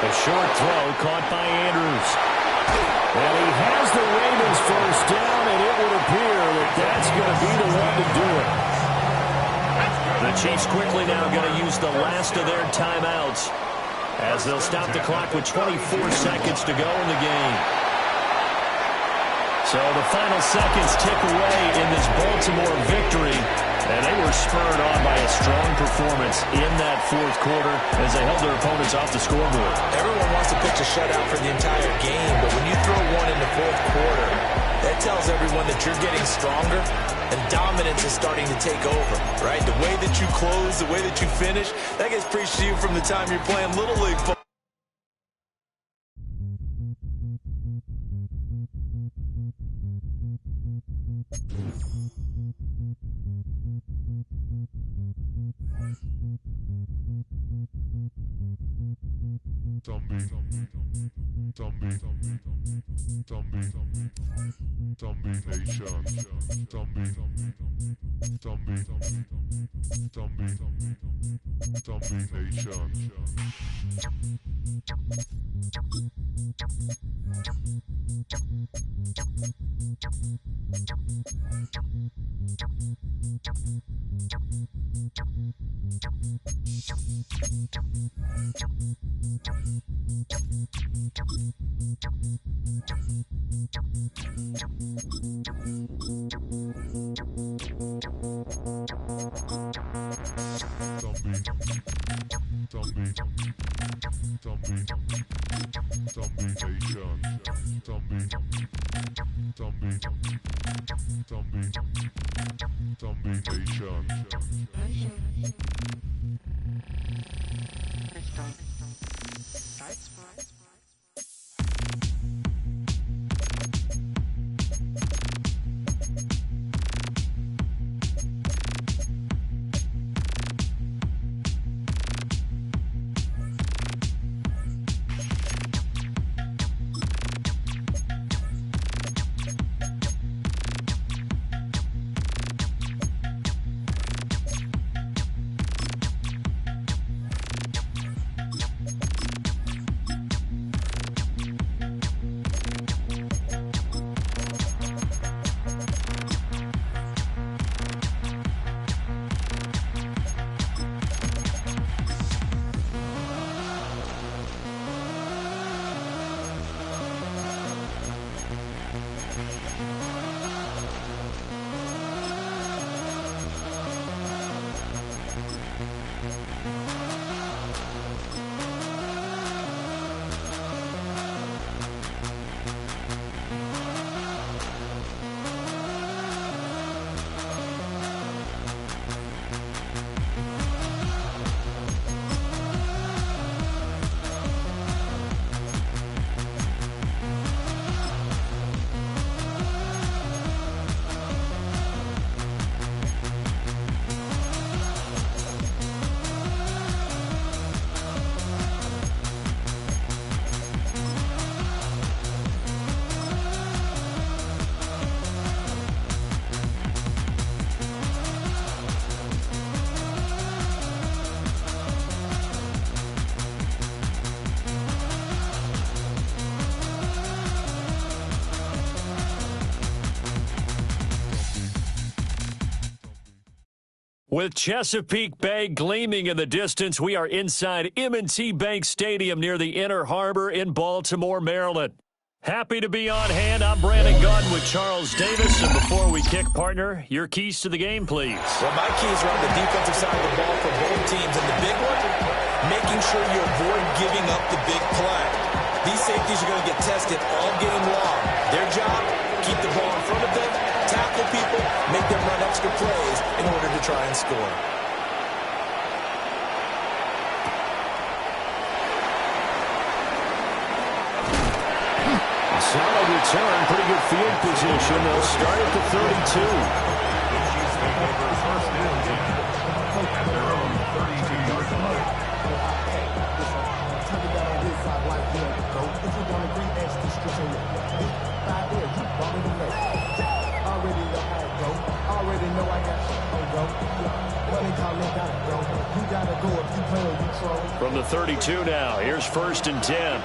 A short throw caught by Andrews. And he has the Ravens first down, and it would appear that that's going to be the one to do it. The Chiefs quickly now going to use the last of their timeouts as they'll stop the clock with 24 seconds to go in the game. So the final seconds tick away in this Baltimore victory, and they were spurred on by a strong performance in that fourth quarter as they held their opponents off the scoreboard. Everyone wants to pitch a shutout for the entire game, but when you throw one in the fourth quarter, that tells everyone that you're getting stronger and dominance is starting to take over, right? The way that you close, the way that you finish, that gets preached to you from the time you're playing Little League football. With Chesapeake Bay gleaming in the distance, we are inside M&T Bank Stadium near the Inner Harbor in Baltimore, Maryland. Happy to be on hand. I'm Brandon Gunn with Charles Davis. And before we kick, partner, your keys to the game, please. Well, my keys are on the defensive side of the ball for both teams. And the big one, making sure you avoid giving up the big play. These safeties are going to get tested all game long. Their job, keep the ball in front of them, tackle people, make them run extra plays in order to try and score. Solid return, pretty good field position. They'll start at the 32. At their own 32-yard line. From the 32 now, here's 1st and 10.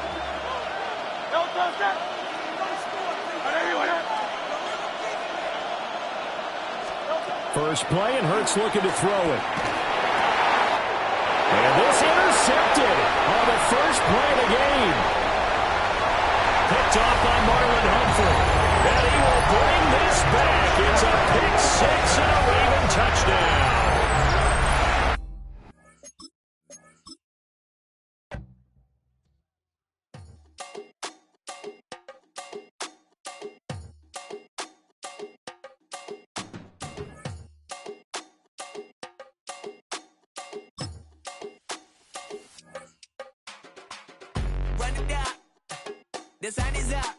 First play, and Hurts looking to throw it. And this intercepted on the first play of the game. Picked off by Marlon Humphrey. And he will bring this back. It's a pick six and a Raven touchdown. The sun is up,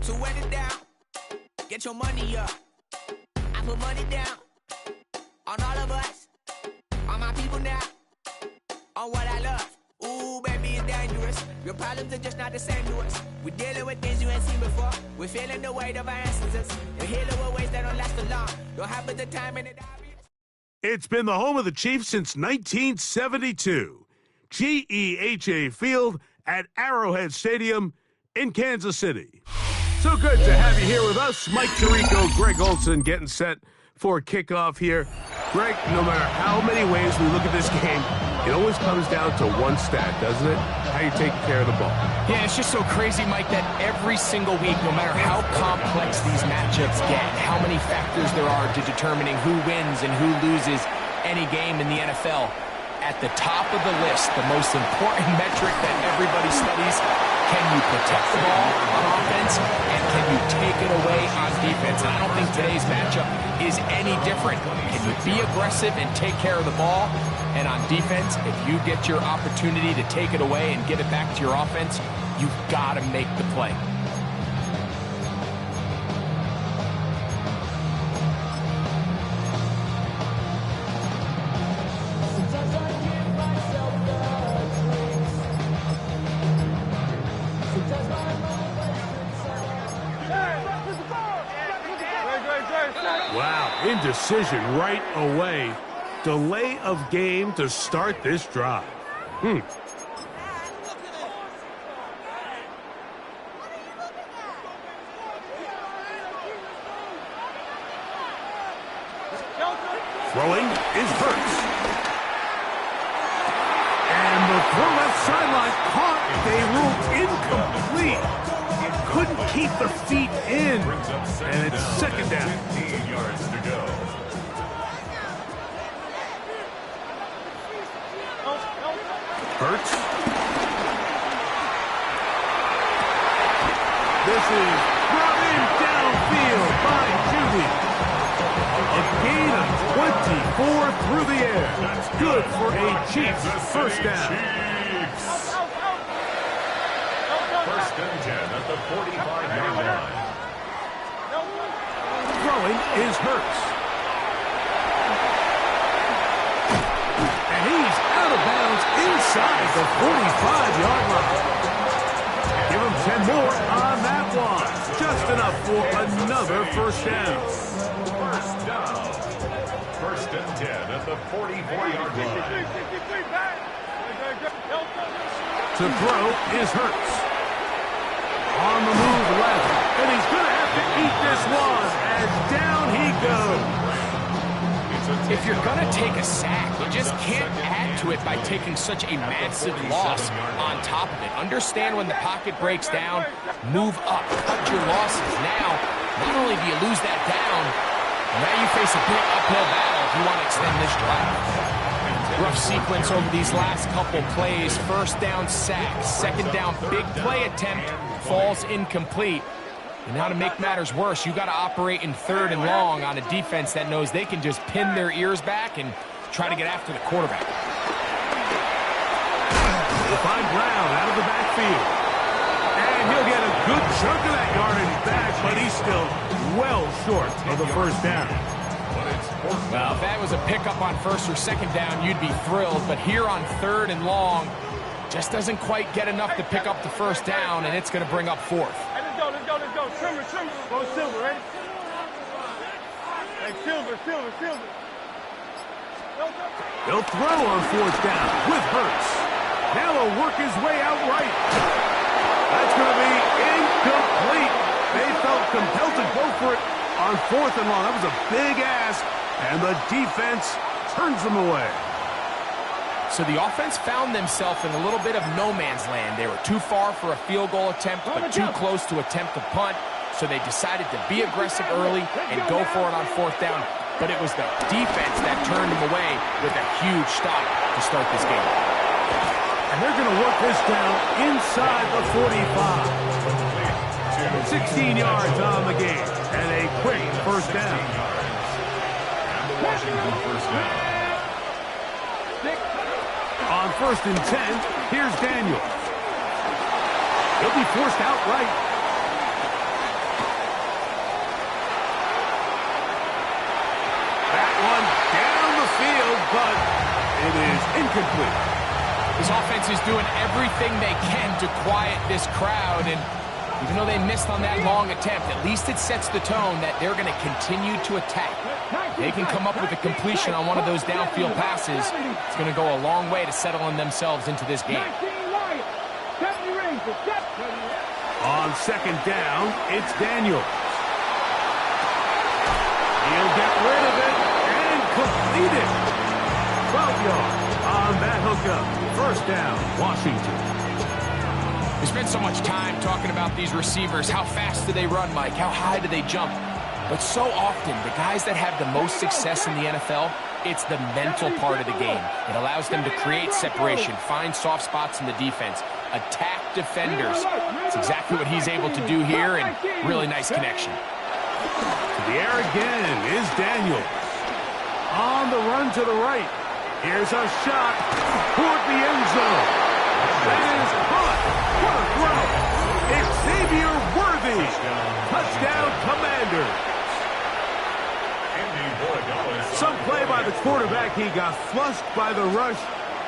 so run it down. Get your money up. I put money down on all of us, on my people now, on what I love. Ooh, baby, it's dangerous. Your problems are just not the same to us. We're dealing with things you ain't seen before. We're feeling the weight of our ancestors. You're healing with ways that don't last so long. Don't have but the time and it obvious. It's been the home of the Chiefs since 1972. GEHA Field at Arrowhead Stadium in Kansas City. So good to have you here with us. Mike Tirico, Greg Olson getting set for kickoff here. Greg, no matter how many ways we look at this game, it always comes down to one stat, doesn't it? How you taking care of the ball. Yeah, it's just so crazy, Mike, that every single week, no matter how complex these matchups get, how many factors there are to determining who wins and who loses any game in the NFL, at the top of the list, the most important metric that everybody studies: can you protect the ball on offense, and can you take it away on defense? And I don't think today's matchup is any different. Can you be aggressive and take care of the ball? And on defense, if you get your opportunity to take it away and get it back to your offense, you've got to make the play. Wow, indecision right away. Delay of game to start this drive. Throwing is Hurts. And the throw left sideline caught. They ruled incomplete. It couldn't keep the feet in. And it's second down. 15 yards to go. Hurts. This is brought in downfield by Judy. A gain of 24 through the air. That's good for a Chiefs first down. First and 10 at the 45-yard line. Throwing is Hurts. And he's out of bounds inside the 45-yard line. Give him 10 more on that one. Just enough for another first down. First down. First and 10 at the 44-yard line. To throw is Hurts. On the move left, and he's going to have to eat this one, and down he goes. If you're going to take a sack, you just can't add to it by taking such a massive loss on top of it. Understand when the pocket breaks down, move up, cut your losses. Now, not only do you lose that down, now you face a big uphill battle if you want to extend this drive. Rough sequence over these last couple plays. First down sack, second down big play attempt, falls incomplete. And now to make matters worse, you got to operate in 3rd and long on a defense that knows they can just pin their ears back and try to get after the quarterback. They'll find Brown out of the backfield. And he'll get a good chunk of that yardage back, but he's still well short of the first down. Well, if that was a pickup on 1st or 2nd down, you'd be thrilled. But here on 3rd and long, just doesn't quite get enough to pick up the first down, and it's going to bring up 4th. Let's go. Silver. Go Silver, ready? Hey, Silver. He'll throw on 4th down with Hurts. Now he'll work his way out right. That's going to be incomplete. They felt compelled to go for it on 4th and long. That was a big ask, and the defense turns them away. So the offense found themselves in a little bit of no man's land. They were too far for a field goal attempt, but too close to attempt a punt. So they decided to be aggressive early and go for it on 4th down. But it was the defense that turned them away with a huge stop to start this game. And they're going to work this down inside the 45. 16 yards on the game, and a quick first down. And the Washington first down. On 1st and 10, here's Daniels. He'll be forced outright. That one down the field, but it is incomplete. This offense is doing everything they can to quiet this crowd, and even though they missed on that long attempt, at least it sets the tone that they're going to continue to attack. They can come up with a completion on one of those downfield passes. It's going to go a long way to settling themselves into this game. On 2nd down, it's Daniels. He'll get rid of it and complete it. 12 yards on that hookup. First down, Washington. We spent so much time talking about these receivers. How fast do they run, Mike? How high do they jump? But so often, the guys that have the most success in the NFL, it's the mental part of the game. It allows them to create separation, find soft spots in the defense, attack defenders. It's exactly what he's able to do here, and really nice connection. To the air again is Daniels. On the run to the right. Here's a shot toward the end zone. That is caught. What a throw. Xavier Worthy. Touchdown, Commanders. Some play by the quarterback. He got flushed by the rush,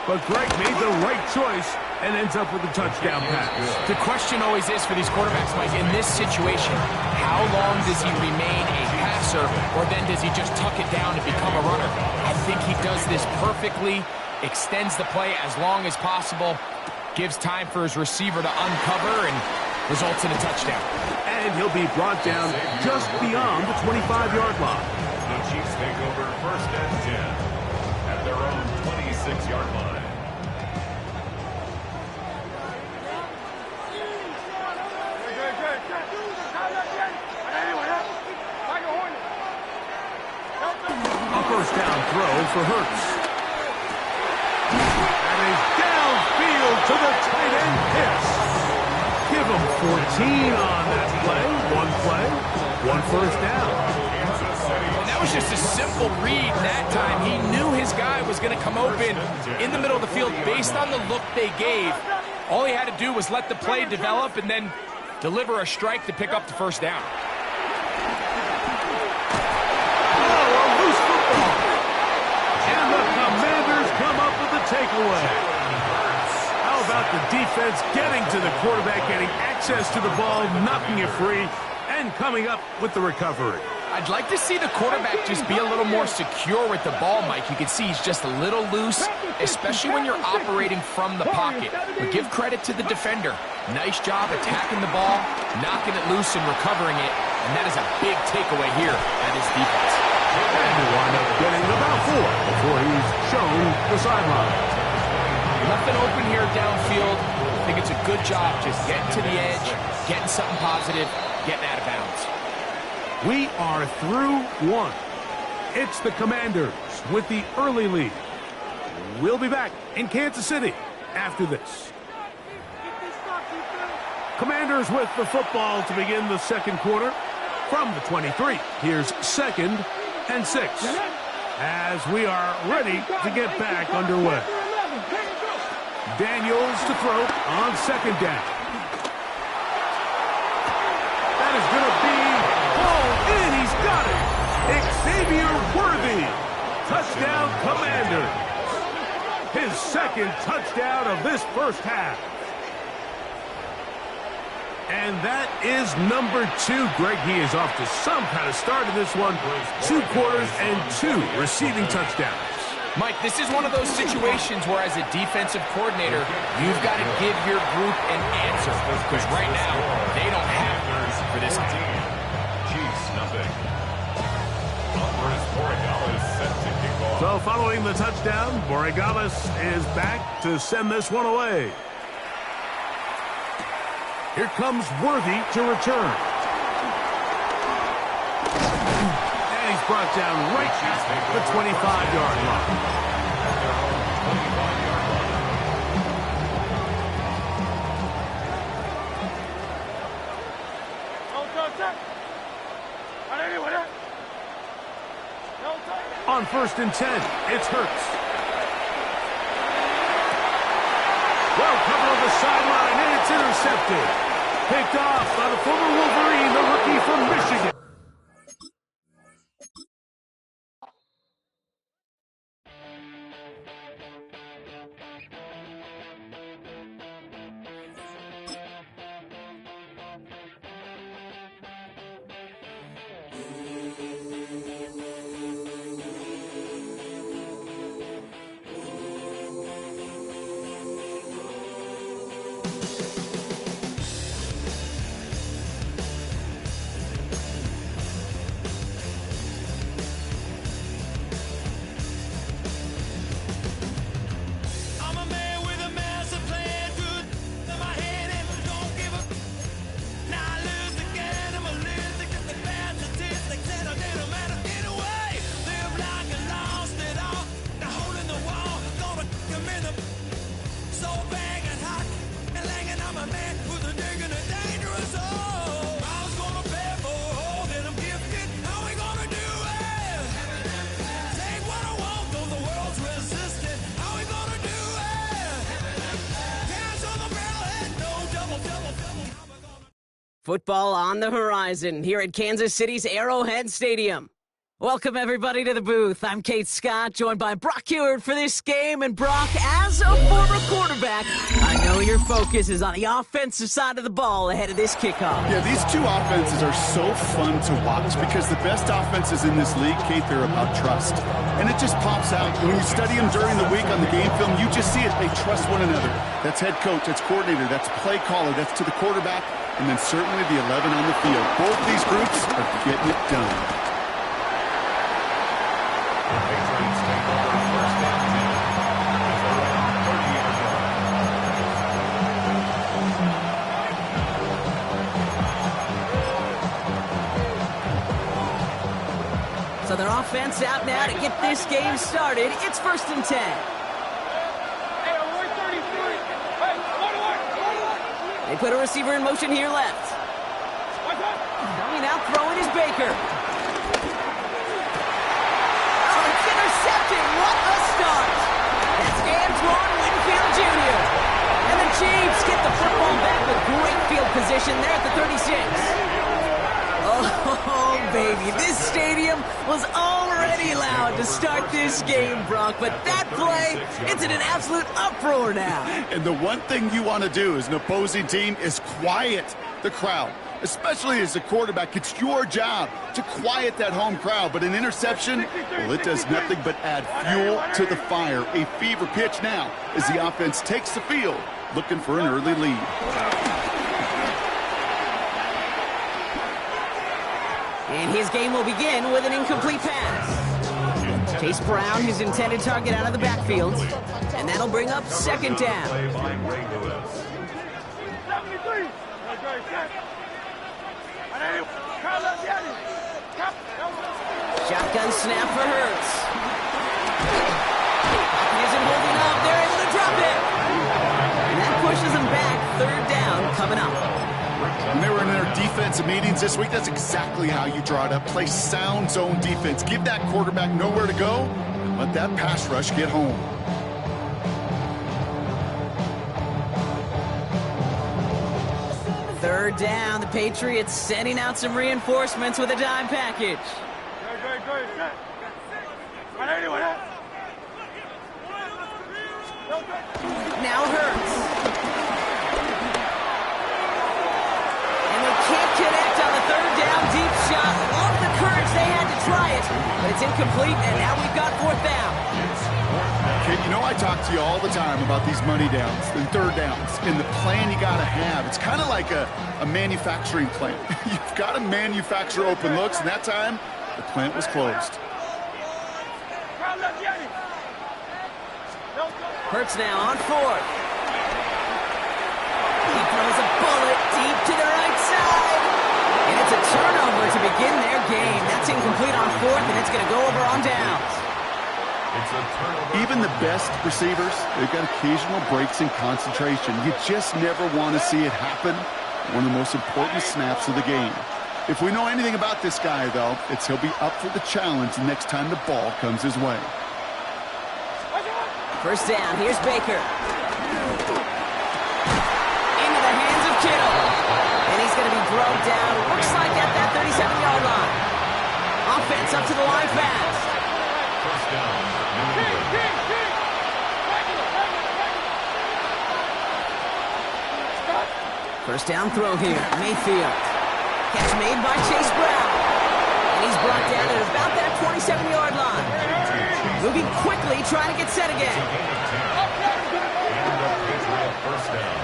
but Greg made the right choice and ends up with a touchdown pass. The question always is for these quarterbacks, Mike, in this situation, how long does he remain a passer, or then does he just tuck it down and become a runner? I think he does this perfectly, extends the play as long as possible, gives time for his receiver to uncover, and results in a touchdown. And he'll be brought down just beyond the 25-yard line. The Chiefs take over 1st and 10 at their own 26-yard line. A first down throw for Hurts. And he's downfield to the tight end pitch. Give him 14 on that play. One first down. And that was just a simple read that time. He knew his guy was going to come open in the middle of the field based on the look they gave. All he had to do was let the play develop and then deliver a strike to pick up the first down. And the Commanders come up with the takeaway. How about the defense getting to the quarterback, getting access to the ball, knocking it free, and coming up with the recovery? I'd like to see the quarterback just be a little more secure with the ball, Mike. You can see he's just a little loose, especially when you're operating from the pocket. But give credit to the defender. Nice job attacking the ball, knocking it loose and recovering it. And that is a big takeaway here at his defense. And he'll wind up getting about 4 before he's shown the sideline. Nothing open here downfield. I think it's a good job just getting to the edge, getting something positive, getting out of bounds. We are through 1. It's the Commanders with the early lead. We'll be back in Kansas City after this. Commanders with the football to begin the second quarter. From the 23, here's 2nd and 6. As we are ready to get back underway. Daniels to throw on 2nd down. That is going to be hauled in. He's got it. Xavier Worthy. Touchdown, Commanders. His 2nd touchdown of this first half. And that is number 2. Greg, he is off to some kind of start in this one. 2 quarters and 2 receiving touchdowns. Mike, this is one of those situations where as a defensive coordinator, you've got to give your group an answer. Because right now, they don't have answers for this team. Chiefs, nothing. Set to kick off. So following the touchdown, Borregales is back to send this one away. Here comes Worthy to return. And he's brought down right at the 25-yard line. On 1st and 10, it's Hurts. Well covered on the sideline, and it's intercepted. Picked off by the former Wolverine, the rookie from Michigan. Football on the horizon here at Kansas City's Arrowhead Stadium. Welcome, everybody, to the booth. I'm Kate Scott, joined by Brock Heward for this game. And Brock, as a former quarterback, I know your focus is on the offensive side of the ball ahead of this kickoff. Yeah, these two offenses are so fun to watch because the best offenses in this league, Kate, they're about trust. And it just pops out. When you study them during the week on the game film, you just see it. They trust one another. That's head coach, that's coordinator, that's play caller, that's to the quarterback, and then certainly the 11 on the field. Both these groups are getting it done. So their offense out now to get this game started. It's 1st and 10. They put a receiver in motion here left. Coming out throwing is Baker. Oh, it's intercepted. What a start. That's Antoine Winfield Jr. And the Chiefs get the football back with great field position there at the 36. Oh, baby, this stadium was already loud to start this game, Brock, but that play, it's in an absolute uproar now. And the one thing you want to do as an opposing team is quiet the crowd, especially as a quarterback. It's your job to quiet that home crowd, but an interception, well, it does nothing but add fuel to the fire. A fever pitch now as the offense takes the field, looking for an early lead. And his game will begin with an incomplete pass. Chase Brown, his intended target, out of the backfield. And that'll bring up second down. Shotgun snap for Hurts. He isn't holding up. They're able to drop it. And that pushes them back. Third down coming up. When they were in their defensive meetings this week, that's exactly how you draw it up. Play sound zone defense. Give that quarterback nowhere to go, and let that pass rush get home. Third down, the Patriots sending out some reinforcements with a dime package. Now Hurts. And they can't connect on the third down deep shot. Love the courage they had to try it, but it's incomplete, and now we've got fourth down. Okay, you know I talk to you all the time about these money downs and third downs and the plan you got to have. It's kind of like a manufacturing plant. You've got to manufacture open looks, and that time the plant was closed. Hurts now on fourth. He throws a bullet deep to the right side. And it's a turnover to begin their game. That's incomplete on fourth, and it's going to go over on downs. Even the best receivers, they've got occasional breaks in concentration. You just never want to see it happen. One of the most important snaps of the game. If we know anything about this guy, though, it's he'll be up for the challenge the next time the ball comes his way. First down, here's Baker. Into the hands of Kittle. And he's going to be brought down, looks like at that 37-yard line. Offense up to the line fast. First down. First down throw here, Mayfield. Catch made by Chase Brown. And he's brought down at about that 27-yard line. Moving quickly, trying to get set again. First down.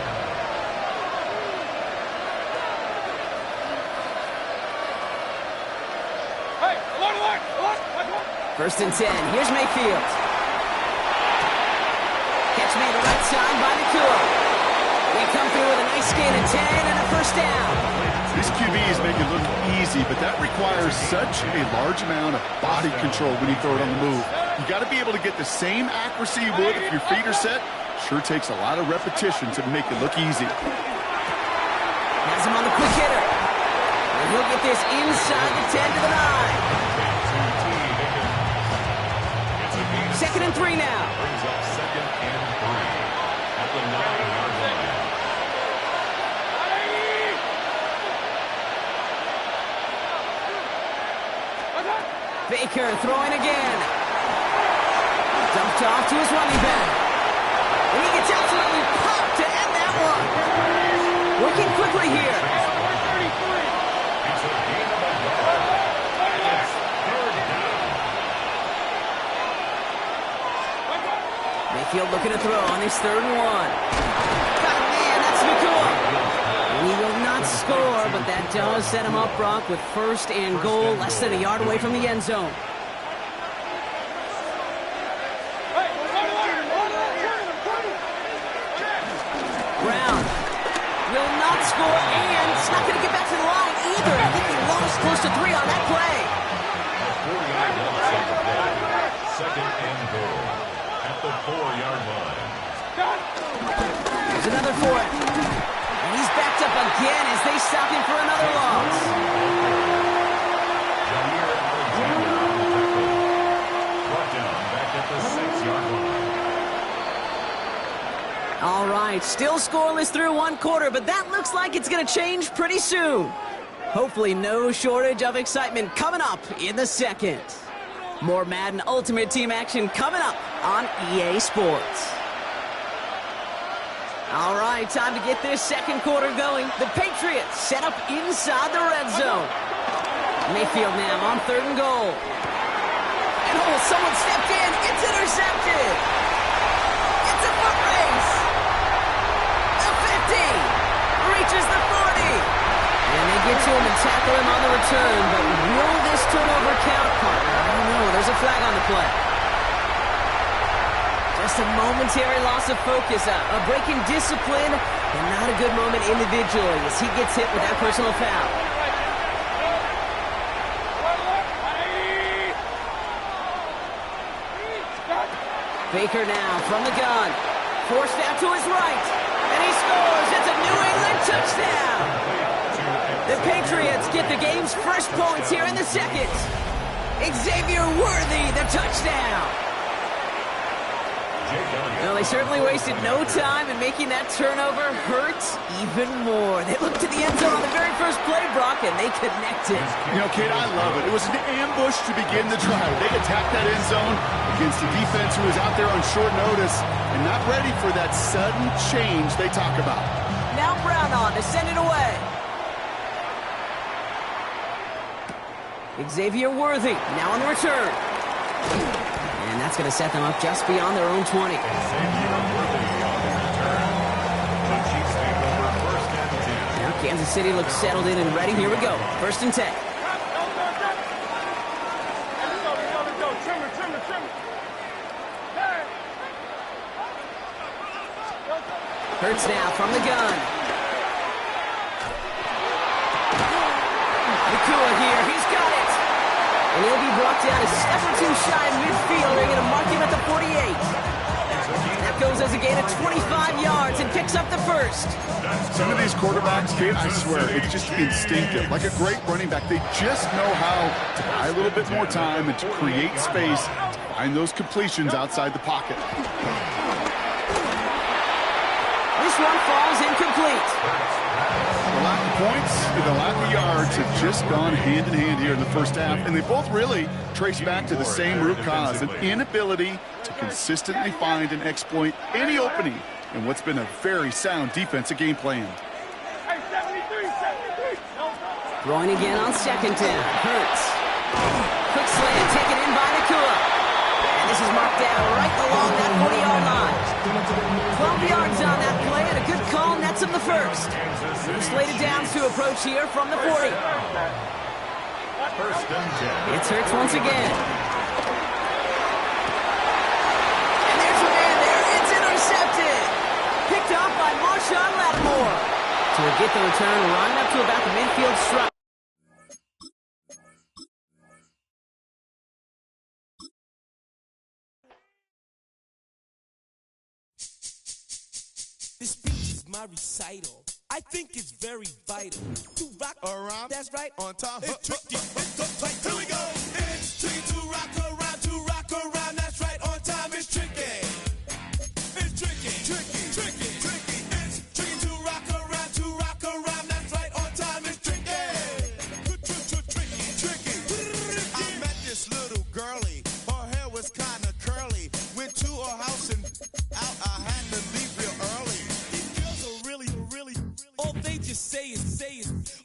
First and 10. Here's Mayfield. Catch made right side by Nakua. They come through with a nice gain of 10 and a first down. These QBs make it look easy, but that requires such a large amount of body control when you throw it on the move. You got to be able to get the same accuracy you would if your feet are set. Sure takes a lot of repetition to make it look easy. Has him on the quick hitter. And he'll get this inside the 10 to the 9. Second and 3 now. Brings up second and 3 at the 9-yard line. Baker throwing again. Dumped off to his running back. And he gets absolutely popped to end that one. Working quickly here. It's a gain of a yard. It's third down. Mayfield looking to throw on his third and 1. Got a man, that's Nakua. And he will not score, but that does set him up, Brock, with first and goal, less than a yard away from the end zone. Brown will not score, and it's not going to get back to the line either. I think he lost close to 3 on that play. A 4-yard loss on the play. Second and goal at the 4-yard line. There's another for it. And he's backed up again as they stop him for another loss. Jair Alexander on the tackle. Brought down back at the 6-yard line. All right, still scoreless through one quarter, but that looks like it's going to change pretty soon. Hopefully no shortage of excitement coming up in the second. More Madden Ultimate Team action coming up on EA Sports. All right, time to get this second quarter going. The Patriots set up inside the red zone. Mayfield now on third and goal. And someone stepped in. It's intercepted. It's a foot race. The 50 reaches the 40. And they get to him in tackle him on the return, but will this turnover count, partner? I don't know. There's a flag on the play. Just a momentary loss of focus, a break in discipline, and not a good moment individually as he gets hit with that personal foul. Baker now from the gun. Forced out to his right. And he scores. It's a New England touchdown. The Patriots get the game's first points here in the second. Xavier Worthy, the touchdown. Well, they certainly wasted no time in making that turnover hurt even more. They looked to the end zone on the very first play, Brock, and they connected. You know, Kate, I love it. It was an ambush to begin the drive. They attacked that end zone against a defense who was out there on short notice and not ready for that sudden change they talk about. Now Brown on to send it away. Xavier Worthy now on the return. And that's going to set them up just beyond their own 20. Now Kansas City looks settled in and ready. Here we go. 1st and 10. Hurts now from the gun. Nakua here. He's got it. And he'll be brought down a step or two shy of midfield. They're going to mark him at the 48. That goes as a gain of 25 yards and picks up the first. Some of these quarterbacks, Kate, I swear, it's just instinctive. Like a great running back, they just know how to buy a little bit more time and to create space to find those completions outside the pocket. This one falls incomplete. The lack of points and the lack of yards have just gone hand in hand here in the first half, and they both really trace back to the same root cause, an inability to consistently find and exploit any opening in what's been a very sound defensive game plan. Throwing again on 2nd down. Hurts. Quick slant taken in by Nakua. And this is marked down right along that 40-yard line. 12 yards on that play, and a good call nets him the first. Slated downs to approach here from the 40. It's Hurts once again. And there's a man there. It's intercepted. Picked off by Marshawn Lattimore. To get the return, running up to about the midfield stripe. This speech is my recital. I think it's very vital to rock around. That's right. On time. It's tricky. Here we go. It's tricky to rock around. To rock around. That's right. On time. It's tricky. It's tricky. Tricky. Tricky. Tricky. It's tricky to rock around. To rock around. That's right. On time. It's tricky. Tricky. Tricky. I met this little girlie. Her hair was kind of curly. Went to her house and out. I had to leave real early. All they just say is,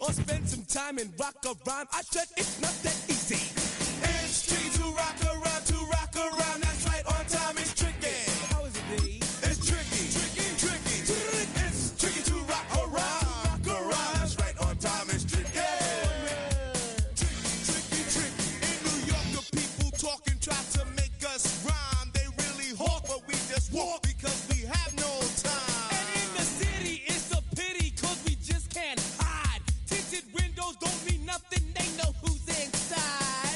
or spend some time and rock a rhyme. I said it's not that easy. It's tricky to rock around, that's right, on time it's tricky. How is it, B? It's tricky, tricky, tricky. It's tricky to rock around, that's right, on time it's tricky. Tricky, tricky. In New York, the people talking try to make us rhyme. They really hawk, but we just walk because we have no time. Can't hide. Tinted windows don't mean nothing. They know who's inside.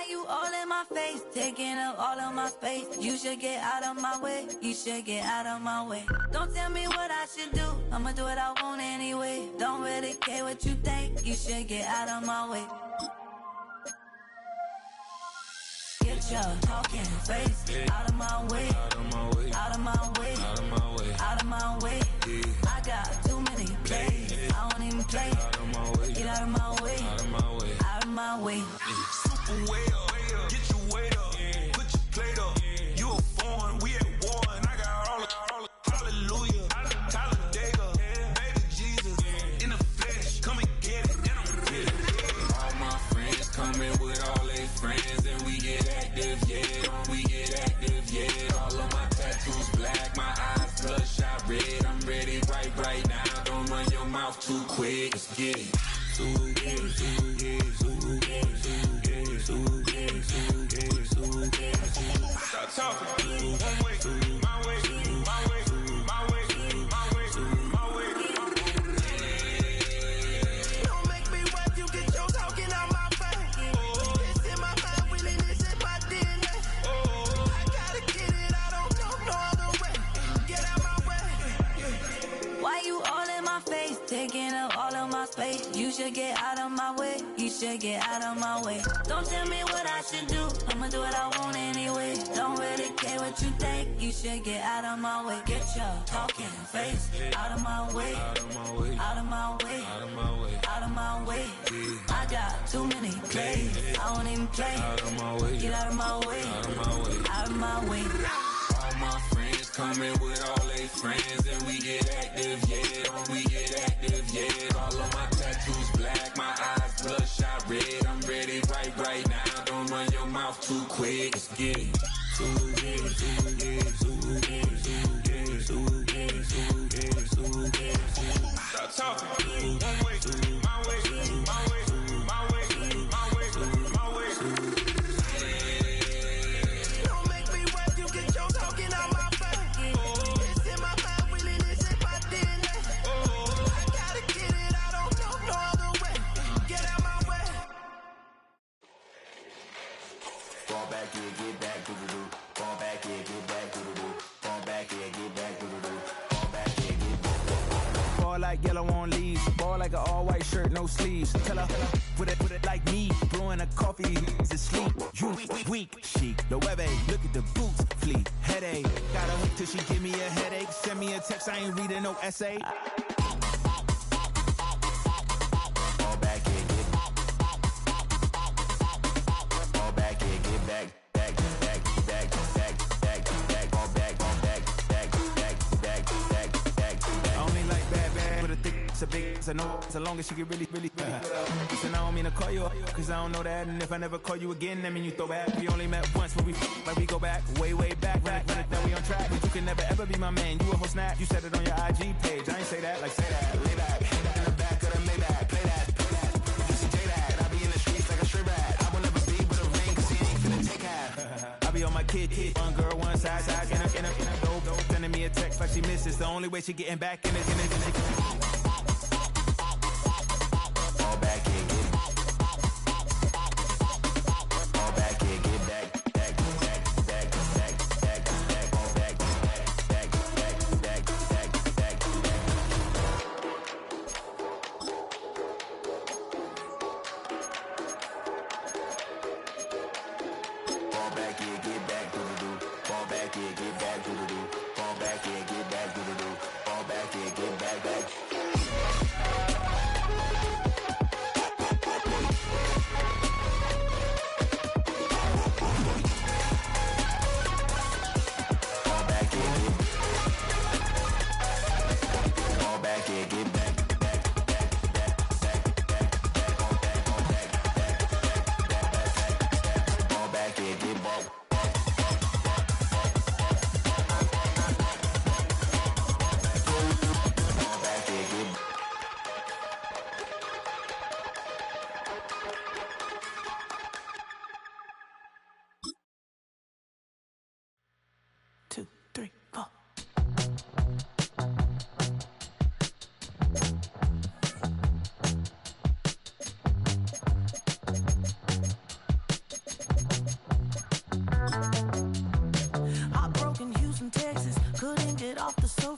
Why you all in my face, taking up all of my space? You should get out of my way, you should get out of my way. Don't tell me what I should do, I'ma do what I want anyway. Don't really care what you think, you should get out of my way. Get your talking face out of my way, out of my way, out of my way, out of my way, out of my way. I got too many plays, I don't even play. Out of my way, get out of my way, out of my way, out of my way. Super way up, get your weight up, put your plate up. You a foreign, we at war, and I got all the hallelujah, Talladega, baby Jesus, in the flesh, come and get it, and I'm with it. All my friends coming with all their friends, and we get active, yeah, we get active, yeah. All of my tattoos black, my eyes bloodshot red. I'm ready right now. Don't run your mouth too quick. Let's get it. Stop talking. One way, my way, my way, my way, my way, my way. Don't make me wipe you, get your talking out my face. It's in my mind, really, this in my DNA. I gotta get it, I don't know no other way. Get out my way. Why you all in my face, taking up all of my space? You should get out of my way, you should get out of my way. Don't tell me what I should do, I'ma do what I want anyway. Don't really care what you think, you should get out of my way. Get your talking face out of my way, out of my way, out of my way, out of my way, out of my way. I got too many plays, I don't even play. Out of my way, get out of my way, out of my way, out of my way. All my friends coming with all their friends, and we get active, yeah, we get active, yeah. All of my tattoos black, my eyes bloodshot red. I'm ready right now. Don't run your mouth too quick. Let's get it. Stop talking. One way, my way, my way, my way, my way, my way. Don't make me wipe you, get your talking out my face. It's in my mind, really, this in my DNA. I gotta get it, I don't know no other way. Get out my way. Fall back here, get back, doo-doo-doo. Fall back here, get back, doo-doo-doo. Fall back here, get back, doo-doo-doo. Fall back here, get back. Ball like yellow on leaves. Ball like an all-white shirt, no sleeves. Tell her, put it like me. Blowing a coffee, to sleep. You weak, chic. The web look at the boots, fleet. Headache. Got a hook till she give me a headache. Send me a text, I ain't reading no essay. Fall back here, get back. Fall back here, get back. Back, back, back, back, back, back. Fall back, back, back, back, back, back, back. I only like bad, but a thick, it's a big, it's a no, as long as she can really. Listen, I don't mean to call you up, cause I don't know that. And if I never call you again, that mean you throw back. We only met once, but like we go back, way back. Run it, that we on track. But you can never ever be my man. You a whole snap, you said it on your IG page. I ain't say that, like say that. Lay back, in the back of the Maybach. Play that. You see J that, I be in the streets like a stray rat. I will never be with a ring, cause he ain't finna take half. I be on my kid, one girl, one side, in a dope, sending me a text like she misses. The only way she getting back in it. Fall back here, get back. Fall back here, get back. Back, back, back, back, back, back. Fall back, back, back, back, back, back, back. Fall back here, get back, doo-doo-doo. Fall back here, get back, doo-doo-doo. Fall back here, get back, doo-doo-doo. Fall back here, get back, back.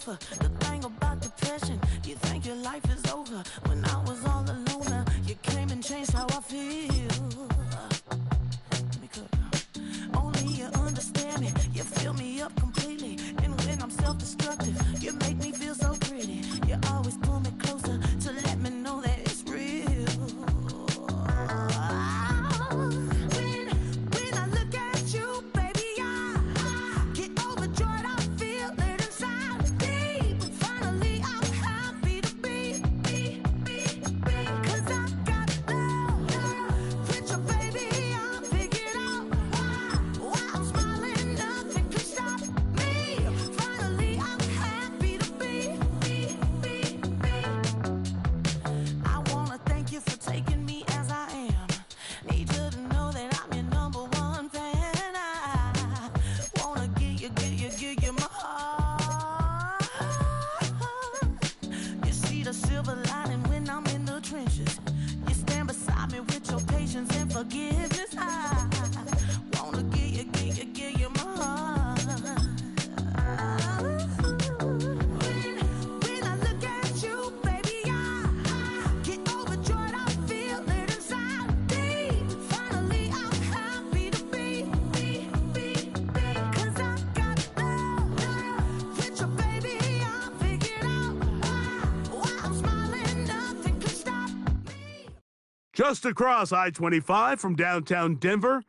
sofa. The thing about depression, you think your life is over. When I was all alone, you came and changed how I feel. Let me cook. Only you understand me, you fill me up completely. And when I'm self-destructive, you make me feel so pretty. You always pull me closer to let me know that it's real. When I look at you, baby, I get overjoyed. I feel it inside deep. Finally, I'm happy to be. 'Cause I got love with you, baby. I figured out why I'm smiling. Nothing can stop me. Finally, I'm happy to be. I wanna thank you for taking me as I am. Need you to know that I'm your #1 fan. I wanna give you my heart. You see the silver lining when I'm in the trenches. You stand beside me with your patience and forgiveness. I wanna give you my heart. When I look at you, baby, I get overjoyed. I feel it inside deep. Finally, I'm happy to be. 'Cause I got love with you, baby. I figured out why I'm smiling. Nothing can stop. Just across I-25 from downtown Denver,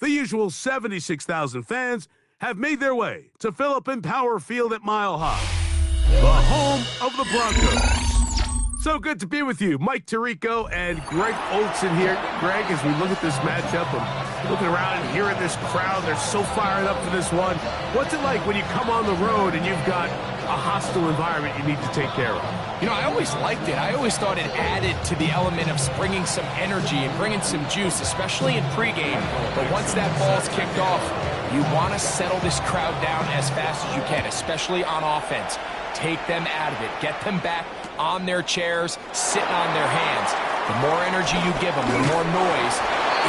the usual 76,000 fans have made their way to Philip Power Field at Mile High, the home of the Broncos. So good to be with you, Mike Tirico and Greg Olson here. Greg, as we look at this matchup, I'm looking around and hearing this crowd. They're so fired up for this one. What's it like when you come on the road and you've got a hostile environment you need to take care of? You know, I always liked it. I always thought it added to the element of bringing some energy and bringing some juice, especially in pregame. But once that ball's kicked off, you want to settle this crowd down as fast as you can, especially on offense. Take them out of it. Get them back on their chairs, sitting on their hands. The more energy you give them, the more noise,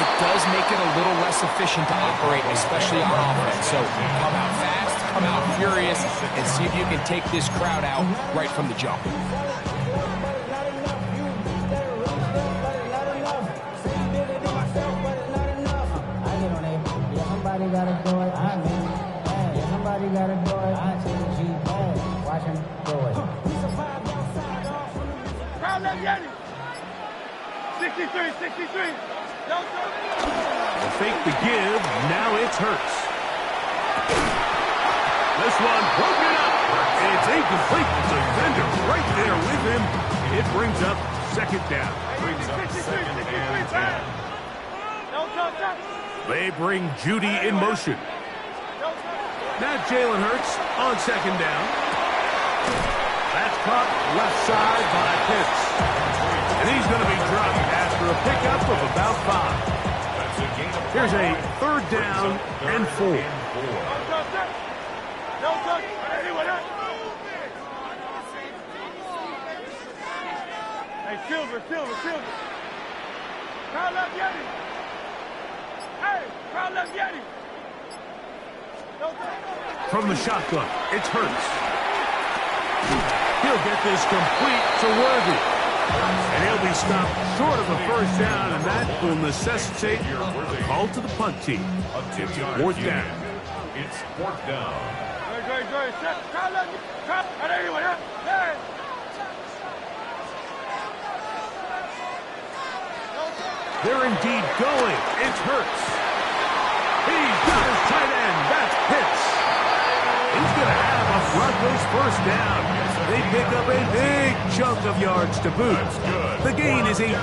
it does make it a little less efficient to operate, especially on offense. So come out fast, come out furious, and see if you can take this crowd out right from the jump. Somebody gotta do it. I mean, hey, somebody gotta do it. I take the G, hey, watch him do it. Crowd left Yeti. 63. The fake the give, now it's Hurts. This one broken up. It's incomplete. The defender right there with him. It brings up second down. They bring Judy in motion. Now Jalen Hurts on second down. That's caught left side by Pitts. And he's going to be dropped after a pickup of about 5. Here's a third down and 4. Hey, Silver. Crowd left Yeti. Hey, crowd left Yeti. From the shotgun, it's Hurts. He'll get this complete to Worthy. And he'll be stopped short of a first down, and that will necessitate a call to the punt team. It's fourth down. It's fourth down. Great. Crowd left. Crowd. Anyway, hey. They're indeed going. It's Hurts. He's got his tight end. That's Pitts. He's going to have a Broncos first down. They pick up a big chunk of yards to boot. The gain is 18.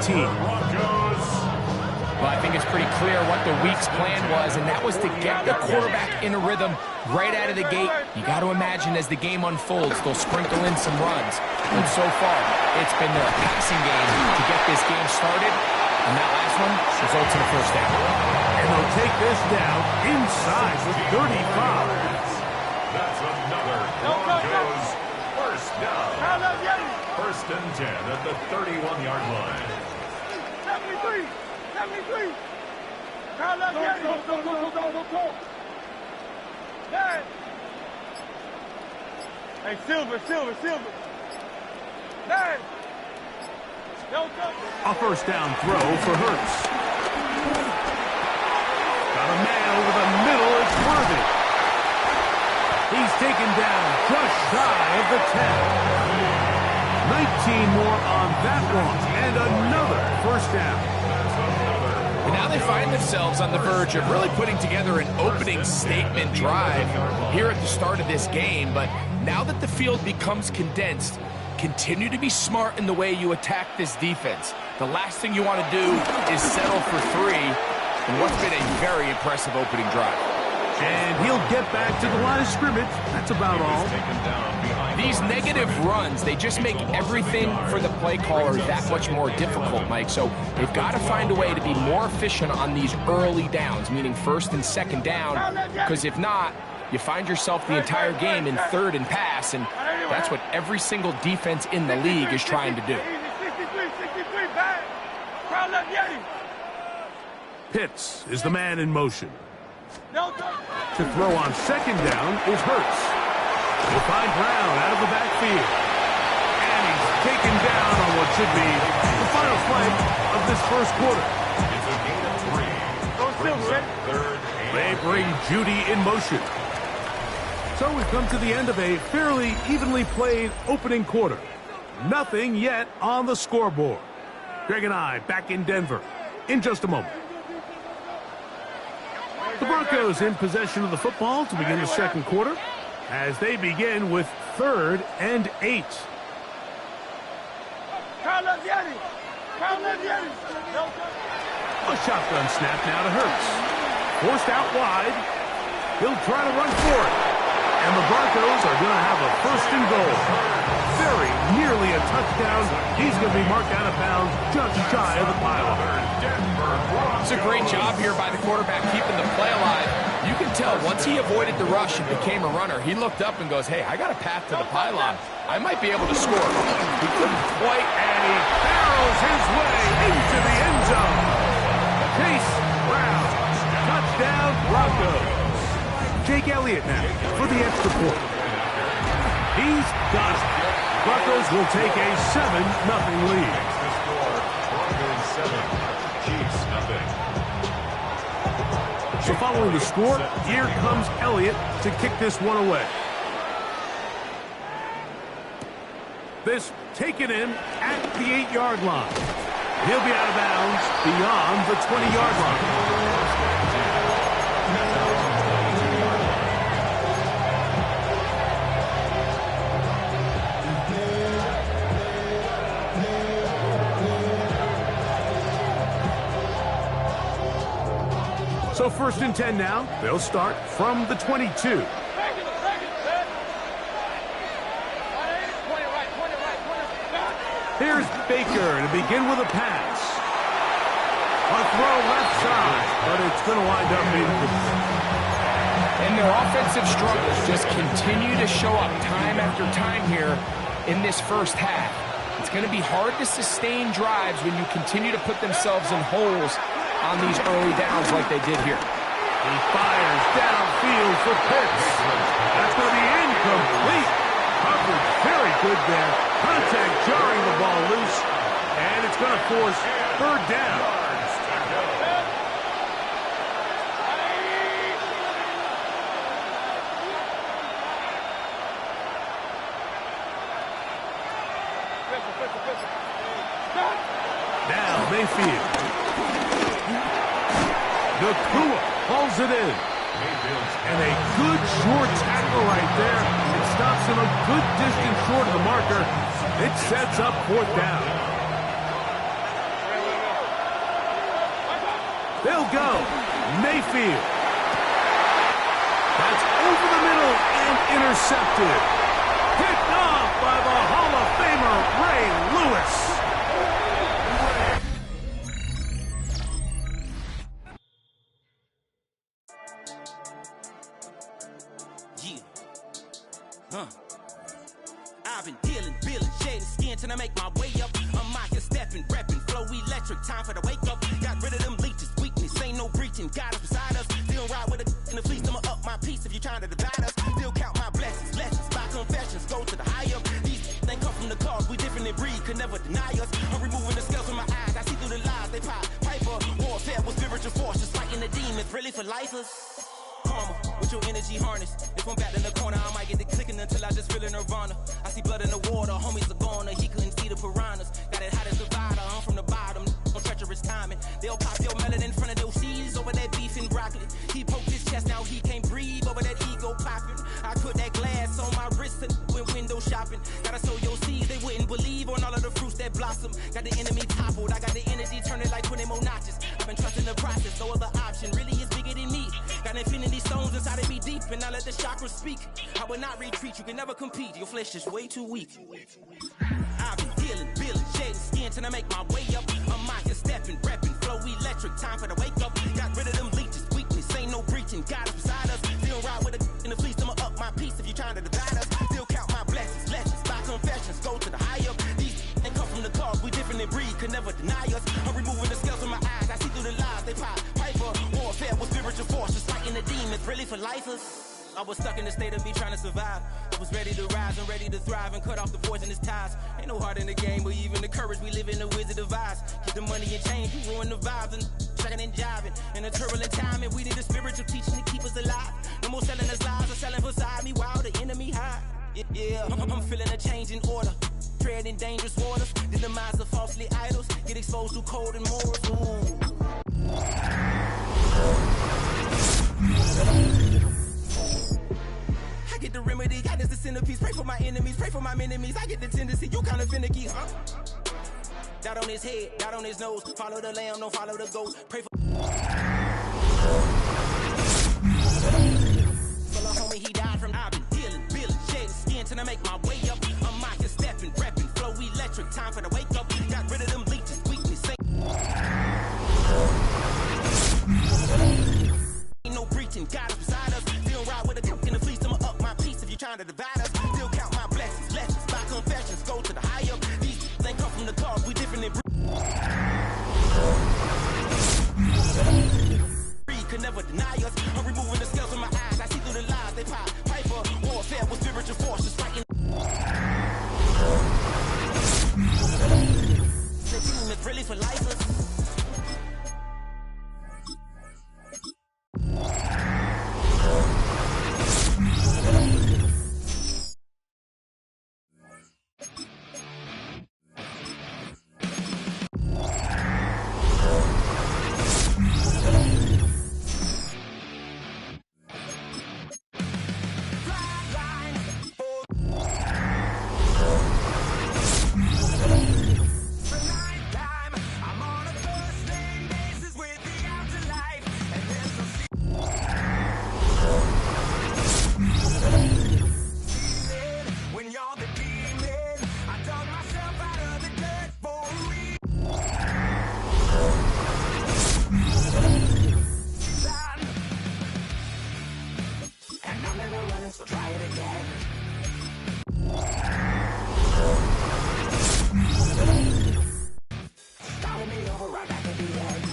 Well, I think it's pretty clear what the week's plan was, and that was to get the quarterback in a rhythm right out of the gate. You got to imagine as the game unfolds, they'll sprinkle in some runs. But so far, it's been their passing game to get this game started, and that last one results in a first down. And they'll take this down inside the 35. That's another Broncos first down. First and 10 at the 31-yard line. 73. Crowd left Yeti. Go. Hey. Hey, Silver. Hey! A first down throw for Hurts. Got a man over the middle. It's Worthy. He's taken down just shy of the 10. 19 more on that one. And another first down. And now they find themselves on the verge of really putting together an opening statement drive here at the start of this game. But now that the field becomes condensed, continue to be smart in the way you attack this defense. The last thing you want to do is settle for 3 in what's been a very impressive opening drive. And he'll get back to the line of scrimmage. That's about all. These negative runs, they just make everything for the play caller that much more difficult, Mike. So they've got to find a way to be more efficient on these early downs, meaning first and second down, because if not, you find yourself the entire game in third and pass, and that's what every single defense in the league is trying to do. 63, back. Crowd left, Yeti. Pitts is the man in motion. No, To throw on second down is Hurts. He'll find Brown out of the backfield. And he's taken down on what should be the final play of this first quarter. It's a gain of 3. Third They bring Judy in motion. So we've come to the end of a fairly evenly played opening quarter. Nothing yet on the scoreboard. Greg and I back in Denver in just a moment. The Broncos in possession of the football to begin the second quarter as they begin with 3rd and 8. A shotgun snap now to Hurts. Forced out wide. He'll try to run for it. And the Broncos are going to have a 1st and goal. Very nearly a touchdown. He's going to be marked out of bounds just shy of the pylon. It's a great job here by the quarterback keeping the play alive. You can tell once he avoided the rush and became a runner, he looked up and goes, hey, I got a path to the pylon. I might be able to score. He couldn't quite, and he barrels his way into the end zone. Chase Brown. Touchdown, Broncos. Jake Elliott now for the extra point. He's got it. Broncos will take a 7-0 lead. Broncos 7, Chiefs nothing. So following the score, here comes Elliott to kick this one away. This taken in at the 8-yard line. He'll be out of bounds beyond the 20-yard line. So 1st and 10 now. They'll start from the 22. Here's Baker to begin with a pass. A throw left side, but it's going to wind up being and their offensive struggles just continue to show up time after time here in this first half. It's going to be hard to sustain drives when you continue to put themselves in holes on these early downs like they did here. He fires downfield for Pitts. That's going to be incomplete. Coverage very good there. Contact jarring the ball loose. And it's going to force 3rd down. Now Mayfield. Nakua hauls it in. And a good short tackle right there. It stops him a good distance short of the marker. It sets up 4th down. They'll go. Mayfield. That's over the middle and intercepted. Picked off by the Hall of Famer Ray Lewis. I've been dealing, shedding skin till I make my way up. I'm out here stepping, repping, flow electric, time for the wake up. Got rid of them leeches, weakness, ain't no breaching. God is beside us, still ride with a in the fleece. I'ma up my piece if you're trying to divide us. Still count my blessings, lessons, by confessions, go cause we different in breed, could never deny us. I'm removing the scales from my eyes, I see through the lies they pop. Piper, warfare with spiritual force, just fighting the demons, really for lifers. Karma, with your energy harness. If I'm back in the corner, I might get the clicking until I just feel a nirvana. I see blood in the water, homies are gone, he couldn't see the piranhas. Got it hot as divider, I'm from the bottom, on treacherous timing. They'll pop your melon in front of those seeds over that beef and broccoli. He poked his chest, now he can't breathe over that ego popping. I put that glass on my wrist and went window shopping. Gotta sow your seeds, they wouldn't believe on all of the fruits that blossom. Got the enemy toppled, I got the energy turning like 20 more notches. I've been trusting the process, no other option really is bigger than me. Got infinity stones inside of me deep, and I let the chakras speak. I will not retreat, you can never compete, your flesh is way too weak. I've been dealing, shedding skin till I make my way up. I'm mocking, stepping, repping, flow electric, time for the wake up. Got rid of them leeches, weakness, ain't no breaching, God is beside us. Still ride with a in the fleece, I'ma up my piece if you trying to divide us. Still count my blessings, lessons, by confessions, go to the high up. These they come from the cause, we different in breed, could never deny us. I'm removing the scales from my eyes, I see through the lies they pop. Piper, warfare with spiritual force, just fighting the demons, really for lifers. I was stuck in the state of me trying to survive. I was ready to rise and ready to thrive and cut off the poisonous ties. Ain't no heart in the game, but even the courage we live in the Wizard of Oz. Get the money and change, you ruin the vibes and tracking and jiving. In a turbulent time, and we need a spiritual teaching to keep us alive. No more selling us lies or selling beside me while the enemy hide. Yeah, I'm feeling a change in order. Treading dangerous waters, the demise of falsely idols. Get exposed to cold and morals. I get the remedy, God is the centerpiece. Pray for my enemies, pray for my enemies. I get the tendency, you kinda finicky, huh? Dot on his head, dot on his nose. Follow the lamb, don't follow the goat. Pray for a homie, he died from. I've been dealing, shedding skin till I make my way up. I'm mocking, stepping, repping, flow electric, time for the wake up. Got rid of them leeches, weakness, ain't no breaching, God is beside us. Still ride with a cook in the fleece, I'ma up my piece if you trying to divide us. Still count my blessings, lessons, by confessions, go to the high up. These ain't come from the cause, we different in breed, could never deny us. I'm removing the scales from my eyes, I see through the lies they pop. Piper, warfare with spiritual force, just fighting the demons, really for lifers. So try it again. Starting me over right back at the end.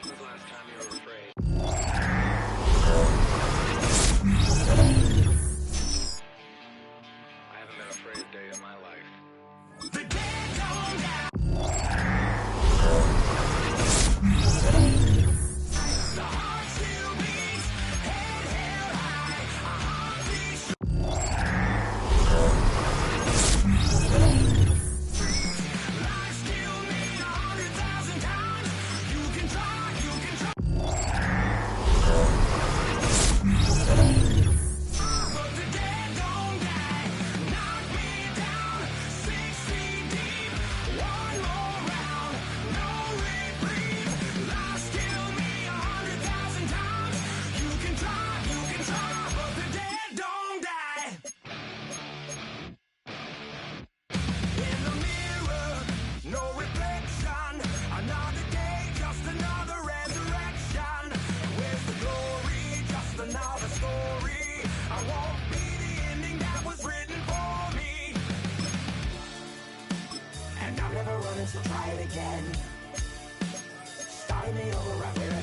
When was the last time you were afraid? I haven't been afraid a day in my life. The dead don't die. The heart still beats, head held high, a heartbeat. Life killed me 100,000 times. You can try, you can try. But the dead don't die. Knock me down 6 feet deep. One more round, no reprieve. Life killed me 100,000 times. You can try, but the dead don't die. In the mirror, no reflection. Another day, just another resurrection. Where's the glory? Just another story. I won't be the ending that was written for me. And I'm never running, so try it again. Starting me over right where